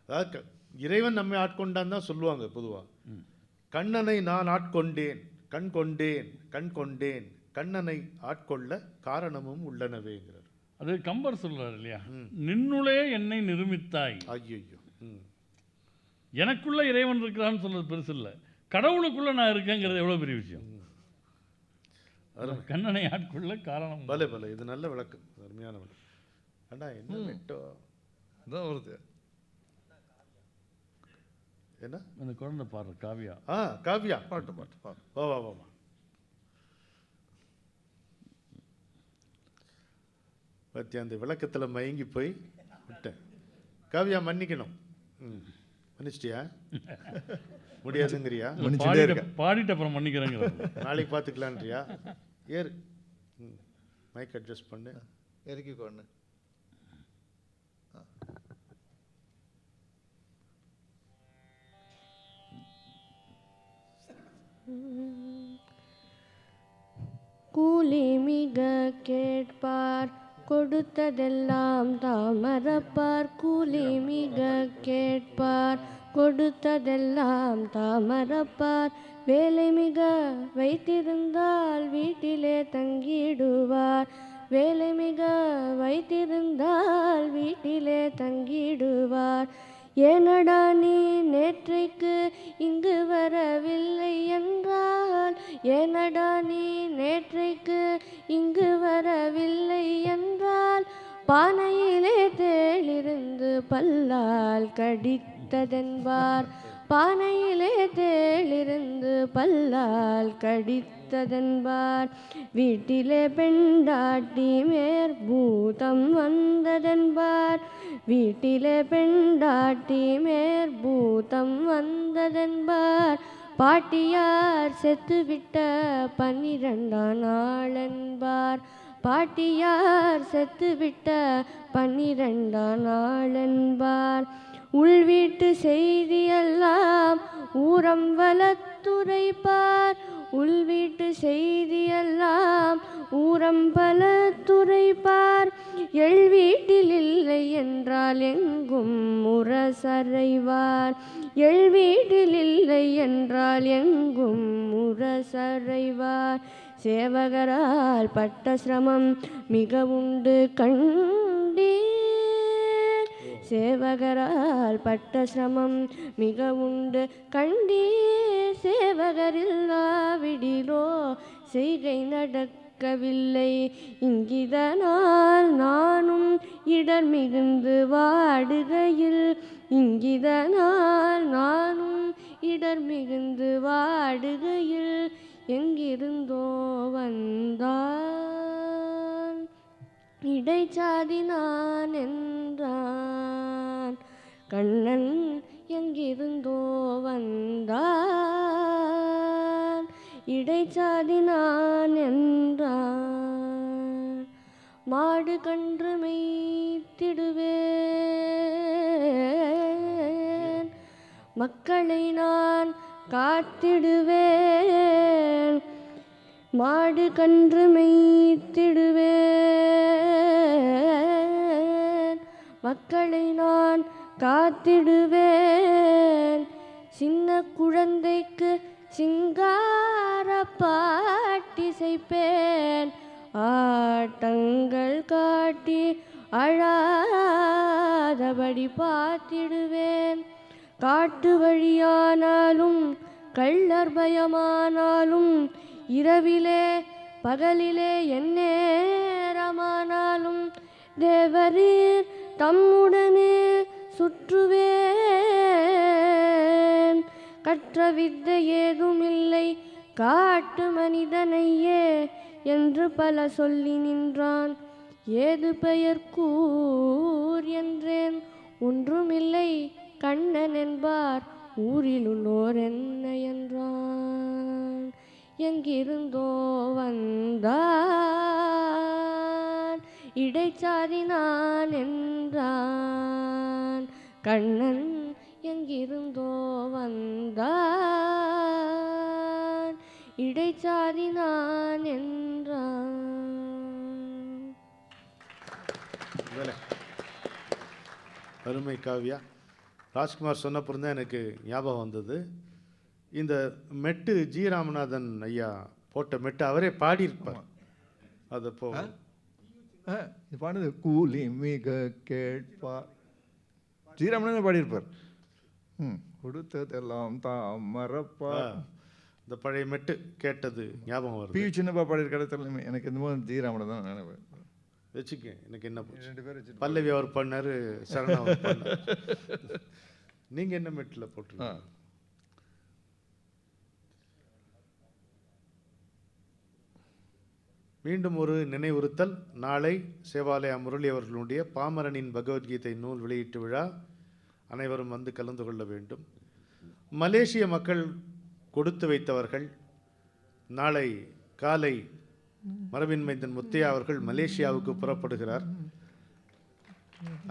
அதாவது இறைவன் நம்மை ஆட்கொண்டான் தான் சொல்லுவாங்க பொதுவாக. கண்ணனை நான் ஆட்கொண்டேன், கண் கொண்டேன், கண் கொண்டேன், கண்ணனை ஆட்கொள்ள காரணமும் உள்ளனவேங்கிறார். அது கம்பர் சொல்றார் இல்லையா, நின்னுளே என்னை நிருமித்தாய். ஐயோ, எனக்குள்ள இறைவன் இருக்கிறான்னு சொல்றது பெருசு இல்லை, கடவுளுக்குள்ள நான் இருக்கேங்கிறது எவ்வளோ பெரிய விஷயம். கண்ணனை ஆட்கொள்ள காரணம். பலே பலே, இது நல்ல விளக்கு, அருமையான விளக்கு. அண்ணா என்ன நெட்டோ அதான் வருது. என்ன அந்த குழந்தை பாடுற காவியா. காவியா பாட்டு பாட்டு பாட்டு. வா வா வா வா. பத்தி அந்த விளக்கத்தில் மயங்கி போய் விட்டேன். காவியா மன்னிக்கணும். மன்னிச்சிட்டியா? முடியாதுங்கிறியா? பாடிட்டு அப்புறம் மன்னிக்கிறேங்கிற. நாளைக்கு பார்த்துக்கலான்றியா? ஏறு, மைக் அட்ஜஸ்ட் பண்ணு, இறக்கிக்கொண்டு. கூலி மிக கேட்பார் கொடுத்ததெல்லாம் தாமரப்பார், கூலி மிக கேட்பார் கொடுத்ததெல்லாம் தாமரப்பார், வேலை மிக வைத்திருந்தால் வீட்டிலே தங்கிடுவார், வேலை மிக வைத்திருந்தால் வீட்டிலே தங்கிடுவார். ஏனடா நீ நேற்றைக்கு இங்கு வரவில்லை என்றால், ஏனடா நீ நேற்றைக்கு இங்கு வரவில்லை என்றால், பானையிலே தேளிருந்து பல்லால் கடித்ததென்பார், பானையிலே தேளிருந்து பல்லால் கடித்ததென்பார். வீட்டிலே பெண்டாட்டி மேற்பூதம் வந்ததென்பார், வீட்டிலே பெண்டாட்டி மேற்பூதம் வந்ததென்பார். பாட்டியார் செத்துவிட்ட 12ஆம் நாளென்பார், பாட்டியார் செத்துவிட்ட 12ஆம் நாளென்பார். உள்வீட்டு செய்தியெல்லாம் ஊரம் வலத்துரைப்பார், உள்வீட்டு செய்தியெல்லாம் ஊரம் பலத்துரைப்பார். எள் வீட்டில் இல்லை என்றால் எங்கும் முரசறைவார், எள் வீட்டில் இல்லை என்றால் எங்கும் முரசறைவார். சேவகரால் பட்ட சிரமம் மிக உண்டு கண்டீர், சேவகரால் பட்ட சிரமம் மிக உண்டு கண்டீர். சேவகரில்லாவிடிலோ செய்கை நடக்கவில்லை, இங்கிதனால் நானும் இடர் மிகுந்து வாடுகையில், இங்கிதனால் நானும் இடர் மிகுந்து வாடுகையில். எங்கிருந்தோ வந்தான் இடைச்சாதி நான் என்றான், கண்ணன் எங்கிருந்தோ வந்தான் இடைச்சாதி நான் என்றான். மாடு கன்று மேய்த்திடுவேன், மக்களை நான் காத்திடுவேன், மாடு கன்று மேய்த்திடுவேன். மக்களை நான் காத்திடுவேன், சின்ன குழந்தைக்கு சிங்கார பாட்டிசைப்பேன். ஆட்டங்கள் காட்டி அழாதபடி பார்த்திடுவேன். காட்டு வழியானாலும் கள்ளர் பயமானாலும், இரவிலே பகலிலே எந்நேரமானாலும், தேவரீர் தம்முடனே சுற்றுவேன். கற்ற வித்தை ஏதுமில்லை காட்டு மனிதனையே என்று பல சொல்லி நின்றான். ஏது பெயர் கூர் என்றேன், ஒன்றுமில்லை கண்ணன் என்பார் ஊரில் உள்ளோர் என்ன என்றான். எங்கிருந்தோ வந்தான், இடைச்சாதி நான் என்றான். கண்ணன் எங்கிருந்தோ வந்தான், இடைச்சாதி நான் என்றான். அருமை காவியா. ராஜ்குமார் சொன்னப்புறம் தான் எனக்கு ஞாபகம் வந்தது. இந்த மெட்டு ஜி ராமநாதன் ஐயா போட்ட மெட்டு அவரே பாடியிருப்பார். அது போ இது பாடுது கூலி மிக கேட்பார், ஸ்ரீராமன் பாடியிருப்பார். கொடுத்ததெல்லாம் தான் மறப்பார். இந்த பழைய மெட்டு கேட்டது ஞாபகம் வருது. பி சின்னப்பா பாடியிருக்கிற தலைமை எனக்கு இந்த மாதிரி ஸ்ரீராமன் தான் நினைவு. வச்சுக்க, எனக்கு என்ன போச்சு. 2 பேர் வச்சு பல்லவி அவர் பண்ணாரு, சரணா அவர் பண்ணார். நீங்க என்ன மெட்டில் போட்டிருக்கீங்க? மீண்டும் ஒரு நினைவுறுத்தல். நாளை சேவாலயா முரளி அவர்களுடைய பாமரனின் பகவத்கீதை நூல் வெளியீட்டு விழா. அனைவரும் வந்து கலந்து கொள்ள வேண்டும். மலேசிய மக்கள் கொடுத்து வைத்தவர்கள். நாளை காலை மரபின் மைந்தன் முத்தையா அவர்கள் மலேசியாவுக்கு புறப்படுகிறார்.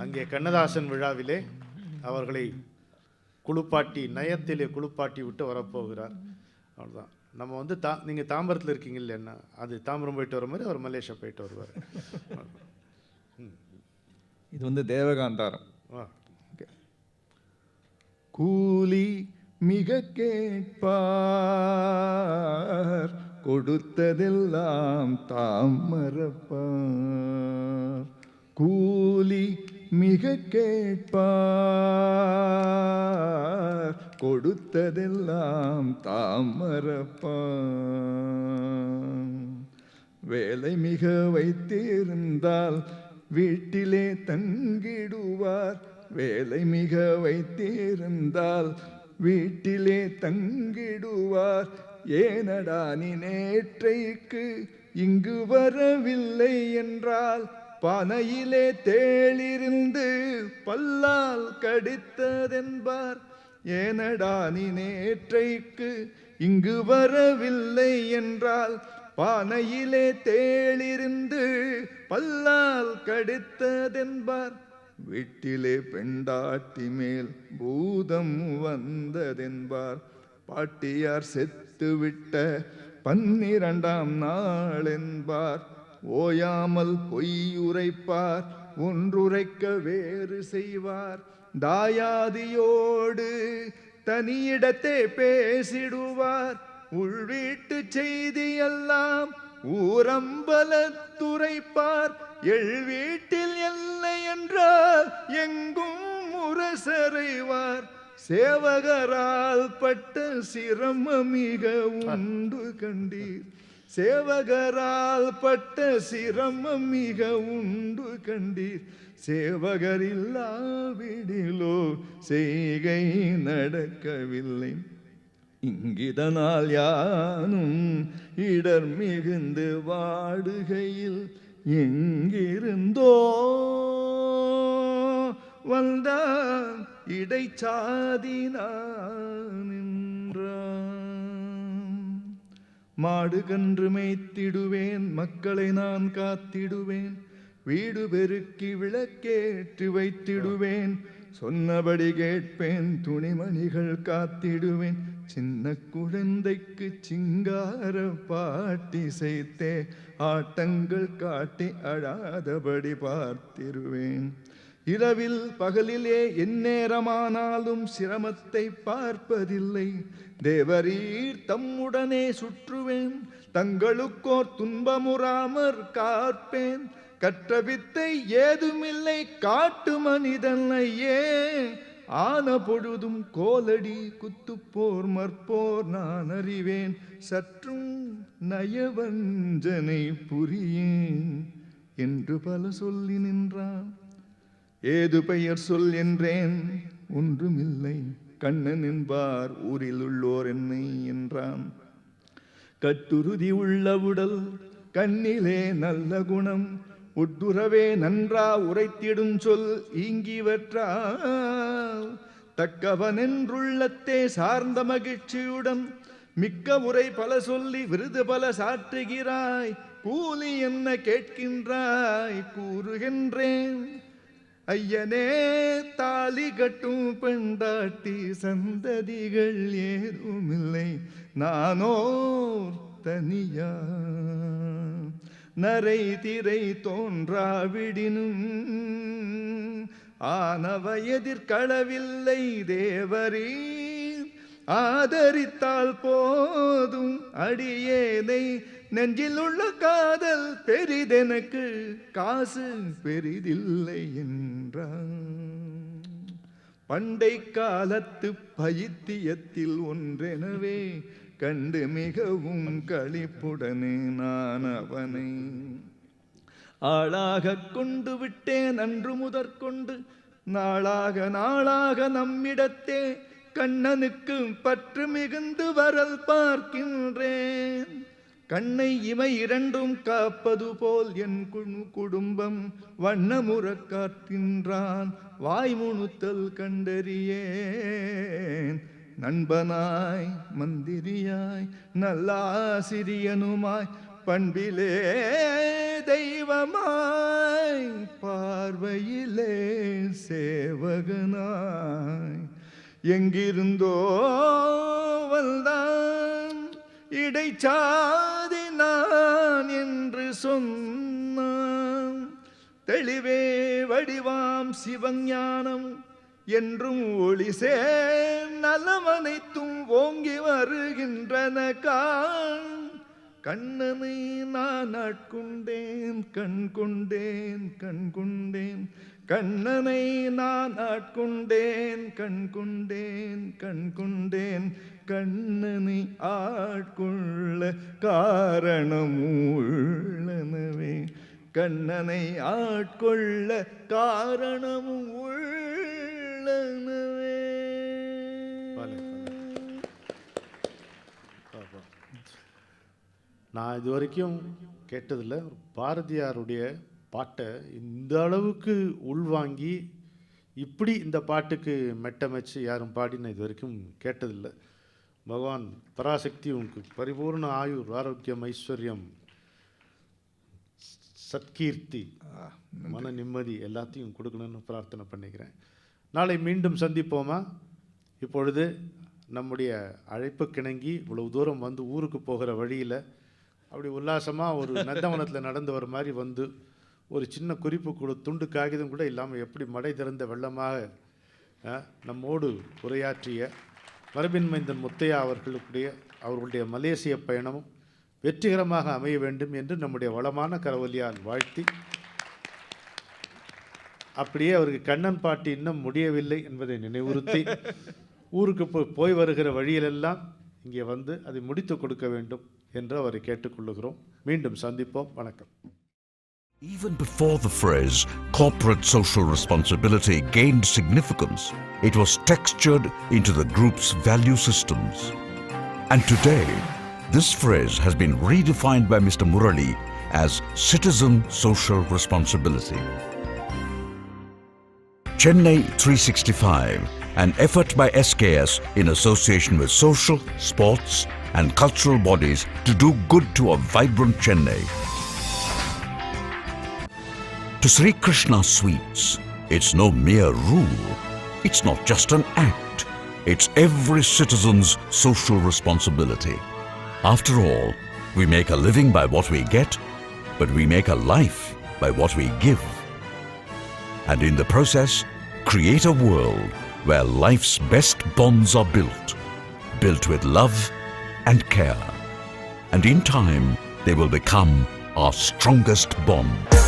அங்கே கண்ணதாசன் விழாவிலே அவர்களை குளிப்பாட்டி, நயத்திலே குளிப்பாட்டி விட்டு வரப்போகிறார். அவ்வளோதான். நம்ம வந்து நீங்கள் தாம்பரத்தில் இருக்கீங்க இல்லைன்னா, அது தாம்பரம் போயிட்டு வர மாதிரி அவர் மலேசியா போயிட்டு வருவார். இது வந்து தேவகாந்தாரம். கூலி மிக கேட்பார், கொடுத்ததெல்லாம் தாம் மறப்பார். கூலி மிக கேட்பார், கொடுத்ததெல்லாம் தாம் மறப்பார். வேலை மிக வைத்திருந்தால் வீட்டிலே தங்கிடுவார். வேலை மிக வைத்திருந்தால் வீட்டிலே தங்கிடுவார். ஏனடா நீ நேற்றைக்கு இங்கு வரவில்லை என்றால் பனையிலே தேளிருந்து பல்லால் கடித்ததென்பார். ஏனடா நீ நேற்றைக்கு இங்கு வரவில்லை என்றால் பானையிலே தேளிருந்து பல்லால் கடித்ததென்பார். வீட்டிலே பெண்டாட்டி மேல் பூதம் வந்ததென்பார். பாட்டியார் செத்து விட்ட 12ஆம் நாள் என்பார். ஓயாமல் பொய்யுரைப்பார், ஒன்றுரைக்க வேறு செய்வார். தாயாதியோடு தனியிடத்தே பேசிடுவார். உள்வீட்டு செய்தியெல்லாம் ஊரம்பலத்துரைப்பார். எழ்வீட்டில் எல்லை என்றால் எங்கும் முரசறைவார். சேவகரால் பட்ட சிரமம் மிக உண்டு கண்டீர். சேவகரால் பட்ட சிரமம் மிக உண்டு கண்டீர். சேவகரில்லாவிடிலோ செய்கை நடக்கவில்லை. இங்கிதனால் யானும் இடர் மிகுந்து வாடுகையில் எங்கிருந்தோ வந்தான் இடைச்சாதினான் என்றான். மாடு கன்று மேய்த்திடுவேன், மக்களை நான் காத்திடுவேன். வீடு பெருக்கி விளக்கேற்றி வைத்திடுவேன். சொன்னபடி கேட்பேன், துணிமணிகள் காத்திடுவேன், சின்ன குழந்தைக்கு சிங்கார பாட்டி செய்தே ஆட்டங்கள் காட்டி அழாதபடி பார்த்திருவேன். இரவில் பகலிலே எந்நேரமானாலும் சிரமத்தை பார்ப்பதில்லை. தேவரீர் தம்முடனே சுற்றுவேன், தங்களுக்கோர் துன்பமுறாமற் காப்பேன். கற்ற வித்தை ஏதுமில்லை காட்டு மனிதனையே, ஆன பொழுதும் கோலடி குத்துப்போர் மற்போர் நான் அறிவேன். சற்றும் நயவஞ்சனை புரியேன் என்று பல சொல்லி நின்றான். ஏது பெயர் சொல் என்றேன், ஒன்றுமில்லை கண்ணன் என்பார் ஊரில் உள்ளோர் என்னை என்றான். கட்டுறுதி உள்ள உடல் கண்ணிலே நல்ல குணம், உட்டுறவே நன்றா உரைத்திடும் சொல் ஈங்கிவற்றா. தக்கவனென்றுள்ளத்தே சார்ந்த மகிழ்ச்சியுடன் மிக்க உரை பல சொல்லி விருது பல சாற்றுகிறாய். கூலி என்ன கேட்கின்றாய் கூறுகின்றேன். ஐயனே தாலி கட்டும் பெண்டாட்டி சந்ததிகள் ஏதுமில்லை, நானோர் தனியா. நரை திரை தோன்றாவிடினும் ஆனவ எதிர்களவில்லை. தேவரீ ஆதரித்தால் போதும் அடியேனை. நெஞ்சில் உள்ள காதல் பெரிதெனக்கு, காசு பெரிதில்லை என்றான். பண்டை காலத்து பைத்தியத்தில் ஒன்றெனவே கண்டு மிகவும் களிப்புடனே நான் அவனை ஆளாக கொண்டு விட்டேன். அன்று முதற்கொண்டு நாளாக நாளாக நம்மிடத்தே கண்ணனுக்கு பற்று மிகுந்து வரல் பார்க்கின்றேன். கண்ணை இமை இரண்டும் காப்பது போல் என் குடும்பம் வண்ணமுற காக்கின்றான். வாய்முணுத்தல் கண்டறியேன். நண்பனாய் மந்திரியாய் நல்லாசிரியனுமாய் பண்பிலே தெய்வமாய் பார்வையிலே சேவகனாய் எங்கிருந்தோ வந்தான். இடைச்சாதி நான் என்று சொன்னான். தெளிவே வடிவாம் சிவஞானம் என்றும் ஒளி சேர் நலமனைத்தும் ஓங்கி வருகின்றன காண். கண்ணனை நான் ஆட்கொண்டேன் கண் கொண்டேன் கண் கொண்டேன். கண்ணனை நான் ஆட்கொண்டேன் கண் கொண்டேன் கண் கொண்டேன். கண்ணனை ஆட்கொள்ள காரணம் உள்ளனவே. கண்ணனை ஆட்கொள்ள காரணமும் உள்ளனவே. நான் இது வரைக்கும் கேட்டதில்லை, பாரதியாருடைய பாட்டை இந்த அளவுக்கு உள்வாங்கி இப்படி இந்த பாட்டுக்கு மெட்டமைச்சு யாரும் பாடி நான் இது வரைக்கும் கேட்டதில்லை. பகவான் பராசக்தி உங்களுக்கு பரிபூர்ண ஆயுர் ஆரோக்கியம் ஐஸ்வர்யம் சத்கீர்த்தி மன நிம்மதி எல்லாத்தையும் கொடுக்கணும்னு பிரார்த்தனை பண்ணிக்கிறேன். நாளை மீண்டும் சந்திப்போமா? இப்பொழுது நம்முடைய அழைப்பு கிணங்கி இவ்வளவு தூரம் வந்து ஊருக்கு போகிற வழியில் அப்படி உல்லாசமாக ஒரு நந்தவனத்தில் நடந்து வர மாதிரி வந்து ஒரு சின்ன குறிப்பு கூட துண்டு காகிதம் கூட இல்லாமல் எப்படி மடை திறந்த வெள்ளமாக நம்மோடு உரையாற்றிய மரபின் மைந்தன் முத்தையா அவர்களுடைய மலேசிய பயணமும் வெற்றிகரமாக அமைய வேண்டும் என்று நம்முடைய வளமான கரவொலியால் வாழ்த்தி, அப்படியே அவருக்கு கண்ணன் பாட்டு இன்னும் முடியவில்லை என்பதை நினைவுறுத்தி ஊருக்கு போய் வருகிற வழியிலெல்லாம் இங்கே வந்து அதை முடித்து கொடுக்க வேண்டும் என்று அவரை கேட்டுக்கொள்ளுகிறோம். மீண்டும் சந்திப்போம். வணக்கம். Even before the phrase corporate social responsibility gained significance, it was textured into the group's value systems. And today, this phrase has been redefined by Mr. Murali as citizen social responsibility. Chennai 365, an effort by SKS in association with social, sports and cultural bodies to do good to a vibrant Chennai. To Sri Krishna Sweets, it's no mere rule, It's not just an act, it's every citizen's social responsibility. After all, we make a living by what we get, but we make a life by what we give. And in the process, create a world where life's best bonds are built with love and care. And in time, they will become our strongest bond.